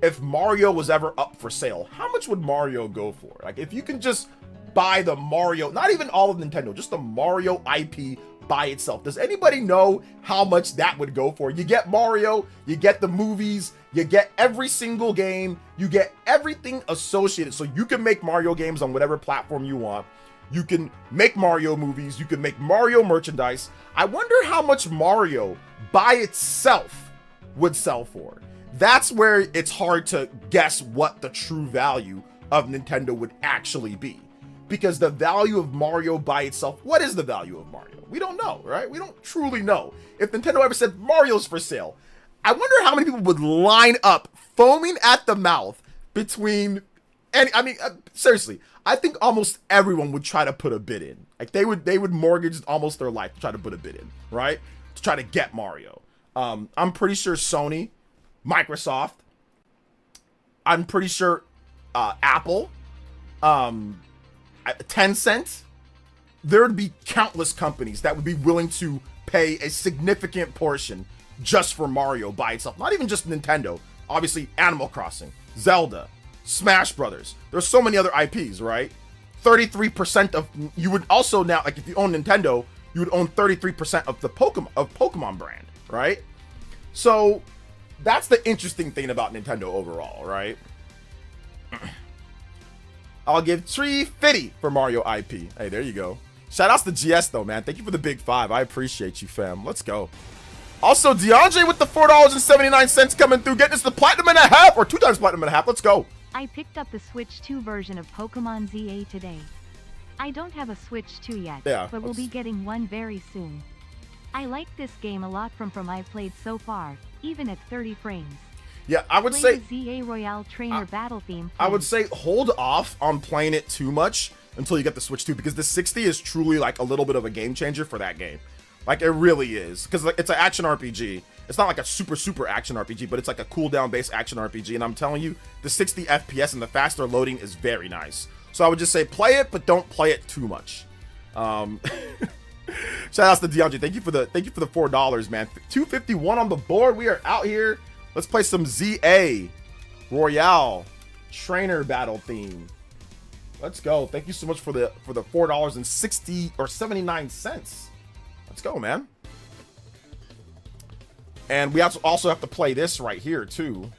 If Mario was ever up for sale, how much would Mario go for? Like, if you can just buy the Mario, not even all of Nintendo, just the Mario IP by itself, does anybody know how much that would go for? You get Mario, you get the movies, you get every single game, you get everything associated, so you can make Mario games on whatever platform you want. You can make Mario movies, you can make Mario merchandise. I wonder how much Mario by itself would sell for. That's where it's hard to guess what the true value of Nintendo would actually be. Because the value of Mario by itself, what is the value of Mario? We don't know, right? We don't truly know. If Nintendo ever said Mario's for sale, I wonder how many people would line up foaming at the mouth between, and I mean, seriously, I think almost everyone would try to put a bid in. Like they would mortgage almost their life to try to put a bid in, right? To try to get Mario. I'm pretty sure Sony, Microsoft, I'm pretty sure Apple, Tencent, there would be countless companies that would be willing to pay a significant portion just for Mario by itself. Not even just Nintendo. Obviously, Animal Crossing, Zelda, Smash Brothers. There's so many other IPs, right? 33% of, you would also now, like if you own Nintendo, you would own 33% of the Pokemon brand, right? So that's the interesting thing about Nintendo overall, right? I'll give $350 for Mario IP. Hey, there you go. Shout outs to GS though, man. Thank you for the big 5. I appreciate you, fam. Let's go. Also, DeAndre with the $4.79 coming through, getting us the platinum and a half, or 2 times platinum and a half. Let's go. I picked up the Switch 2 version of Pokemon ZA today. I don't have a Switch 2 yet, but we'll be getting one very soon. I like this game a lot from I've played so far, even at 30 frames. Yeah, I would say ZA Royale Trainer battle theme. I would say hold off on playing it too much until you get the Switch 2, because the 60 is truly like a little bit of a game changer for that game. Like it really is, because like it's an action RPG. It's not like a super action RPG, but it's like a cooldown based action RPG. And I'm telling you, the 60 FPS and the faster loading is very nice. So I would just say play it, but don't play it too much. Shout outs to DeAndre. Thank you for the $4, man. 251 on the board. We are out here. Let's play some ZA Royale Trainer battle theme. Let's go. Thank you so much for the $4.60 or 79 cents. Let's go, man. And we also have to play this right here too.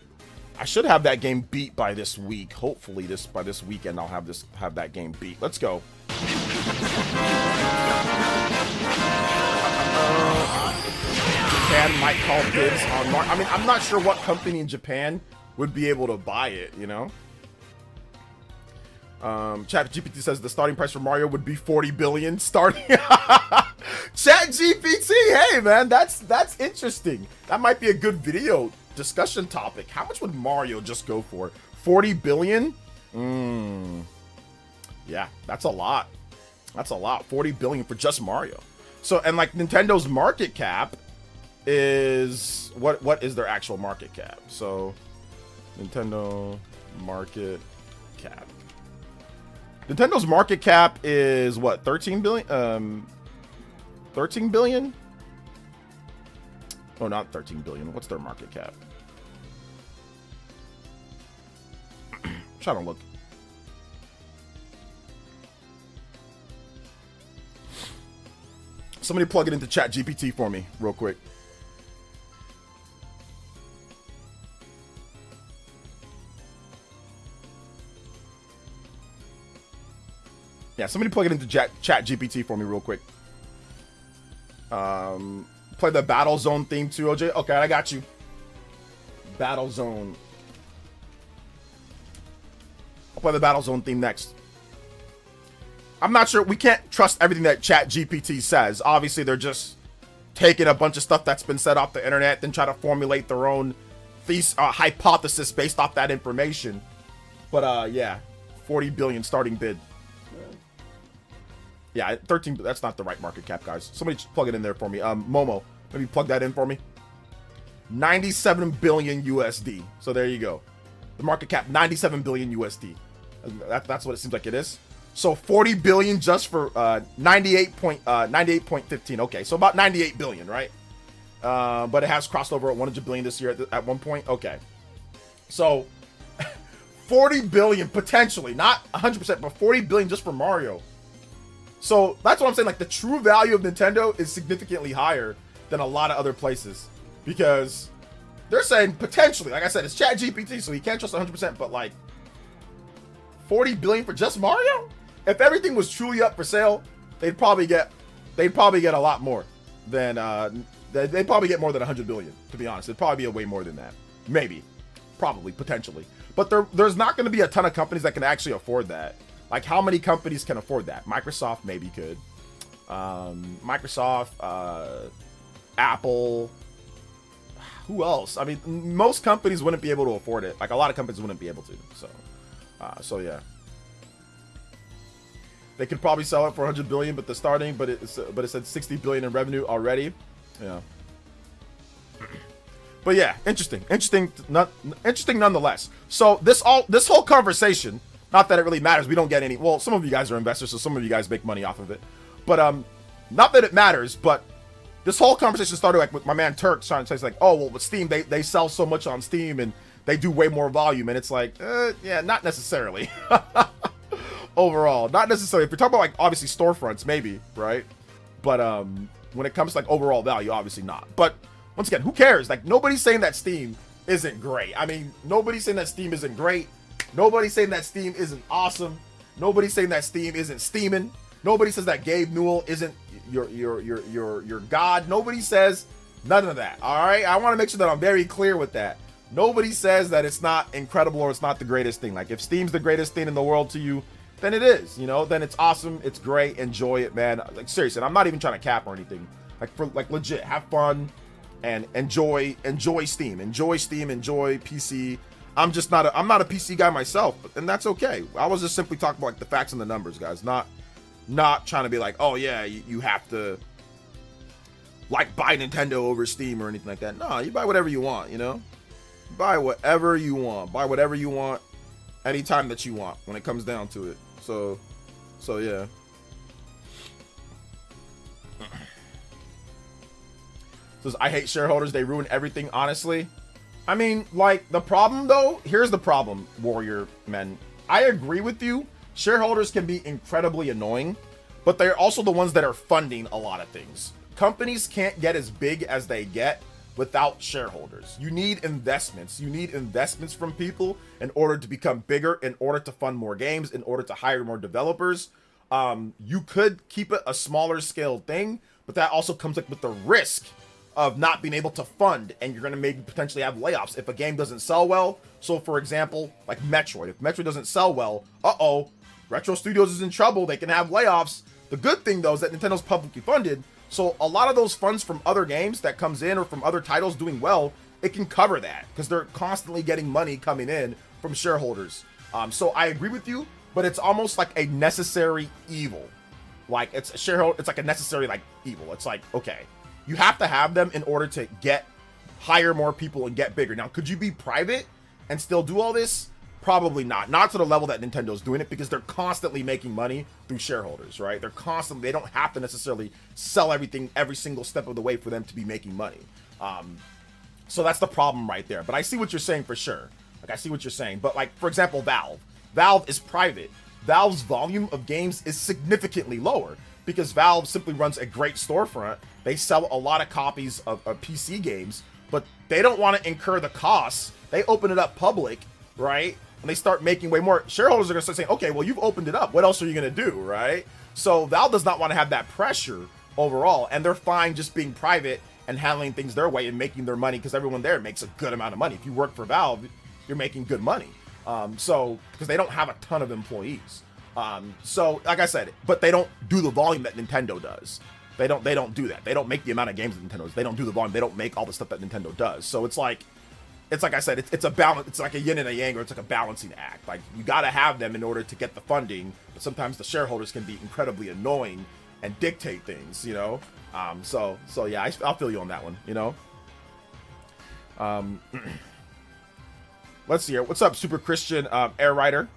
I should have that game beat by this week. Hopefully by this weekend I'll have that game beat. Let's go. Japan might call bids on Mario. I mean, I'm not sure what company in Japan would be able to buy it, you know? ChatGPT says the starting price for Mario would be 40 billion starting. ChatGPT, hey man, that's interesting. That might be a good video discussion topic. How much would Mario just go for? 40 billion? Yeah, that's a lot. That's a lot. 40 billion for just Mario. So, and like Nintendo's market cap is what is their actual market cap? So Nintendo market cap. Nintendo's market cap is what, 13 billion? 13 billion? Oh, not 13 billion. What's their market cap? I'm trying to look. Somebody plug it into ChatGPT for me real quick. Yeah, somebody plug it into ChatGPT for me real quick. Play the Battle Zone theme too, OJ. Okay, I got you. Battle Zone. I'll play the Battle Zone theme next. I'm not sure. We can't trust everything that ChatGPT says. Obviously, they're just taking a bunch of stuff that's been said off the internet, then try to formulate their own hypothesis based off that information. But yeah, 40 billion starting bid. Yeah, 13. That's not the right market cap, guys. Somebody just plug it in there for me. Momo, maybe plug that in for me. 97 billion USD. So there you go. The market cap, 97 billion USD. That's what it seems like it is. So 40 billion just for 98.15. Okay, so about 98 billion, right? But it has crossed over at 100 billion this year at one point. Okay, so 40 billion potentially, not 100%, but 40 billion just for Mario. So that's what I'm saying. Like, the true value of Nintendo is significantly higher than a lot of other places, because they're saying potentially, like I said, it's Chat GPT, so you can't trust 100%, but like 40 billion for just Mario? If everything was truly up for sale, they'd probably get a lot more than they'd probably get more than 100 billion, to be honest. It'd probably be a way more than that. Maybe, probably, potentially. But there's not going to be a ton of companies that can actually afford that. Like, how many companies can afford that? Microsoft maybe could. Microsoft, Apple. Who else? I mean, most companies wouldn't be able to afford it. Like, a lot of companies wouldn't be able to. So yeah. They could probably sell it for 100 billion, but it said 60 billion in revenue already. Yeah. But yeah, interesting nonetheless. So this whole conversation, not that it really matters. We don't get any. Well, some of you guys are investors, so some of you guys make money off of it. But not that it matters. But this whole conversation started like with my man Turk trying to say like, oh well, with Steam they sell so much on Steam and they do way more volume, and it's like, yeah, not necessarily. Overall, not necessarily. If you're talking about like obviously storefronts, maybe, right? But when it comes to like overall value, obviously not. But once again, who cares? Like, nobody's saying that Steam isn't great. I mean, nobody's saying that Steam isn't great. Nobody's saying that Steam isn't awesome. Nobody's saying that Steam isn't steaming. Nobody says that Gabe Newell isn't your god. Nobody says none of that. All right, I want to make sure that I'm very clear with that. Nobody says that it's not incredible or it's not the greatest thing. Like, if Steam's the greatest thing in the world to you, then it is, you know, then it's awesome. It's great. Enjoy it, man. Like, seriously, and I'm not even trying to cap or anything. Like, for like legit, have fun and enjoy Steam. Enjoy Steam, enjoy PC. I'm not a PC guy myself, and that's okay. I was just simply talking about like the facts and the numbers, guys. Not trying to be like, oh yeah, you have to like buy Nintendo over Steam or anything like that. No, you buy whatever you want, you know? Buy whatever you want. Buy whatever you want anytime that you want when it comes down to it. So yeah. Says, I hate shareholders. They ruin everything, honestly. I mean, like, the problem, though, here's the problem, warrior men. I agree with you. Shareholders can be incredibly annoying, but they're also the ones that are funding a lot of things. Companies can't get as big as they get without shareholders. You need investments. You need investments from people in order to become bigger, in order to fund more games, in order to hire more developers. You could keep it a smaller scale thing, but that also comes like with the risk of not being able to fund, and you're going to maybe potentially have layoffs if a game doesn't sell well. So for example, like Metroid, if Metroid doesn't sell well, Retro Studios is in trouble. They can have layoffs. The good thing though is that Nintendo's publicly funded, so a lot of those funds from other games that comes in or from other titles doing well, it can cover that because they're constantly getting money coming in from shareholders. So I agree with you, but it's almost like a necessary evil. Like, it's a shareholder, it's like a necessary like evil. It's like, okay, you have to have them in order to hire more people and get bigger. Now, could you be private and still do all this? Probably not. Not to the level that Nintendo's doing it, because they're constantly making money through shareholders, right? They don't have to necessarily sell everything every single step of the way for them to be making money. So that's the problem right there. But I see what you're saying for sure. Like, I see what you're saying. But like, for example, Valve is private. Valve's volume of games is significantly lower because Valve simply runs a great storefront. They sell a lot of copies of PC games, but they don't want to incur the costs. They open it up public, right? And they start making way more. Shareholders are going to start saying, okay, well, you've opened it up. What else are you going to do, right? So Valve does not want to have that pressure overall, and they're fine just being private and handling things their way and making their money, because everyone there makes a good amount of money. If you work for Valve, you're making good money. So because they don't have a ton of employees. So like I said, but they don't do the volume that Nintendo does. They don't do that. They don't make the amount of games that Nintendo does. They don't do the volume. They don't make all the stuff that Nintendo does. So it's like, it's like I said, it's a balance. It's like a yin and a yang, or it's like a balancing act. Like, you got to have them in order to get the funding, but sometimes the shareholders can be incredibly annoying and dictate things, you know. So yeah, I'll feel you on that one, you know. Let's see here. What's up, Super Christian Air Rider?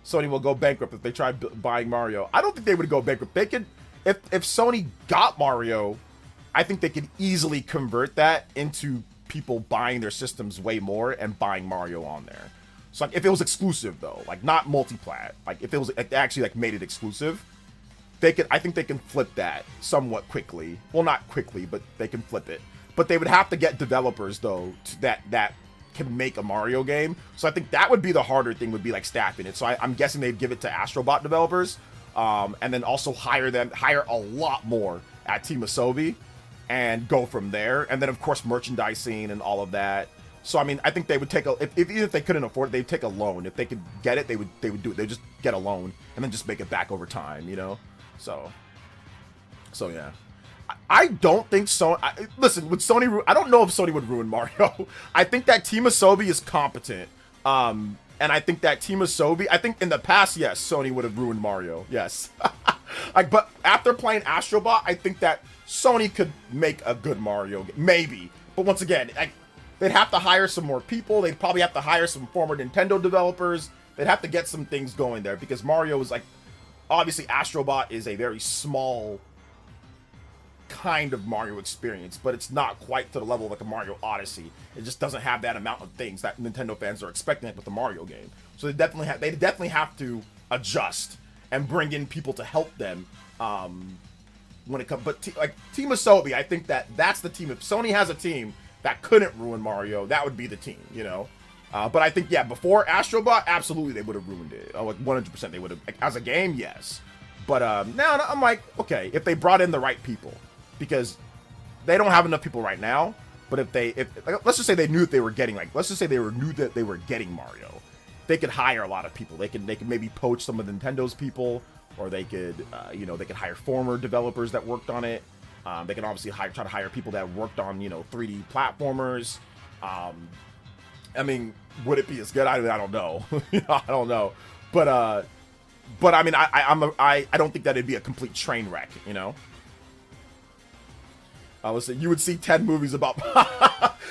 Sony will go bankrupt if they try buying Mario. I don't think they would go bankrupt. They could, if Sony got Mario, I think they could easily convert that into people buying their systems way more and buying Mario on there. So like, if it was exclusive though, like not multiplat, like if it was like, actually like made it exclusive, they could, I think they can flip that somewhat quickly. Well, not quickly, but they can flip it. But they would have to get developers though that can make a Mario game. So I think that would be the harder thing, would be like staffing it. So I'm guessing they'd give it to Astrobot developers, and then also hire a lot more at Team Asobi, and go from there. And then of course merchandising and all of that. So I mean, I think they would take even if they couldn't afford it, they'd take a loan. If they could get it, they would do it. They'd just get a loan and then just make it back over time, you know. So yeah. I don't think so. Listen, with Sony, I don't know if Sony would ruin Mario. I think that Team Asobi is competent. And I think that Team Asobi, I think in the past, yes, Sony would have ruined Mario. Yes. Like, but after playing Astrobot, I think that Sony could make a good Mario game. Maybe. But once again, like, they'd have to hire some more people. They'd probably have to hire some former Nintendo developers. They'd have to get some things going there, because Mario is like, obviously Astrobot is a very small kind of Mario experience, but it's not quite to the level of like a Mario Odyssey. It just doesn't have that amount of things that Nintendo fans are expecting with the Mario game. So they definitely have to adjust and bring in people to help them when it comes. But like Team Asobi, I think that's the team. If Sony has a team that couldn't ruin Mario, that would be the team, you know. But I think, yeah, before Astrobot, absolutely they would have ruined it. Like 100% they would have. Like, as a game, yes. But now I'm like, okay, if they brought in the right people, because they don't have enough people right now. But if like, let's just say they knew that they were getting, like, let's just say knew that they were getting Mario, they could hire a lot of people. They could maybe poach some of Nintendo's people, or they could, you know, they could hire former developers that worked on it. They can obviously try to hire people that worked on, you know, 3D platformers. I mean, would it be as good? I don't know. I don't know. But I mean, I don't think that it'd be a complete train wreck, you know. Listen, you would see 10 movies about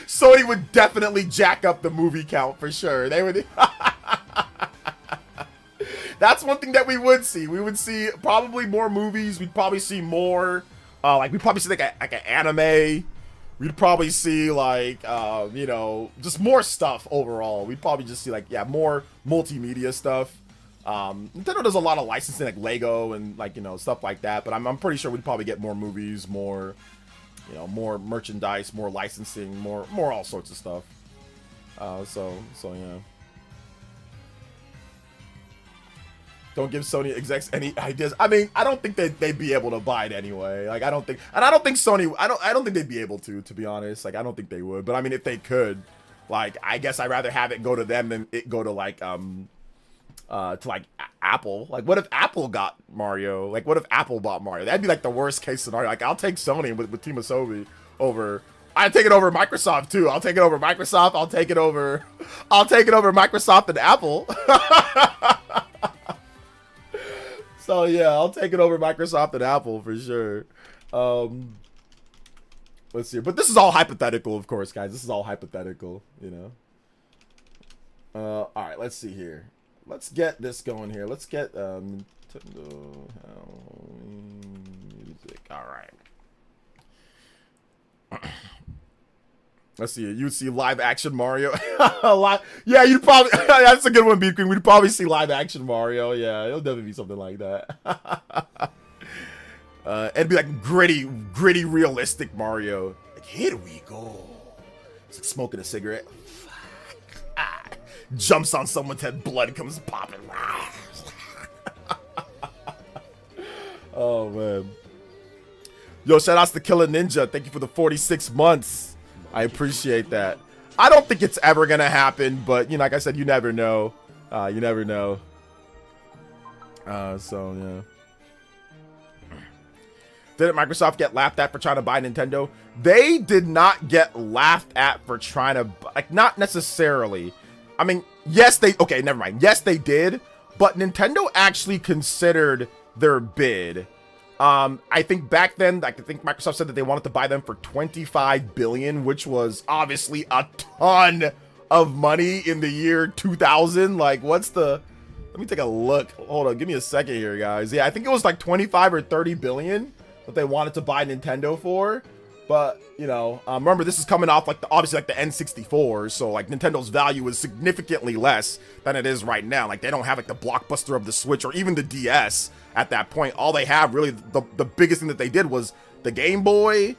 Sony would definitely jack up the movie count for sure. They would. That's one thing that we would see. We would see probably more movies. We'd probably see more. Like we'd probably see like an anime. We'd probably see like you know, just more stuff overall. We'd probably just see like, yeah, more multimedia stuff. Nintendo does a lot of licensing, like Lego and like, you know, stuff like that. But I'm pretty sure we'd probably get more movies, more, you know, more merchandise, more licensing, more all sorts of stuff. So yeah. Don't give Sony execs any ideas. I mean, I don't think they'd be able to buy it anyway. Like, I don't think Sony, I don't think they'd be able to be honest. Like, I don't think they would. But I mean, if they could, like, I guess I'd rather have it go to them than it go to like Apple. Like, what if Apple got Mario? Like, what if Apple bought Mario? That'd be like the worst case scenario. Like, I'll take Sony with Team Asobi over. I'd take it over Microsoft too. I'll take it over Microsoft. I'll take it over Microsoft and Apple. So yeah, I'll take it over Microsoft and Apple for sure. Let's see. But this is all hypothetical, of course, guys. This is all hypothetical, you know. All right, let's see here. Let's get this going here. Let's get Nintendo music. All right. Let's see. You'd see live action Mario. Yeah, you'd probably. That's a good one, B Queen. We'd probably see live action Mario. Yeah, it'll definitely be something like that. It'd be like gritty, realistic Mario. Like, here we go. It's like smoking a cigarette. Jumps on someone's head, blood comes popping. Oh man. Yo, shout outs to Killer Ninja. Thank you for the 46 months. I appreciate that. I don't think it's ever gonna happen, but you know, like I said, you never know. You never know. So yeah. Didn't Microsoft get laughed at for trying to buy Nintendo? They did not get laughed at for trying to, like, not necessarily. I mean, yes, okay, never mind. Yes, they did, but Nintendo actually considered their bid. I think back then, I think Microsoft said that they wanted to buy them for $25 billion, which was obviously a ton of money in the year 2000. Like, let me take a look. Hold on, give me a second here, guys. Yeah, I think it was like 25 or 30 billion that they wanted to buy Nintendo for. But, you know, remember, this is coming off like obviously like the N64, so like Nintendo's value is significantly less than it is right now. Like, they don't have like the blockbuster of the Switch or even the DS at that point. All they have really, the biggest thing that they did was the Game Boy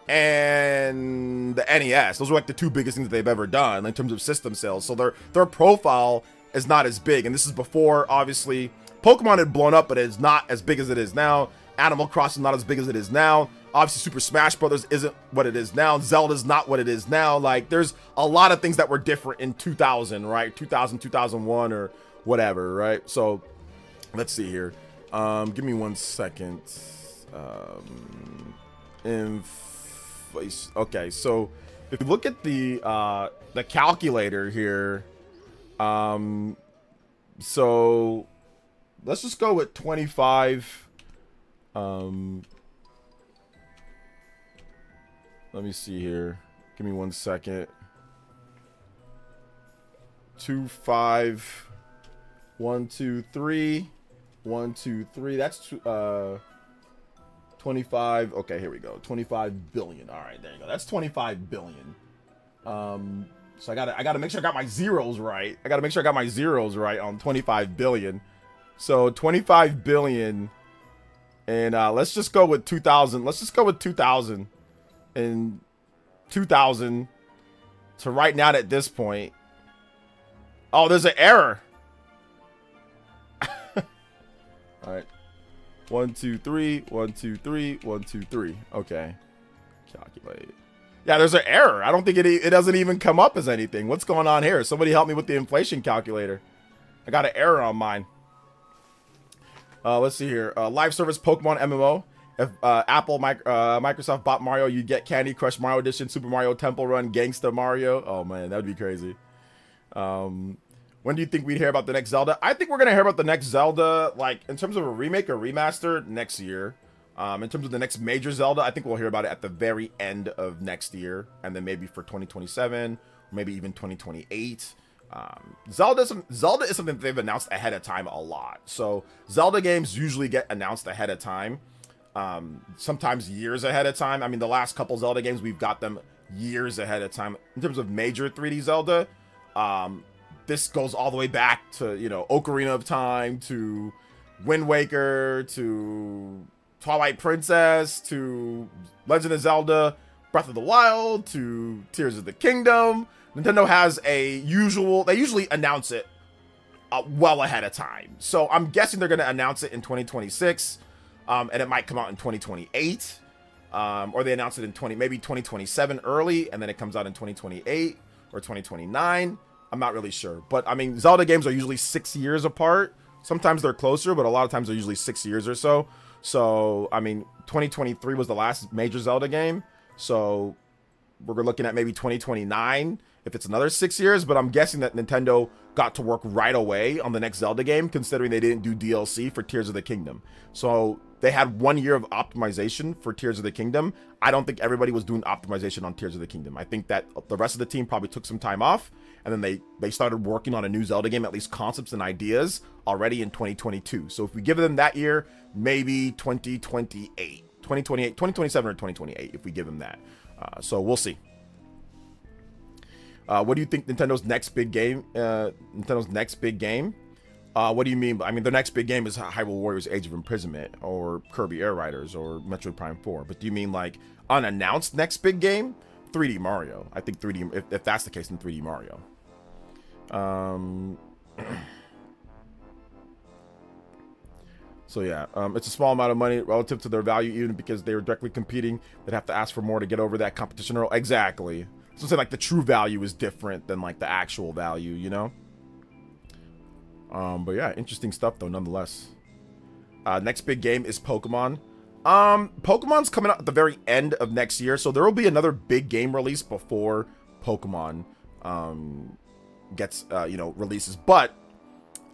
and the NES. Those were like the two biggest things that they've ever done in terms of system sales. So their profile is not as big, and this is before obviously Pokemon had blown up, but it's not as big as it is now. Animal Crossing not as big as it is now. Obviously, Super Smash Brothers isn't what it is now. Zelda's not what it is now. Like, there's a lot of things that were different in 2000, right? 2000, 2001, or whatever, right? So, let's see here. Give me 1 second. Okay, so if you look at the calculator here, so let's just go with 25. Let me see here. Give me 1 second. 2, 5, 1, 2, 3, 1, 2, 3. That's 25. Okay, here we go. 25 billion. All right, there you go. That's 25 billion. So I gotta make sure I got my zeros right. I gotta make sure I got my zeros right on 25 billion. So 25 billion, and let's just go with 2000. Let's just go with 2000. And 2000 to right now at this point. Oh, there's an error. All right. 1, 2, 3. 1, 2, 3. 1, 2, 3. Okay. Calculate. Yeah, there's an error. I don't think it doesn't even come up as anything. What's going on here? Somebody help me with the inflation calculator. I got an error on mine. Let's see here. Live service Pokemon MMO. If Microsoft bought Mario, you'd get Candy Crush Mario Edition, Super Mario Temple Run, Gangsta Mario. Oh man, that would be crazy. When do you think we'd hear about the next Zelda? I think we're gonna hear about the next Zelda, like in terms of a remake or remaster, next year. In terms of the next major Zelda, I think we'll hear about it at the very end of next year, and then maybe for 2027, maybe even 2028. Zelda is something that they've announced ahead of time a lot. So Zelda games usually get announced ahead of time. Sometimes years ahead of time. I mean, the last couple Zelda games, we've got them years ahead of time. In terms of major 3D Zelda, this goes all the way back to, you know, Ocarina of Time, to Wind Waker, to Twilight Princess, to Legend of Zelda, Breath of the Wild, to Tears of the Kingdom. Nintendo has they usually announce it well ahead of time. So I'm guessing they're going to announce it in 2026. And it might come out in 2028, or they announce it in maybe 2027 early, and then it comes out in 2028 or 2029. I'm not really sure, but I mean, Zelda games are usually 6 years apart. Sometimes they're closer, but a lot of times they're usually 6 years or so. So I mean, 2023 was the last major Zelda game, so we're looking at maybe 2029 if it's another 6 years. But I'm guessing that Nintendo got to work right away on the next Zelda game, considering they didn't do DLC for Tears of the Kingdom. So they had 1 year of optimization for Tears of the Kingdom. I don't think everybody was doing optimization on Tears of the Kingdom. I think that the rest of the team probably took some time off, and then they started working on a new Zelda game, at least concepts and ideas, already in 2022. So if we give them that year, maybe 2028, 2027 or 2028, if we give them that. So we'll see. What do you think Nintendo's next big game? What do you mean? I mean, the next big game is Hyrule Warriors Age of Imprisonment or Kirby Air Riders or Metroid Prime 4. But do you mean like unannounced next big game? 3D Mario. I think 3D, if that's the case, then 3D Mario. So yeah, it's a small amount of money relative to their value, even because they were directly competing. They'd have to ask for more to get over that competition hurdle. Exactly. So say like the true value is different than like the actual value, you know? But yeah, interesting stuff though, nonetheless. Next big game is Pokemon. Pokemon's coming out at the very end of next year, so there will be another big game release before Pokemon gets releases. But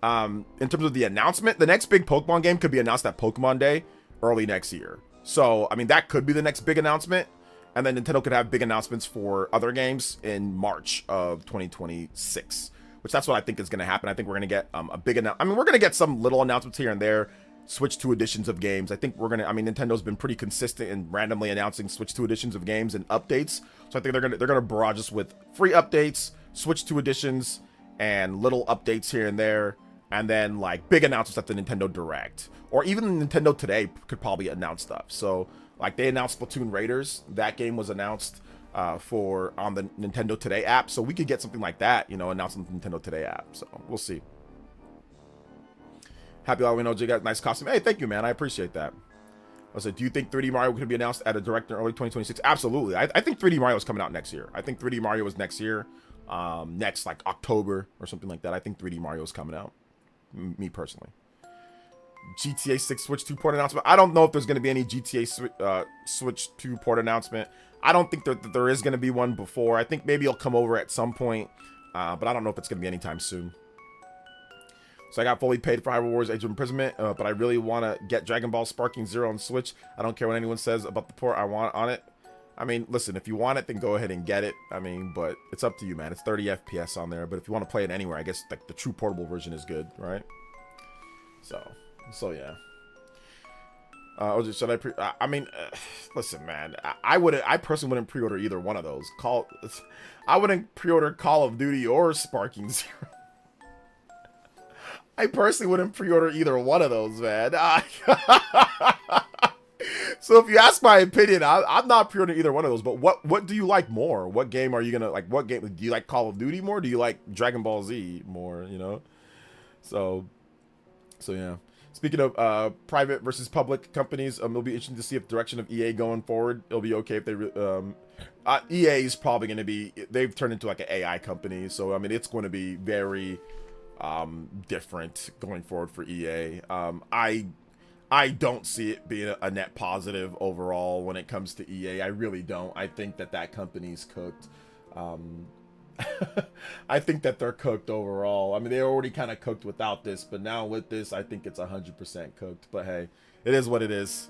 in terms of the announcement, the next big Pokemon game could be announced at Pokemon Day early next year. So I mean, that could be the next big announcement, and then Nintendo could have big announcements for other games in March of 2026, which that's what I think is going to happen. I think we're going to get a big announcement. I mean, we're going to get some little announcements here and there. Switch 2 editions of games. I think we're gonna. I mean, Nintendo's been pretty consistent in randomly announcing Switch 2 editions of games and updates. So I think they're gonna barrage us with free updates, Switch 2 editions, and little updates here and there, and then like big announcements at the Nintendo Direct, or even Nintendo Today could probably announce stuff. So like they announced Splatoon Raiders. That game was announced for on the Nintendo Today app. So we could get something like that, announced on the Nintendo Today app. So we'll see. Happy Halloween, OJ. Got nice costume. Hey, thank you, man. I appreciate that. I said, do you think 3D Mario could be announced at a direct in early 2026? Absolutely. I think 3D Mario is coming out next year. I think 3D Mario is next year. Next, like October or something like that. I think 3D Mario is coming out. Me personally. GTA 6 Switch 2 port announcement. I don't know if there's going to be any GTA Switch 2 port announcement. I don't think that there is going to be one before. I think maybe it'll come over at some point. But I don't know if it's going to be anytime soon. So I got fully paid for Hyrule Warriors Age of Imprisonment, but I really want to get Dragon Ball Sparking Zero on Switch. I don't care what anyone says about the port I want on it. I mean, listen, if you want it, then go ahead and get it. I mean, but it's up to you, man. It's 30 FPS on there, but if you want to play it anywhere, I guess like the true portable version is good, right? So yeah. Should I listen, man. I personally wouldn't pre-order either one of those. I wouldn't pre-order Call of Duty or Sparking Zero. I personally wouldn't pre-order either one of those, man. So if you ask my opinion, I'm not pre-ordering either one of those. But what do you like more? What game are you gonna like? What game do you like? Call of Duty more? Do you like Dragon Ball Z more? So yeah. Speaking of private versus public companies, it'll be interesting to see if the direction of EA going forward. It'll be okay if they EA is probably going to be. They've turned into like an AI company, so I mean it's going to be very different going forward for EA. I don't see it being a net positive overall when it comes to EA. I really don't. I think that company's cooked. I think that they're cooked overall. I mean, they're already kind of cooked without this, but now with this, I think it's 100% cooked. But hey, it is what it is.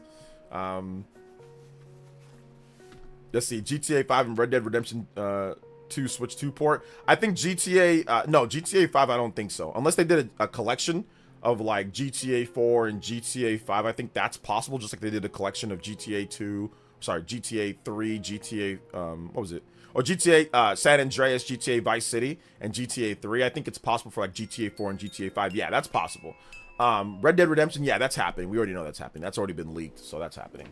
Let's see, GTA 5 and Red Dead Redemption 2 Switch 2 port. I think GTA 5, I don't think so. Unless they did a collection of like GTA 4 and GTA 5. I think that's possible, just like they did a collection of GTA 3, GTA, what was it? Or GTA San Andreas, GTA Vice City, and GTA 3. I think it's possible for like GTA 4 and GTA 5. Yeah, that's possible. Red Dead Redemption, yeah, that's happening. We already know that's happening. That's already been leaked, so that's happening.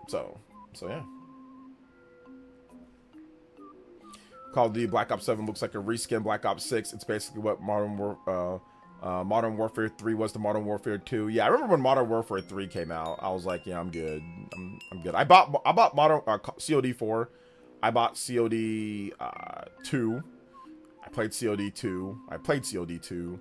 So yeah. Call of Duty Black Ops 7 looks like a reskin Black Ops 6. It's basically what Modern Warfare 3 was to Modern Warfare 2. Yeah, I remember when Modern Warfare 3 came out. I was like, yeah, I'm good. I'm good. I bought Modern COD 4. I bought COD 2. I played COD 2. I played COD 2.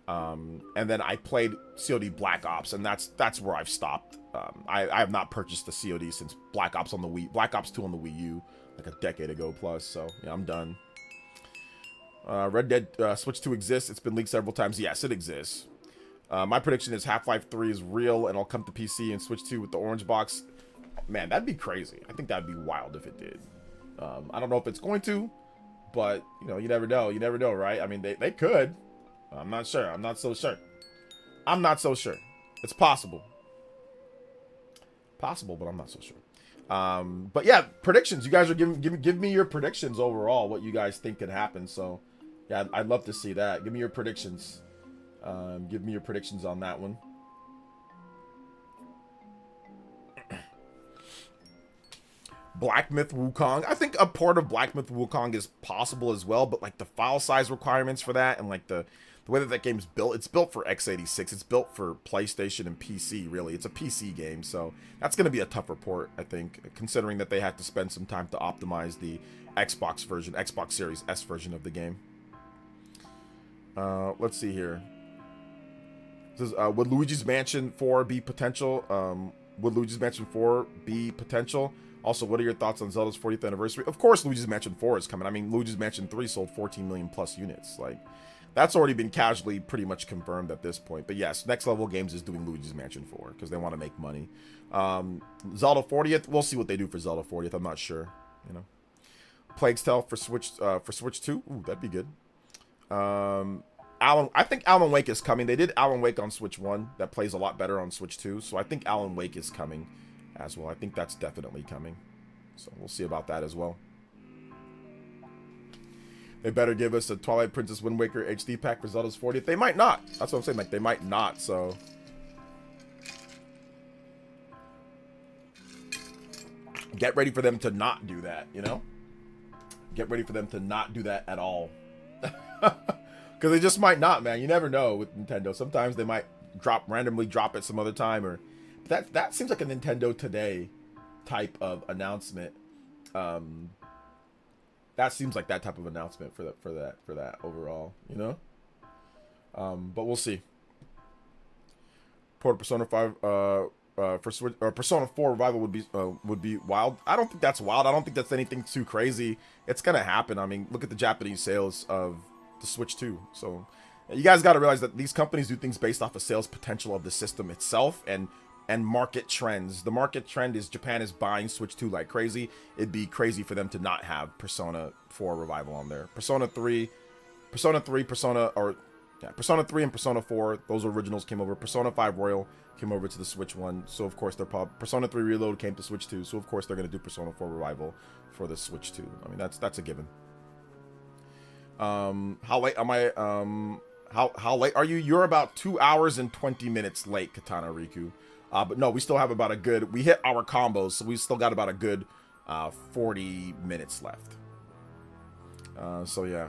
And then I played COD Black Ops, and that's where I've stopped. I have not purchased the COD since Black Ops 2 on the Wii U, like a decade ago plus. So yeah, I'm done. Red Dead Switch 2 exists. It's been leaked several times. Yes, it exists. My prediction is Half-Life 3 is real and it'll come to PC and Switch 2 with the orange box. Man, that'd be crazy. I think that'd be wild if it did. I don't know if it's going to, but you never know. You never know, right? I mean, they could. I'm not sure. I'm not so sure. It's possible. Possible, but I'm not so sure. But yeah, predictions. You guys are give me your predictions overall. What you guys think could happen. So yeah, I'd love to see that. Give me your predictions. Give me your predictions on that one. Black Myth Wukong. I think a port of Black Myth Wukong is possible as well, but like the file size requirements for that and like the way that game's built, it's built for x86. It's built for PlayStation and PC, really. It's a PC game, so that's going to be a tougher port, I think, considering that they had to spend some time to optimize the Xbox Series S version of the game. Let's see here. This is, would Luigi's Mansion 4 be potential? Would Luigi's Mansion 4 be potential? Also, what are your thoughts on Zelda's 40th anniversary? Of course, Luigi's Mansion 4 is coming. I mean, Luigi's Mansion 3 sold 14 million plus units. Like, that's already been casually pretty much confirmed at this point. But yes, Next Level Games is doing Luigi's Mansion 4 because they want to make money. Zelda 40th, we'll see what they do for Zelda 40th. I'm not sure, you know. Plague's Tale for Switch 2. Ooh, that'd be good. I think Alan Wake is coming. They did Alan Wake on Switch 1. That plays a lot better on Switch 2. So I think Alan Wake is coming as well. I think that's definitely coming. So we'll see about that as well. They better give us a Twilight Princess Wind Waker HD pack for Zelda's 40th. They might not. That's what I'm saying. Like, they might not. So get ready for them to not do that, you know? Get ready for them to not do that at all. Because they just might not, man. You never know with Nintendo. Sometimes they might randomly drop it some other time, or that seems like a Nintendo Today type of announcement. That seems like that type of announcement for that overall, you know. But we'll see. Port of Persona 5 for Switch, or Persona 4 Revival would be wild. I don't think that's wild. I don't think that's anything too crazy. It's gonna happen. I mean, look at the Japanese sales of the Switch 2. So you guys got to realize that these companies do things based off of sales potential of the system itself and market trends. The market trend is Japan is buying Switch 2 like crazy. It'd be crazy for them to not have Persona 4 Revival on there. Persona 3 and Persona 4, those originals came over. Persona 5 Royal came over to the Switch 1. So of course Persona 3 Reload came to Switch 2. So of course they're going to do Persona 4 Revival for the Switch 2. I mean, that's a given. How late am I? How late are you? You're about 2 hours and 20 minutes late, Katana Riku. But no, we still have about we hit our combos, so we still got about a good 40 minutes left. So yeah.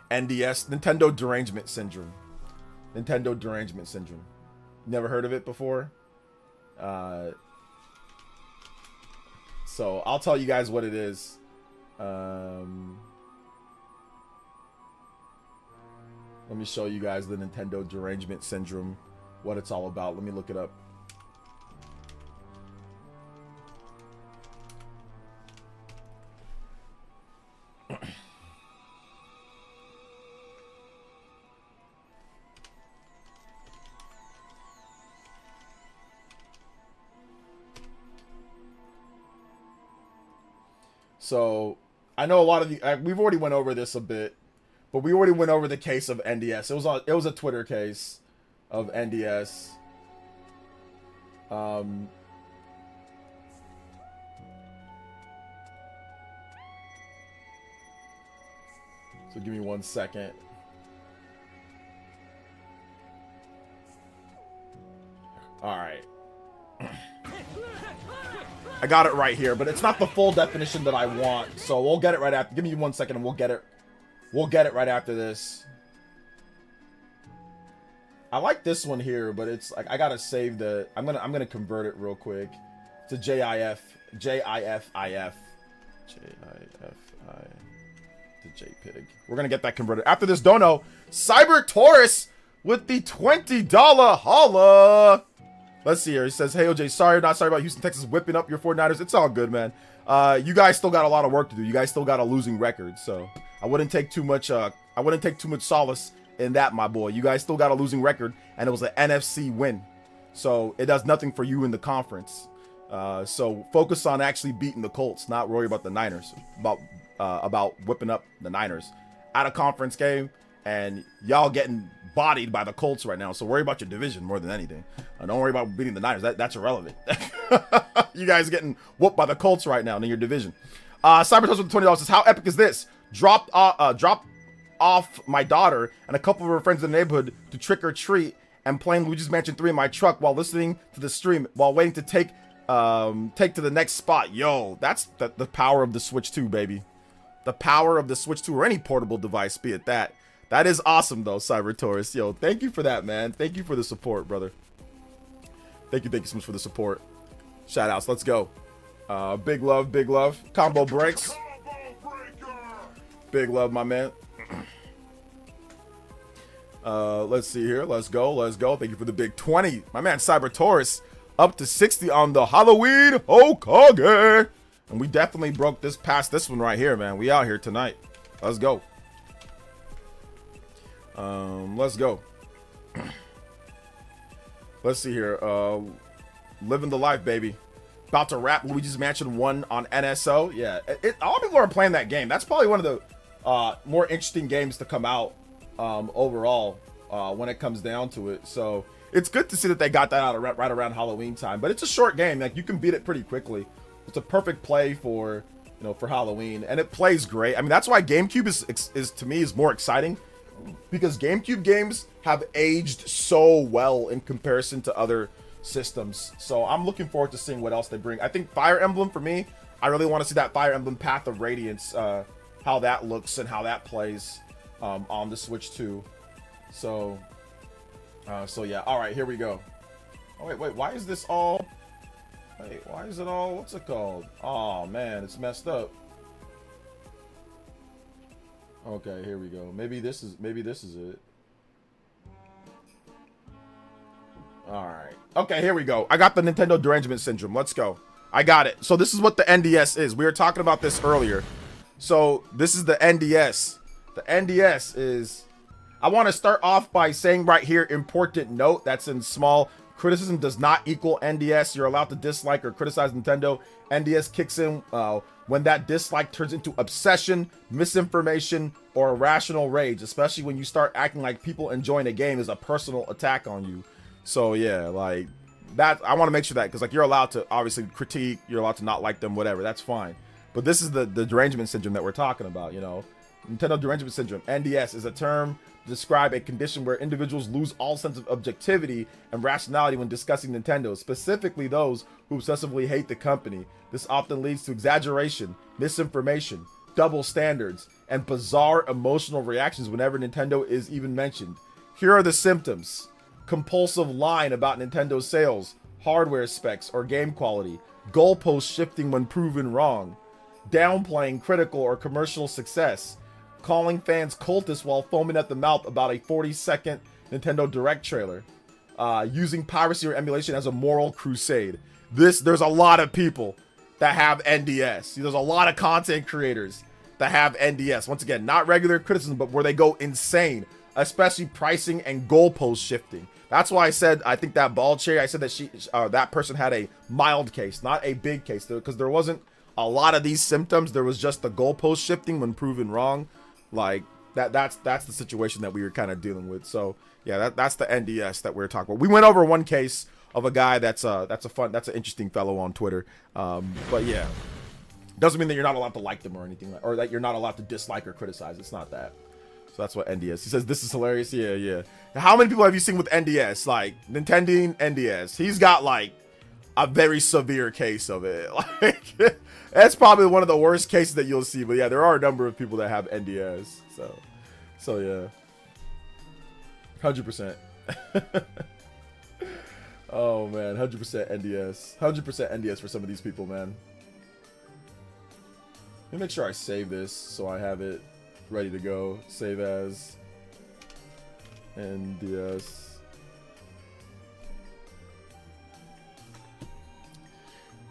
NDS, Nintendo Derangement Syndrome. Nintendo Derangement Syndrome. Never heard of it before? So I'll tell you guys what it is. Let me show you guys the Nintendo Derangement Syndrome, what it's all about. Let me look it up. So I know a lot of you, we've already went over this a bit, but we already went over the case of NDS. It was a Twitter case of NDS. So give me 1 second. All right. I got it right here, but it's not the full definition that I want. So we'll get it right after. Give me 1 second and we'll get it. We'll get it right after this. I like this one here, but it's like I gotta save the. I'm gonna convert it real quick to JIFIF to JPEG. We're gonna get that converted after this. Dono Cyber Taurus with the $20 holla. Let's see here. He says, "Hey OJ, sorry, not sorry about Houston, Texas whipping up your 49ers. It's all good, man. You guys still got a lot of work to do. You guys still got a losing record, so I wouldn't take too much. Solace in that, my boy. You guys still got a losing record, and it was an NFC win, so it does nothing for you in the conference. So focus on actually beating the Colts, not worry about the Niners. About whipping up the Niners at a conference game, and y'all getting bodied by the Colts right now. So worry about your division more than anything. Don't worry about beating the Niners. That's irrelevant. You guys getting whooped by the Colts right now in your division. Cybertoast with $20 says, "How epic is this? Dropped off my daughter and a couple of her friends in the neighborhood to trick or treat and playing Luigi's Mansion 3 in my truck while listening to the stream while waiting to take to the next spot." Yo, that's the power of the Switch 2, baby. The power of the Switch 2 or any portable device, be it that. That is awesome though, Cyber Taurus. Yo, thank you for that, man. Thank you for the support, brother. Thank you so much for the support. Shout outs, let's go. Big love. Combo breaks. Big love, my man. Let's see here. Let's go. Let's go. Thank you for the big 20. My man Cyber Taurus up to 60 on the Halloween Hokage. And we definitely broke this past this one right here, man. We out here tonight. Let's go. Let's go. Let's see here. Living the life, baby. About to wrap Luigi's Mansion 1 on NSO. Yeah, a lot of people are playing that game. That's probably one of the more interesting games to come out overall when it comes down to it. So it's good to see that they got that out right around Halloween time. But it's a short game. Like, you can beat it pretty quickly. It's a perfect play for, you know, for Halloween, and it plays great. I mean, that's why GameCube is to me is more exciting, because GameCube games have aged so well in comparison to other systems. So I'm looking forward to seeing what else they bring. I think Fire Emblem, for me, I really want to see that Fire Emblem Path of Radiance, how that looks and how that plays on the Switch too. So yeah. All right, here we go. Oh wait, why is this all? Wait, why is it all? What's it called? Oh man, it's messed up. Okay, here we go. Maybe this is it. All right. Okay, here we go. I got the Nintendo derangement syndrome. Let's go. I got it. So this is what the NDS is. We were talking about this earlier. So this is the NDS. The NDS is, I want to start off by saying right here, important note, that's in small. Criticism does not equal NDS. You're allowed to dislike or criticize Nintendo. NDS kicks in when that dislike turns into obsession, misinformation, or irrational rage, especially when you start acting like people enjoying a game is a personal attack on you. So yeah, like that, I want to make sure that, because like you're allowed to obviously critique, you're allowed to not like them, whatever, that's fine. But this is the derangement syndrome that we're talking about, you know. Nintendo derangement syndrome, NDS, is a term to describe a condition where individuals lose all sense of objectivity and rationality when discussing Nintendo, specifically those who obsessively hate the company. This often leads to exaggeration, misinformation, double standards, and bizarre emotional reactions whenever Nintendo is even mentioned. Here are the symptoms: compulsive lying about Nintendo sales, hardware specs, or game quality, goalpost shifting when proven wrong, downplaying critical or commercial success, calling fans cultists while foaming at the mouth about a 40-second Nintendo Direct trailer, using piracy or emulation as a moral crusade. There's a lot of people that have NDS. There's a lot of content creators that have NDS. Once again, not regular criticism, but where they go insane, especially pricing and goalpost shifting. That's why I said, I think that Bald Cherry, I said that that person had a mild case, not a big case, because there wasn't a lot of these symptoms. There was just the goalpost shifting when proven wrong. Like that's the situation that we were kind of dealing with. So yeah, that's the NDS that we're talking about. We went over one case of a guy that's an interesting fellow on Twitter. But yeah, doesn't mean that you're not allowed to like them or anything, or that you're not allowed to dislike or criticize. It's not that. So that's what NDS. He says this is hilarious. Yeah. How many people have you seen with NDS? Like Nintendo NDS. He's got like a very severe case of it. Like that's probably one of the worst cases that you'll see. But yeah, there are a number of people that have NDS. So yeah, 100%. Oh man, 100% NDS. 100% NDS for some of these people, man. Let me make sure I save this so I have it ready to go. Save as NDS.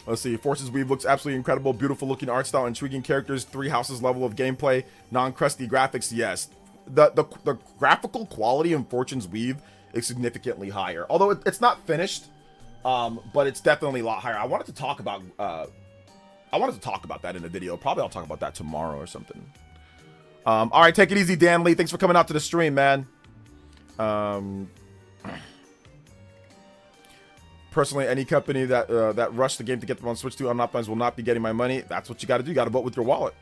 Let's see. Forces Weave looks absolutely incredible. Beautiful looking art style, intriguing characters, 3 houses level of gameplay, non-crusty graphics. Yes, the graphical quality in Fortune's Weave is significantly higher. Although it's not finished, but it's definitely a lot higher. I wanted to talk about that in a video. Probably I'll talk about that tomorrow or something. All right, take it easy, Dan Lee. Thanks for coming out to the stream, man. Personally, any company that rushed the game to get them on Switch 2 unoptimized will not be getting my money. That's what you got to do. You got to vote with your wallet.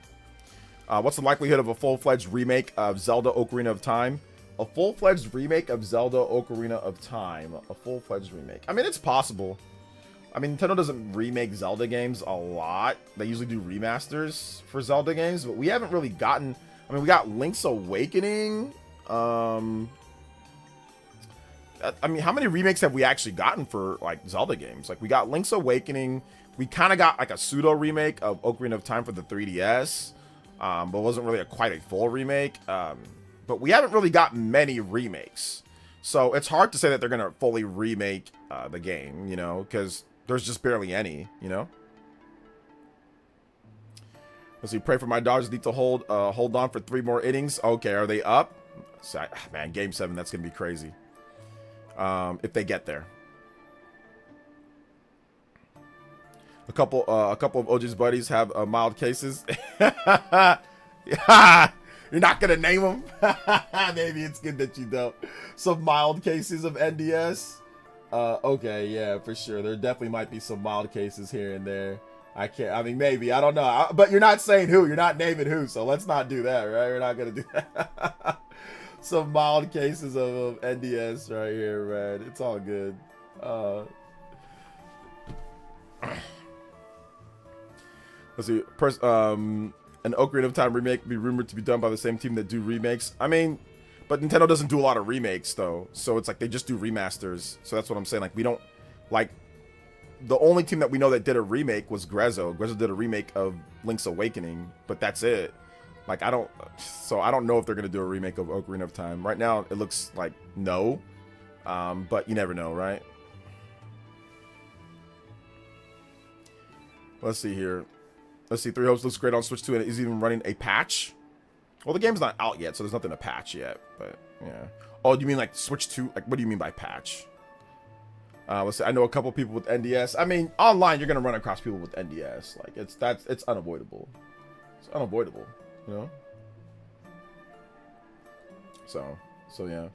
What's the likelihood of a full-fledged remake of Zelda Ocarina of Time? A full-fledged remake of Zelda Ocarina of Time. A full-fledged remake. I mean, it's possible. I mean, Nintendo doesn't remake Zelda games a lot. They usually do remasters for Zelda games, but we haven't really gotten... I mean, we got Link's Awakening. I mean, how many remakes have we actually gotten for, like, Zelda games? Like, we got Link's Awakening. We kind of got, like, a pseudo-remake of Ocarina of Time for the 3DS. But wasn't really quite a full remake. But but we haven't really got many remakes. So it's hard to say that they're going to fully remake the game, you know, because there's just barely any, you know. Let's see, pray for my Dodgers need to hold on for 3 more innings. Okay, are they up? So, man, Game 7, that's going to be crazy. If they get there. A couple of OG's buddies have mild cases. You're not going to name them? Maybe it's good that you don't. Some mild cases of NDS. Okay, yeah, for sure. There definitely might be some mild cases here and there. I mean, maybe. I don't know. But you're not saying who. You're not naming who. So let's not do that, right? We're not going to do that. Some mild cases of NDS right here, man. It's all good. Let's see. An Ocarina of Time remake be rumored to be done by the same team that do remakes. I mean, but Nintendo doesn't do a lot of remakes, though. So it's like they just do remasters. So that's what I'm saying. Like, we don't... Like... The only team that we know that did a remake was Grezzo. Grezzo did a remake of Link's Awakening, but that's it. Like, I don't know if they're going to do a remake of Ocarina of Time. Right now, it looks like no, but you never know, right? Let's see here. Let's see, Three Hopes looks great on Switch 2 and is even running a patch. Well, the game's not out yet, so there's nothing to patch yet, but yeah. Oh, do you mean like Switch 2? Like, what do you mean by patch? Let's see, I know a couple people with NDS. I mean, online you're gonna run across people with NDS. Like it's unavoidable. It's unavoidable, you know. So yeah.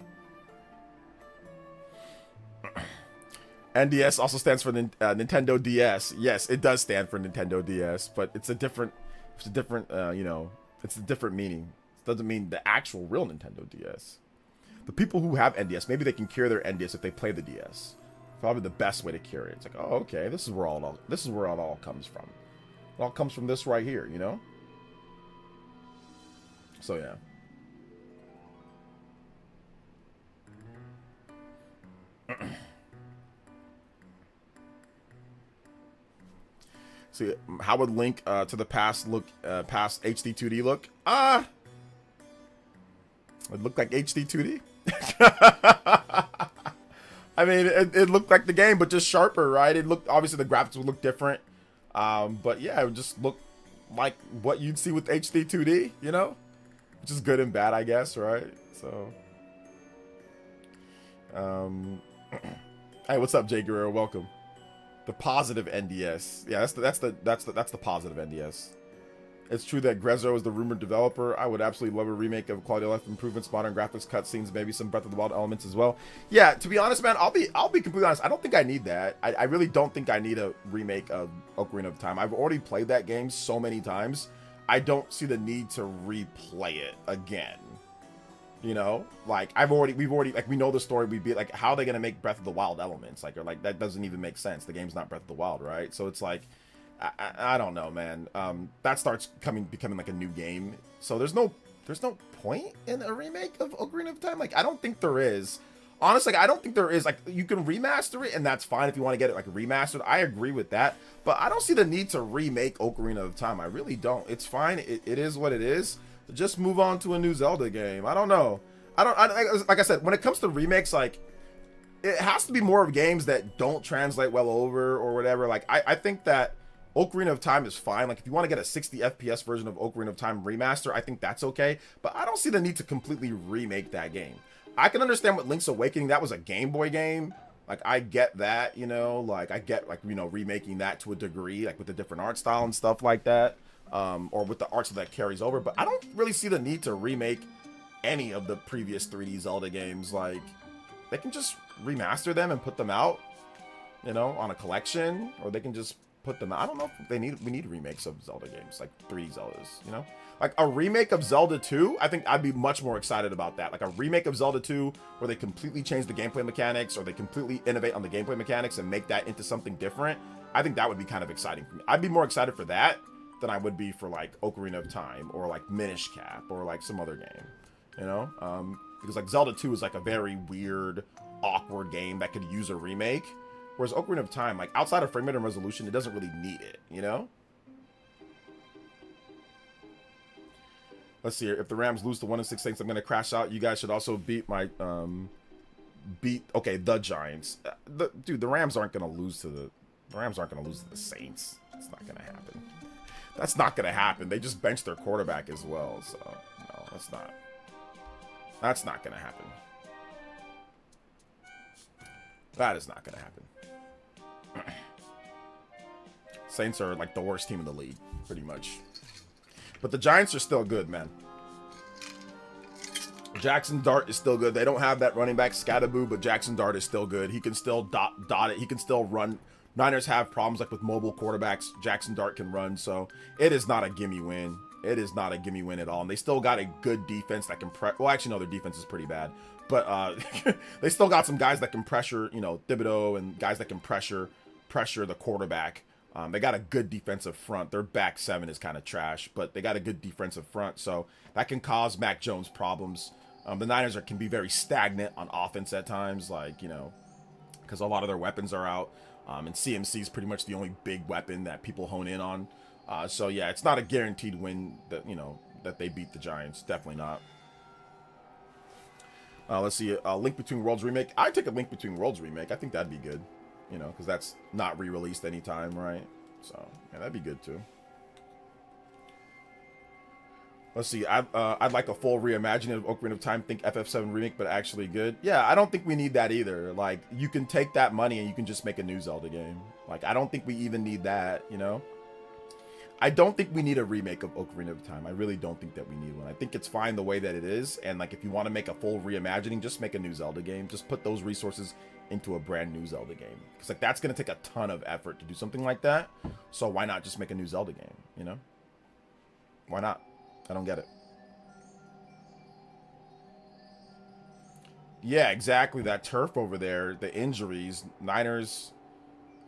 NDS also stands for Nintendo DS. Yes, it does stand for Nintendo DS, but it's a different, you know, it's a different meaning. It doesn't mean the actual real Nintendo DS. The people who have NDS, maybe they can cure their NDS if they play the DS. Probably the best way to cure it. It's like, oh, okay, this is where it all comes from. It all comes from this right here, you know? So yeah. See, how would Link to the Past look past HD 2D look? It looked like HD 2D. I mean, it looked like the game, but just sharper, right? It looked, obviously the graphics would look different. But yeah, it would just look like what you'd see with HD 2D, you know? Which is good and bad, I guess, right? So, hey, what's up, Jay Guerrero? Welcome. The positive NDS. Yeah, that's the positive NDS. It's true that Grezzo is the rumored developer. I would absolutely love a remake of quality of life improvements, modern graphics, cutscenes, maybe some Breath of the Wild elements as well. Yeah, to be honest, man, I'll be completely honest. I don't think I need that. I really don't think I need a remake of Ocarina of Time. I've already played that game so many times. I don't see the need to replay it again. You know, like we've already like we know the story. We'd be like, how are they gonna make Breath of the Wild elements? Like, or like that doesn't even make sense. The game's not Breath of the Wild, right? So it's like, I don't know, man. That starts becoming like a new game. So there's no point in a remake of Ocarina of Time. Like, I don't think there is. Honestly, like, I don't think there is. Like, you can remaster it, and that's fine if you want to get it like remastered. I agree with that, but I don't see the need to remake Ocarina of Time. I really don't. It's fine. It is what it is. Just move on to a new Zelda game. I don't know. Like I said, when it comes to remakes, like, it has to be more of games that don't translate well over or whatever. Like, I think that Ocarina of Time is fine. Like, if you want to get a 60 FPS version of Ocarina of Time remaster, I think that's okay. But I don't see the need to completely remake that game. I can understand with Link's Awakening, that was a Game Boy game. Like, I get that, you know, like, I get, like, you know, remaking that to a degree, like, with a different art style and stuff like that. Or with the art style that carries over. But I don't really see the need to remake any of the previous 3D Zelda games. Like, they can just remaster them and put them out, you know, on a collection. Or they can just put them out. I don't know if we need remakes of Zelda games, like 3D Zeldas, you know? Like a remake of Zelda 2, I think I'd be much more excited about that. Like a remake of Zelda 2 where they completely change the gameplay mechanics or they completely innovate on the gameplay mechanics and make that into something different. I think that would be kind of exciting for me. I'd be more excited for that than I would be for like Ocarina of Time or like Minish Cap or like some other game, you know? Because like Zelda 2 is like a very weird, awkward game that could use a remake. Whereas Ocarina of Time, like outside of frame rate and resolution, it doesn't really need it, you know? Let's see here. If the Rams lose to 1-6 Saints, I'm gonna crash out. You guys should also beat my the Giants. The Rams aren't gonna lose to the Saints. It's not gonna happen. That's not gonna happen. They just benched their quarterback as well, so no, that's not gonna happen. That is not gonna happen. Saints are like the worst team in the league, pretty much. But the Giants are still good, man. Jackson Dart is still good. They don't have that running back Scatterboo, but Jackson Dart is still good. He can still dot it. He can still run. Niners have problems like with mobile quarterbacks. Jackson Dart can run, so it is not a gimme win. It is not a gimme win at all. And they still got a good defense that can well, actually, no, their defense is pretty bad. But they still got some guys that can pressure, you know, Thibodeau and guys that can pressure the quarterback. They got a good defensive front. Their back seven is kind of trash, but they got a good defensive front, so that can cause Mac Jones problems. The Niners can be very stagnant on offense at times, like, you know, because a lot of their weapons are out. And CMC is pretty much the only big weapon that people hone in on. So yeah, it's not a guaranteed win that, you know, that they beat the Giants. Definitely not. Let's see, Link Between Worlds remake. I'd take a Link Between Worlds remake. I think that'd be good, you know, because that's not re-released anytime, right? So yeah, that'd be good too. Let's see, I'd like a full reimagining of Ocarina of Time. Think FF7 remake, but actually good. Yeah, I don't think we need that either. Like, you can take that money and you can just make a new Zelda game. Like, I don't think we even need that, you know? I don't think we need a remake of Ocarina of Time. I really don't think that we need one. I think it's fine the way that it is. And, like, if you want to make a full reimagining, just make a new Zelda game. Just put those resources into a brand new Zelda game. Because, like, that's going to take a ton of effort to do something like that. So why not just make a new Zelda game, you know? Why not? I don't get it. Yeah, exactly. That turf over there, the injuries. Niners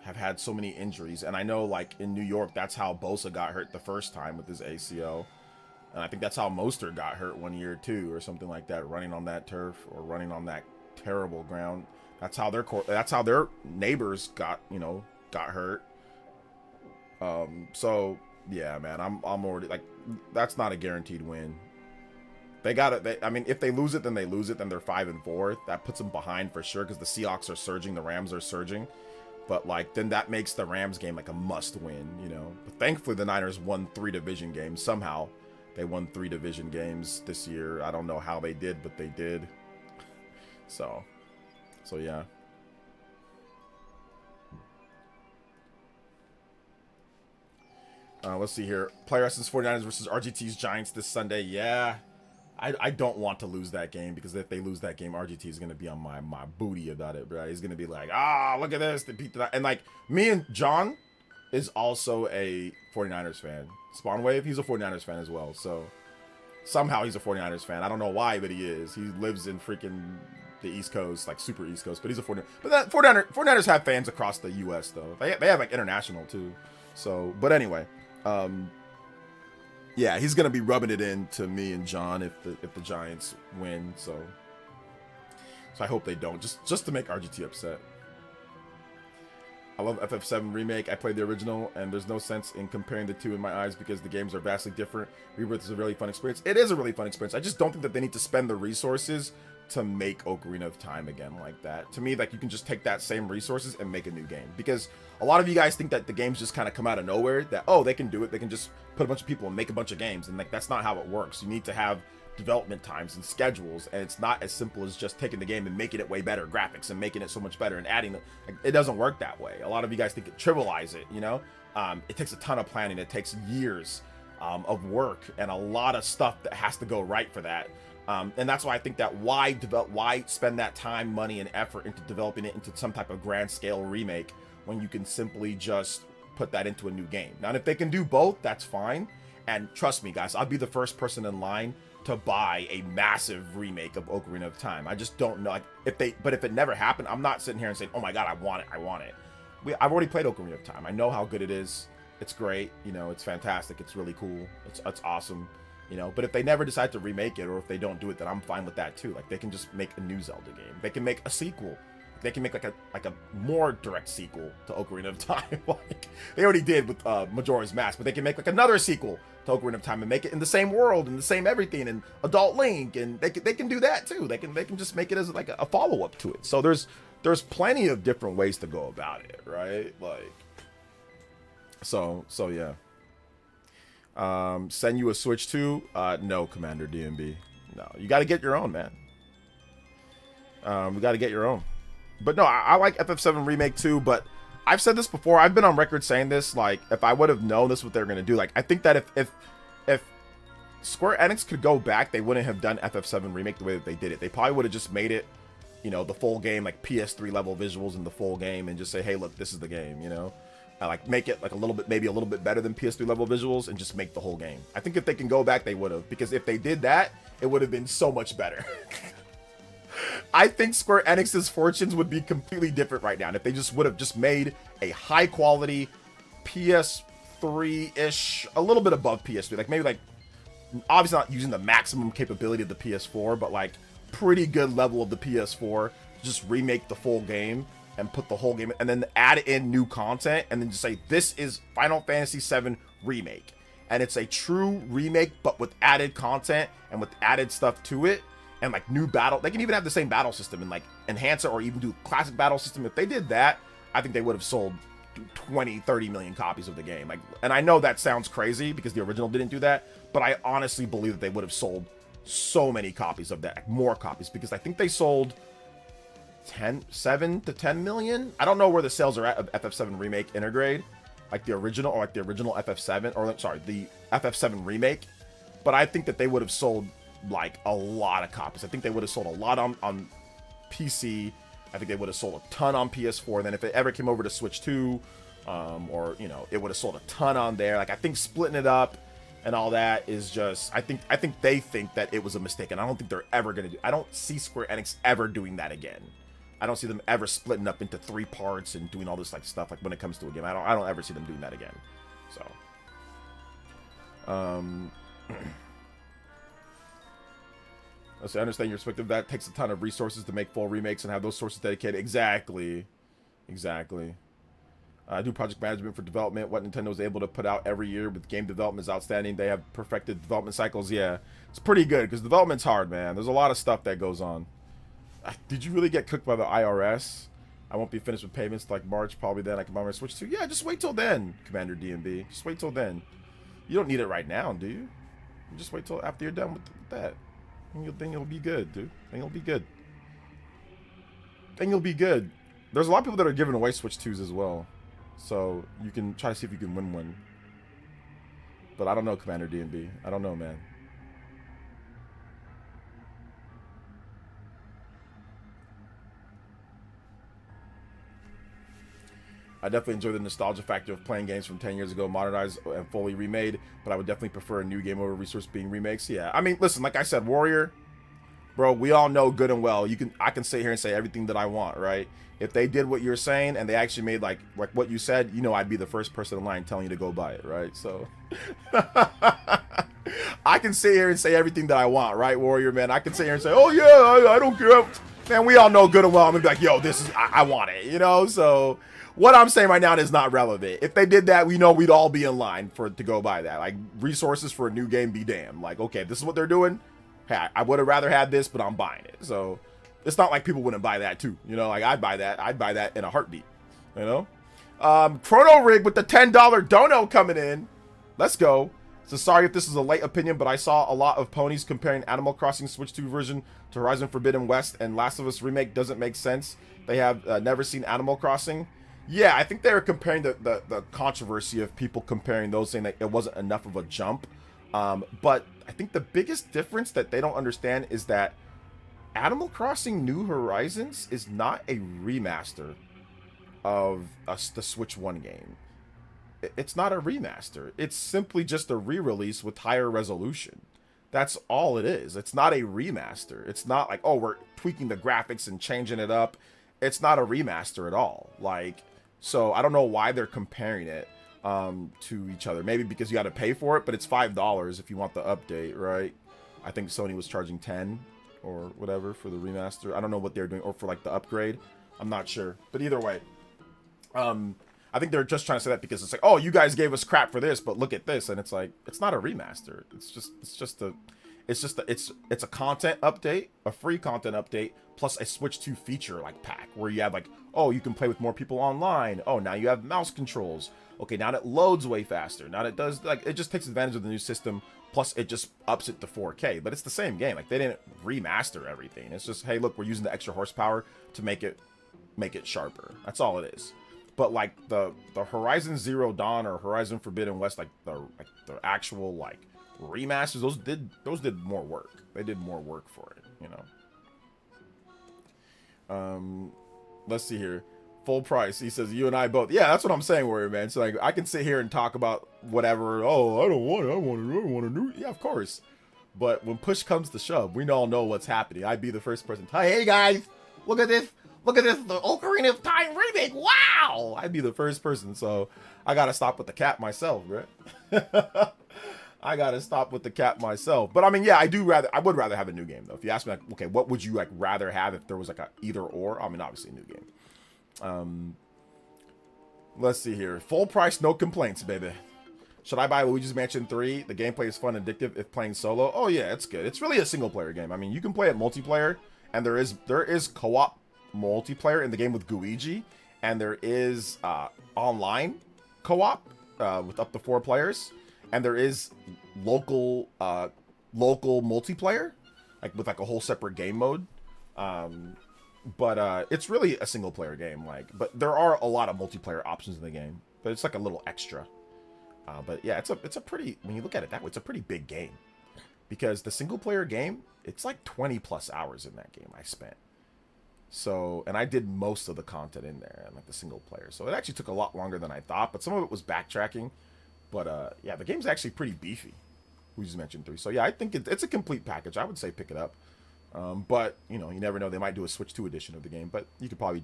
have had so many injuries. And I know, like, in New York, that's how Bosa got hurt the first time with his ACL. And I think that's how Mostert got hurt 1 year, too, or something like that, running on that turf or running on that terrible ground. That's how their neighbors got hurt. So... yeah, man, I'm already, like, that's not a guaranteed win. They got it. I mean, if they lose it, then they lose it. Then they're 5-4. That puts them behind for sure because the Seahawks are surging, the Rams are surging. But, like, then that makes the Rams game like a must-win, you know. But thankfully, the Niners won 3 division games. Somehow, they won 3 division games this year. I don't know how they did, but they did. So yeah. Let's see here. PlayerEssence 49ers versus RGT's Giants this Sunday. Yeah. I don't want to lose that game because if they lose that game, RGT is going to be on my booty about it, bro. He's going to be like, look at this. They beat the... And, like, me and John is also a 49ers fan. Spawnwave, he's a 49ers fan as well. So, somehow he's a 49ers fan. I don't know why, but he is. He lives in freaking the East Coast, like super East Coast. But he's a 49ers... But that 49ers have fans across the U.S., though. They have, like, international, too. So, but anyway... yeah, he's gonna be rubbing it in to me and John if the Giants win. So I hope they don't, just to make RGT upset. I love FF7 remake. I played the original, and there's no sense in comparing the two in my eyes because the games are vastly different. Rebirth is a really fun experience. It is a really fun experience. I just don't think that they need to spend the resources to make Ocarina of Time again like that. To me, like, you can just take that same resources and make a new game. Because a lot of you guys think that the games just kind of come out of nowhere, that, oh, they can do it. They can just put a bunch of people and make a bunch of games. And, like, that's not how it works. You need to have development times and schedules, and it's not as simple as just taking the game and making it way better graphics and making it so much better and adding it. Like, it doesn't work that way. A lot of you guys think it trivialize it, you know? It takes a ton of planning. It takes years of work and a lot of stuff that has to go right for that. And that's why I think that why spend that time, money, and effort into developing it into some type of grand scale remake when you can simply just put that into a new game. Now, if they can do both, that's fine. And trust me, guys, I'll be the first person in line to buy a massive remake of Ocarina of Time. I just don't know, like, if it never happened, I'm not sitting here and saying, oh my god, I want it. I've already played Ocarina of Time. I know how good it is. It's great, you know, it's fantastic, it's really cool, it's awesome. You know, but if they never decide to remake it, or if they don't do it, then I'm fine with that too. Like, they can just make a new Zelda game. They can make a sequel they can make like a more direct sequel to Ocarina of Time. Like they already did with Majora's Mask, but they can make like another sequel to Ocarina of Time and make it in the same world and the same everything and Adult Link, and they can do that too. They can just make it as like a follow up to it. So there's plenty of different ways to go about it, right? Like so yeah. Send you a Switch 2? No, Commander DMB. No, you got to get your own, man. We got to get your own. But no, I like FF7 Remake too, but I've said this before. I've been on record saying this. Like, if I would have known this, what they're going to do, like, I think that if Square Enix could go back, they wouldn't have done FF7 Remake the way that they did it. They probably would have just made it, you know, the full game, like PS3 level visuals in the full game, and just say, hey, look, this is the game, you know? Like, make it like maybe a little bit better than PS3 level visuals, and just make the whole game. I think if they can go back, they would have, because if they did that, it would have been so much better. I think Square Enix's fortunes would be completely different right now. And if they just would have just made a high quality PS3-ish, a little bit above PS3, like maybe like, obviously not using the maximum capability of the PS4, but like pretty good level of the PS4, just remake the full game and put the whole game, and then add in new content, and then just say, this is Final Fantasy VII Remake. And it's a true remake, but with added content and with added stuff to it. And like new battle, they can even have the same battle system and like enhance it, or even do classic battle system. If they did that, I think they would have sold 20-30 million copies of the game. Like, and I know that sounds crazy because the original didn't do that, but I honestly believe that they would have sold so many copies of that, like more copies, because I think they sold 7 to 10 million. I don't know where the sales are at of FF7 Remake Intergrade, like the original, or like the original FF7, or sorry, the FF7 Remake. But I think that they would have sold like a lot of copies. I think they would have sold a lot on PC. I think they would have sold a ton on PS4. And then if it ever came over to Switch 2, or you know, it would have sold a ton on there. Like, I think splitting it up and all that is just, I think they think that it was a mistake, and I don't think they're ever gonna do. I don't see Square Enix ever doing that again. I don't see them ever splitting up into 3 parts and doing all this like stuff like when it comes to a game. I don't ever see them doing that again. So I understand your perspective. That takes a ton of resources to make full remakes and have those sources dedicated. Exactly. Do project management for development. What Nintendo is able to put out every year with game development is outstanding. They have perfected development cycles. Yeah, it's pretty good because development's hard, man. There's a lot of stuff that goes on. Did you really get cooked by the IRS? I won't be finished with payments like March. Probably then I can buy my Switch 2. Yeah, just wait till then, Commander DMB. Just wait till then. You don't need it right now, do you? Just wait till after you're done with that. Then you'll be good, dude. Then you'll be good. There's a lot of people that are giving away Switch 2s as well. So you can try to see if you can win one. But I don't know, Commander DMB. I don't know, man. I definitely enjoy the nostalgia factor of playing games from 10 years ago, modernized and fully remade, but I would definitely prefer a new game over resource being remakes. Yeah, I mean, listen, like I said, Warrior, bro, we all know good and well. I can sit here and say everything that I want, right? If they did what you're saying and they actually made like what you said, you know, I'd be the first person in line telling you to go buy it, right? So I can sit here and say everything that I want, right, Warrior, man? I can sit here and say, oh yeah, I don't care. Man, we all know good and well. I'm gonna be like, yo, this is, I want it, you know? So what I'm saying right now is not relevant. If they did that, we know we'd all be in line to go buy that. Like, resources for a new game be damned. Like, okay, this is what they're doing. Hey, I would have rather had this, but I'm buying it. So it's not like people wouldn't buy that too. You know, like I'd buy that in a heartbeat. You know? Chrono Rig with the $10 dono coming in. Let's go. So sorry if this is a late opinion, but I saw a lot of ponies comparing Animal Crossing Switch 2 version to Horizon Forbidden West, and Last of Us Remake doesn't make sense. They have never seen Animal Crossing. Yeah, I think they were comparing the controversy of people comparing those, saying that it wasn't enough of a jump. But I think the biggest difference that they don't understand is that Animal Crossing New Horizons is not a remaster of the Switch 1 game. It's not a remaster. It's simply just a re-release with higher resolution. That's all it is. It's not a remaster. It's not like, oh, we're tweaking the graphics and changing it up. It's not a remaster at all. Like, so I don't know why they're comparing it to each other. Maybe because you got to pay for it, but it's $5 if you want the update, right? I think Sony was charging $10 or whatever for the remaster. I don't know what they're doing, or for like the upgrade. I'm not sure, but either way, I think they're just trying to say that because it's like, oh, you guys gave us crap for this, but look at this, and it's like, it's not a remaster. It's a content update, a free content update, plus a Switch 2 feature like pack where you have like, oh, you can play with more people online. Oh, now you have mouse controls. Okay, now it loads way faster. Now it does, like, it just takes advantage of the new system. Plus, it just ups it to 4K. But it's the same game. Like, they didn't remaster everything. It's just, hey, look, we're using the extra horsepower to make it sharper. That's all it is. But like the Horizon Zero Dawn or Horizon Forbidden West, like the actual like remasters, those did more work. They did more work for it, you know. Let's see here. Full price. He says, you and I both. Yeah, that's what I'm saying, Warrior Man. So like, I can sit here and talk about whatever. Oh, I don't want it. I want to do. Yeah, of course. But when push comes to shove, we all know what's happening. I'd be the first person. Hey guys, look at this. Look at this, the Ocarina of Time remake. Wow! I'd be the first person, so I gotta stop with the cap myself, right? I gotta stop with the cap myself. But I mean, yeah, I would rather have a new game though. If you ask me, like, okay, what would you like rather have if there was like a either or? I mean, obviously a new game. Let's see here. Full price, no complaints, baby. Should I buy Luigi's Mansion 3? The gameplay is fun and addictive if playing solo. Oh yeah, it's good. It's really a single player game. I mean, you can play it multiplayer, and there is co-op multiplayer in the game with Luigi, and there is online co-op with up to 4 players, and there is local multiplayer, like with like a whole separate game mode. But it's really a single player game, like, but there are a lot of multiplayer options in the game, but it's like a little extra. But yeah, it's a pretty, when you look at it that way, it's a pretty big game, because the single player game, it's like 20 plus hours in that game I spent. So, and I did most of the content in there and like the single player. So it actually took a lot longer than I thought, but some of it was backtracking. But yeah, the game's actually pretty beefy. We just mentioned 3. So yeah, I think it's a complete package. I would say pick it up. But you know, you never know. They might do a Switch 2 edition of the game, but you could probably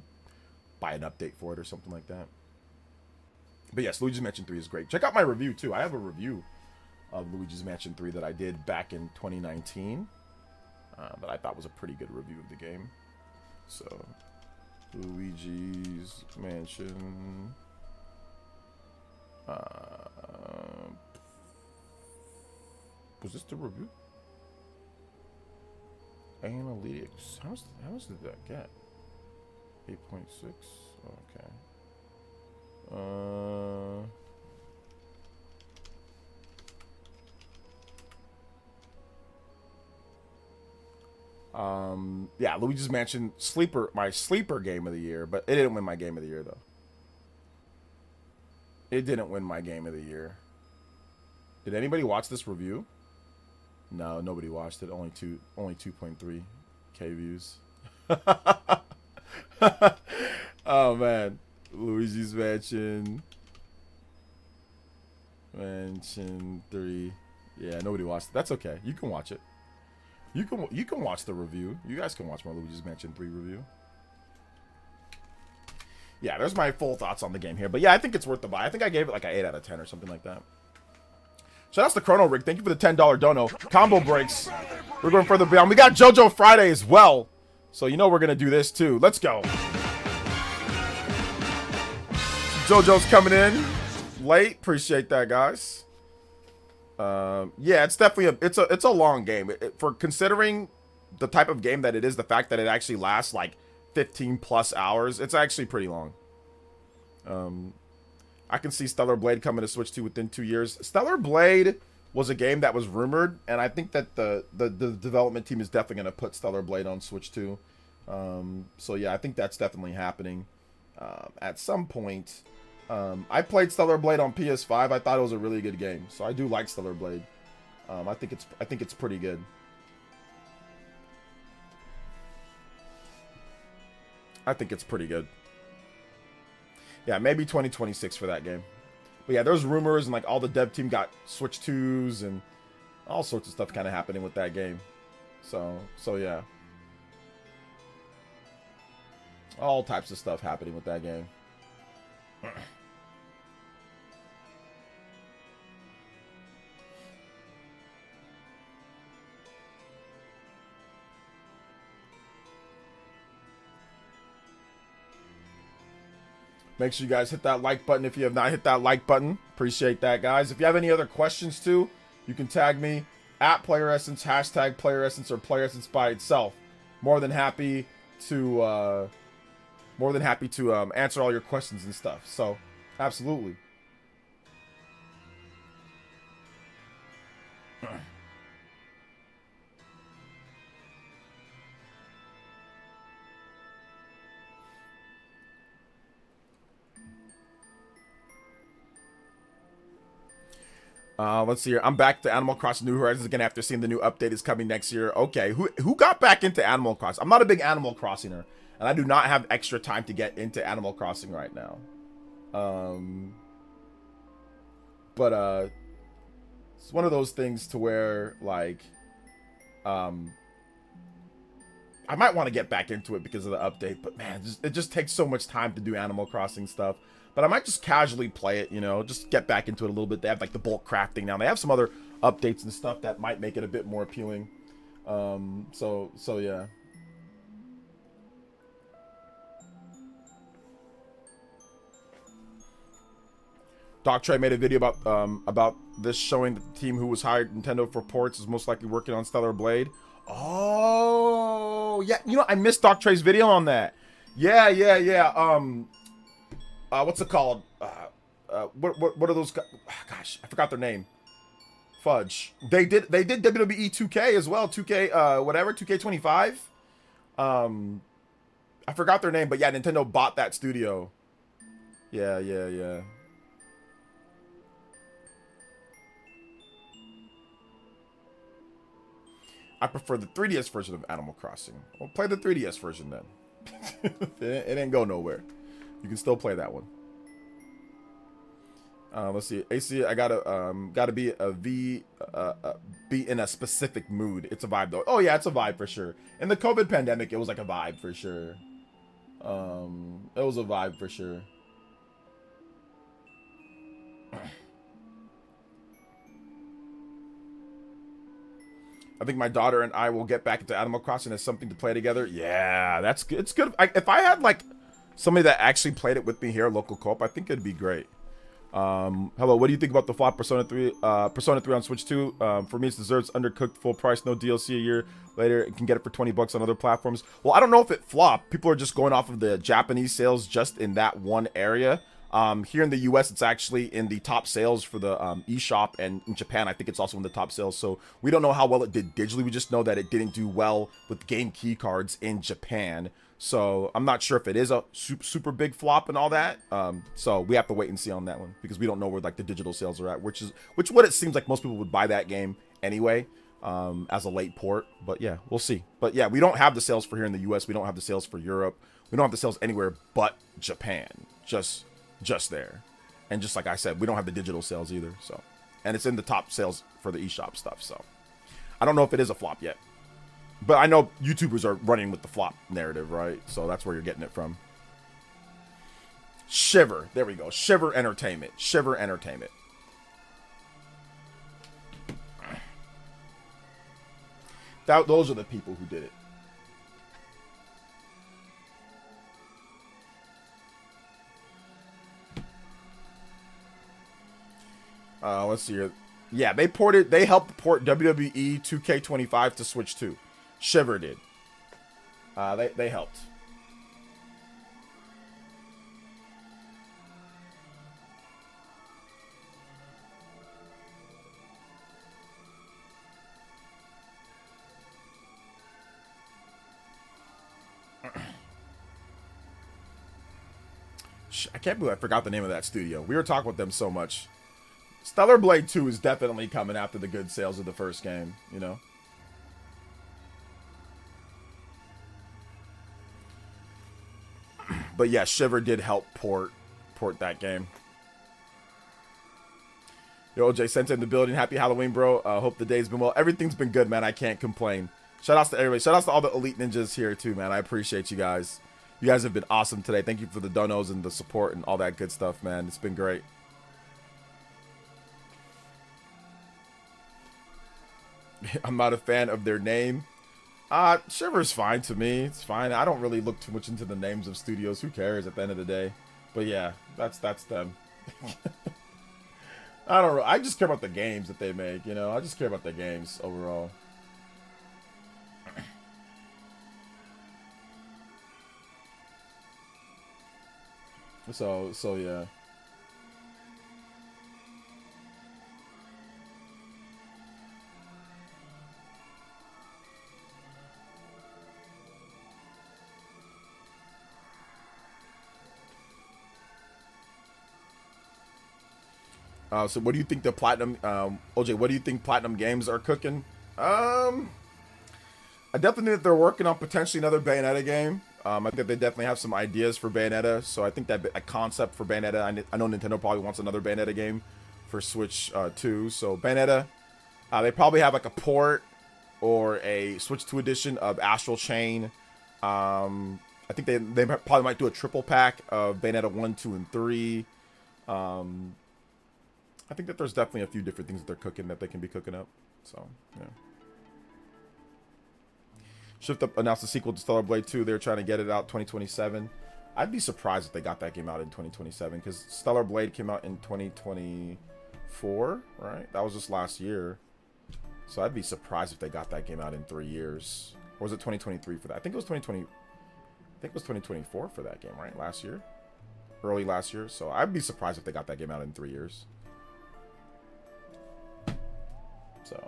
buy an update for it or something like that. But yes, Luigi's Mansion 3 is great. Check out my review too. I have a review of Luigi's Mansion 3 that I did back in 2019. That I thought was a pretty good review of the game. So, Luigi's Mansion. Was this the review? Analytics. How much did that get? 8.6. Okay. Yeah, Luigi's Mansion my sleeper game of the year, but it didn't win my game of the year though. It didn't win my game of the year. Did anybody watch this review? No, nobody watched it. Only 2.3K views. Oh man, Luigi's Mansion 3. Yeah, nobody watched it. That's okay. You can watch it. You can watch the review. You guys can watch my Luigi's Mansion 3 review. Yeah, there's my full thoughts on the game here. But yeah, I think it's worth the buy. I think I gave it like an 8 out of 10 or something like that. Shout out to Chrono Rig. Thank you for the $10 dono. Combo breaks. We're going further beyond. We got JoJo Friday as well. So you know we're going to do this too. Let's go. JoJo's coming in late. Appreciate that, guys. Yeah, it's definitely it's a long game. For considering the type of game that it is, the fact that it actually lasts like 15 plus hours, it's actually pretty long. I can see Stellar Blade coming to Switch 2 within 2 years. Stellar Blade was a game that was rumored, and I think that the development team is definitely going to put Stellar Blade on Switch 2. So yeah, I think that's definitely happening at some point. I played Stellar Blade on PS5. I thought it was a really good game, so I do like Stellar Blade. I think it's pretty good. I think it's pretty good. Yeah, maybe 2026 for that game. But yeah, there's rumors and like all the dev team got Switch 2s and all sorts of stuff kind of happening with that game. So yeah. All types of stuff happening with that game. Make sure you guys hit that like button if you have not hit that like button. Appreciate that, guys. If you have any other questions too, you can tag me at PlayerEssence, hashtag PlayerEssence or PlayerEssence by itself. More than happy to answer all your questions and stuff. So, absolutely. Let's see here. I'm back to Animal Crossing New Horizons again after seeing the new update is coming next year. Okay, who got back into Animal Crossing? I'm not a big Animal Crossinger, and I do not have extra time to get into Animal Crossing right now. But it's one of those things to where, like, I might want to get back into it because of the update, but man, it just takes so much time to do Animal Crossing stuff. But I might just casually play it, you know, just get back into it a little bit. They have like the bulk crafting now. They have some other updates and stuff that might make it a bit more appealing. So yeah. Doc Trey made a video about this, showing that the team who was hired Nintendo for ports is most likely working on Stellar Blade. Oh yeah, you know, I missed Doc Trey's video on that. Yeah. What's it called? What are those guys? Gosh, I forgot their name. Fudge. They did WWE 2K as well. 2K whatever, 2K25. I forgot their name, but yeah, Nintendo bought that studio. Yeah. I prefer the 3DS version of Animal Crossing. Well, play the 3DS version then. It ain't go nowhere. You can still play that one. Let's see. AC, I gotta be be in a specific mood. It's a vibe though. Oh yeah, it's a vibe for sure. In the COVID pandemic, it was like a vibe for sure. It was a vibe for sure. I think my daughter and I will get back into Animal Crossing as something to play together. Yeah, that's good. It's good. If I had like somebody that actually played it with me here, local co-op, I think it'd be great. Hello, what do you think about the flop Persona 3 on Switch 2? For me, it's desserts, undercooked, full price, no DLC. A year later, you can get it for 20 bucks on other platforms. Well, I don't know if it flopped. People are just going off of the Japanese sales just in that one area. Here in the US, it's actually in the top sales for the eShop, and in Japan, I think it's also in the top sales. So we don't know how well it did digitally. We just know that it didn't do well with game key cards in Japan. So I'm not sure if it is a super big flop and all that. So we have to wait and see on that one because we don't know where like the digital sales are at, which what it seems like most people would buy that game anyway, as a late port. But yeah, we'll see. But yeah, we don't have the sales for here in the US. We don't have the sales for Europe. We don't have the sales anywhere but Japan. Just there. And just like I said, we don't have the digital sales either. So, and it's in the top sales for the eShop stuff. So I don't know if it is a flop yet. But I know YouTubers are running with the flop narrative, right? So that's where you're getting it from. Shiver. There we go. Shiver Entertainment. Shiver Entertainment. Those are the people who did it. Let's see here. Yeah, they helped port WWE 2K25 to Switch 2. Shiver did. They helped. I can't believe I forgot the name of that studio. We were talking with them so much. Stellar Blade 2 is definitely coming after the good sales of the first game, you know? But yeah, Shiver did help port that game. Yo, OJ Sensei in the building. Happy Halloween, bro. Hope the day's been well. Everything's been good, man. I can't complain. Shout outs to everybody. Shout outs to all the Elite Ninjas here, too, man. I appreciate you guys. You guys have been awesome today. Thank you for the donos and the support and all that good stuff, man. It's been great. I'm not a fan of their name. Shiver's fine to me. It's fine. I don't really look too much into the names of studios. Who cares at the end of the day? But yeah, that's them. I don't know. I just care about the games that they make, you know. I just care about the games overall. So yeah. So what do you think the platinum, OJ, what do you think platinum games are cooking? I definitely think that they're working on potentially another Bayonetta game. I think that they definitely have some ideas for Bayonetta. So I think that a concept for Bayonetta, I know Nintendo probably wants another Bayonetta game for Switch 2. So Bayonetta, they probably have like a port or a Switch 2 edition of Astral Chain. I think they probably might do a triple pack of Bayonetta 1, 2, and 3. I think that there's definitely a few different things that they're cooking that they can be cooking up. So, yeah. Shift Up announced a sequel to Stellar Blade 2. They're trying to get it out 2027. I'd be surprised if they got that game out in 2027 because Stellar Blade came out in 2024, right? That was just last year. So I'd be surprised if they got that game out in 3 years. Or was it 2023 for that? I think it was 2020. I think it was 2024 for that game, right? Last year? Early last year. So I'd be surprised if they got that game out in 3 years. So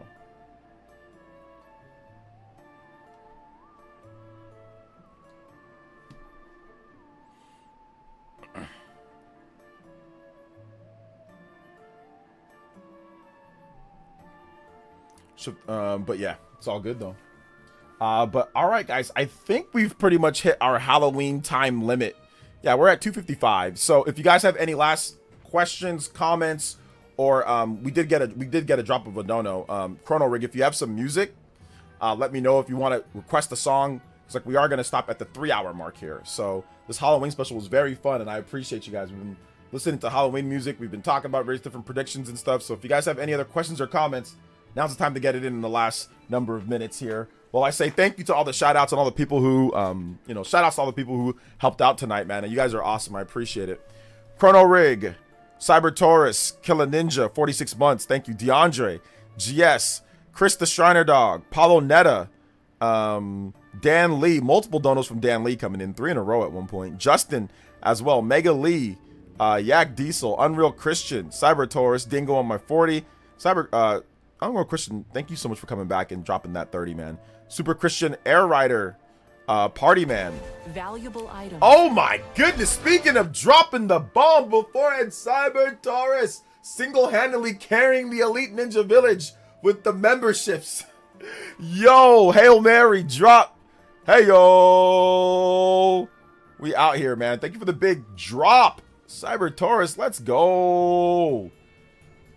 but yeah, it's all good though. But all right, guys, I think we've pretty much hit our Halloween time limit. Yeah, we're at 2:55. So if you guys have any last questions, comments, or we did get a drop of a dono. Chrono Rig, if you have some music, let me know if you want to request a song. It's like we are going to stop at the 3-hour mark here. So this Halloween special was very fun, and I appreciate you guys. We've been listening to Halloween music. We've been talking about various different predictions and stuff. So if you guys have any other questions or comments, now's the time to get it in the last number of minutes here. Well, I say thank you to all the shout outs and all the people who, shout outs to all the people who helped out tonight, man. And you guys are awesome. I appreciate it. Chrono Rig, Cyber Taurus, Killer Ninja, 46 months. Thank you. DeAndre, GS, Chris the Shriner Dog, Paulo Netta, Dan Lee, multiple donos from Dan Lee coming in, 3 in a row at one point. Justin as well, Mega Lee, Yak Diesel, Unreal Christian, Cyber Taurus, Dingo on my 40, Unreal Christian, thank you so much for coming back and dropping that 30, man. Super Christian Air Rider, Party Man. Valuable item. Oh my goodness, speaking of dropping the bomb beforehand, Cyber Taurus single-handedly carrying the Elite Ninja Village with the memberships. Yo, Hail Mary, drop. Hey, yo. We out here, man. Thank you for the big drop. Cyber Taurus, let's go.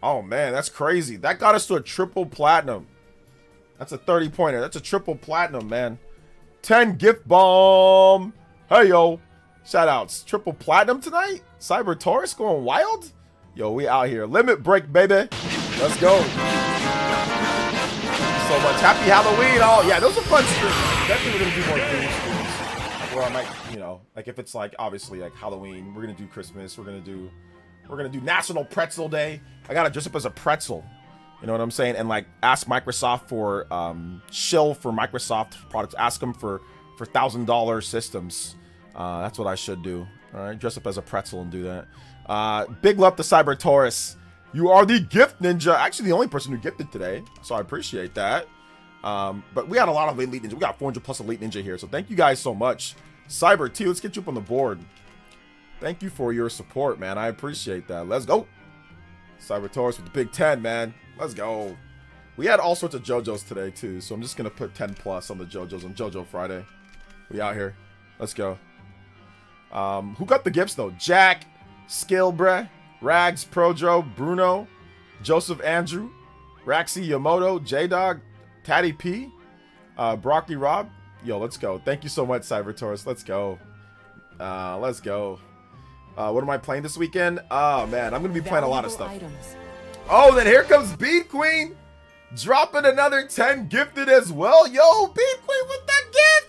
Oh, man, that's crazy. That got us to a triple platinum. That's a 30-pointer. That's a triple platinum, man. 10 gift bomb. Hey, yo. Shout outs. Triple platinum tonight? Cyber Taurus going wild? Yo, we out here. Limit break, baby. Let's go. So much. Happy Halloween. Oh, yeah, those are fun streams. Definitely going to do more food streams. Where I might, like if it's like, obviously, like Halloween, we're going to do Christmas. We're going to do National Pretzel Day. I got to dress up as a pretzel. You know what I'm saying? And like ask Microsoft for shill for Microsoft products. Ask them for $1,000 systems. That's what I should do. All right, dress up as a pretzel and do that. Big love to Cyber Taurus. You are the gift ninja. Actually, the only person who gifted today, so I appreciate that. But we had a lot of Elite Ninja. We got 400 plus Elite Ninja here, so thank you guys so much. Cyber T, let's get you up on the board. Thank you for your support, man. I appreciate that. Let's go. Cyber Taurus with the big 10, man. Let's go. We had all sorts of JoJos today, too, so I'm just going to put 10 plus on the JoJos on JoJo Friday. We out here. Let's go. Who got the gifts, though? Jack, Skillbre, Rags, Prodro, Bruno, Joseph Andrew, Raxi, Yamoto, J-Dog, Tatty P, Broccoli Rob. Yo, let's go. Thank you so much, Cyber Taurus. Let's go. Let's go. What am I playing this weekend? Oh, man, I'm going to be playing a lot of stuff. Items. Oh, then here comes Beat Queen. Dropping another 10 gifted as well. Yo, Beat Queen with that gift.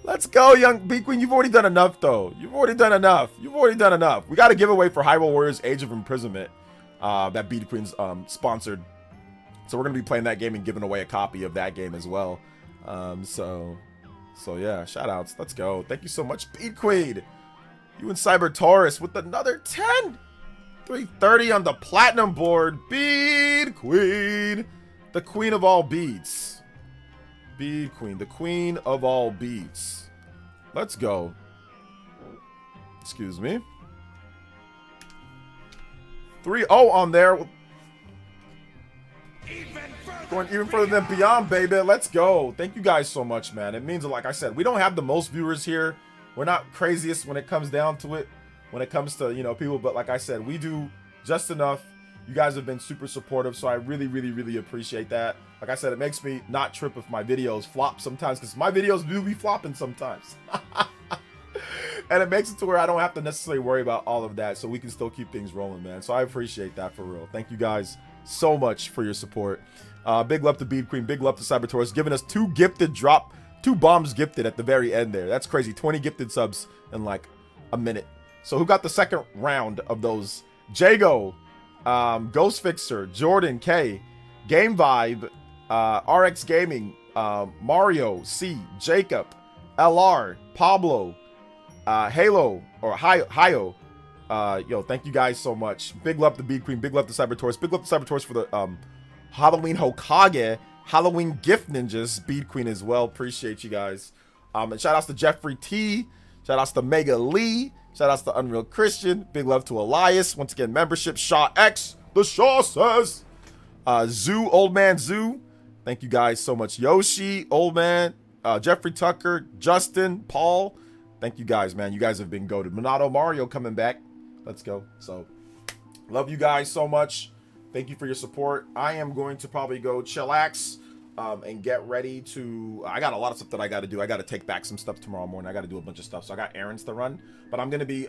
Let's go, young B Queen. You've already done enough, though. You've already done enough. You've already done enough. We got a giveaway for Hyrule Warriors Age of Imprisonment that B Queen's sponsored. So we're going to be playing that game and giving away a copy of that game as well. So yeah, shout outs. Let's go. Thank you so much, B Queen. You and Cyber Taurus with another 10. 330 on the platinum board. Bead Queen. The queen of all beads. Bead Queen, the queen of all beads. Let's go. Excuse me. 3-0 on there. Going even further than beyond, baby. Let's go. Thank you guys so much, man. It means, like I said, we don't have the most viewers here. We're not craziest when it comes down to it. When it comes to, you know, people. But like I said, we do just enough. You guys have been super supportive, so I really, really, really appreciate that. Like I said, it makes me not trip if my videos flop sometimes, because my videos do be flopping sometimes. And it makes it to where I don't have to necessarily worry about all of that, so we can still keep things rolling, man. So I appreciate that for real. Thank you guys so much for your support. Big love to Bead Queen, big love to Cyber Taurus, giving us 2 bombs gifted at the very end there. That's crazy. 20 gifted subs in like a minute. So who got the second round of those? Jago, Ghost Fixer, Jordan K, Game Vibe, RX Gaming, Mario C, Jacob, LR, Pablo, Halo or Hio. Yo, thank you guys so much. Big love to Bead Queen, big love to Cyber Taurus, big love to Cyber Taurus for the Halloween Hokage, Halloween Gift Ninjas, Bead Queen as well. Appreciate you guys. And shout outs to Jeffrey T, shout outs to Mega Lee, shout outs to Unreal Christian, big love to Elias. Once again, membership, Shaw X, the Shaw says, Zoo, Old Man Zoo. Thank you guys so much. Yoshi, Old Man, Jeffrey Tucker, Justin, Paul. Thank you guys, man. You guys have been goated. Minato Mario coming back. Let's go. So, love you guys so much. Thank you for your support. I am going to probably go chillax and get ready to... I got a lot of stuff that I got to do. I got to take back some stuff tomorrow morning. I got to do a bunch of stuff. So I got errands to run. But I'm going to be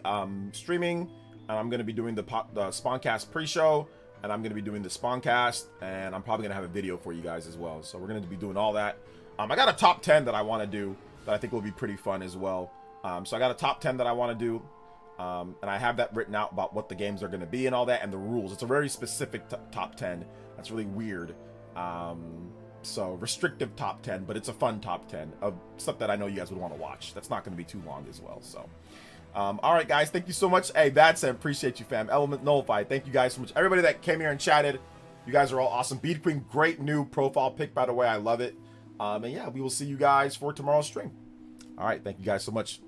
streaming. And I'm going to be doing the Spawncast pre-show. And I'm going to be doing the Spawncast. And I'm probably going to have a video for you guys as well. So we're going to be doing all that. I got a top 10 that I want to do that I think will be pretty fun as well. So I got a top 10 that I want to do. And I have that written out about what the games are going to be and all that and the rules. It's a very specific top 10. That's really weird. So restrictive top 10, but it's a fun top 10 of stuff that I know you guys would want to watch. That's not going to be too long as well. So, all right, guys, thank you so much. Hey, Badsen, appreciate you, fam. Element Nullified, thank you guys so much. Everybody that came here and chatted, you guys are all awesome. Bead Queen, great new profile pic, by the way. I love it. And yeah, we will see you guys for tomorrow's stream. All right, thank you guys so much.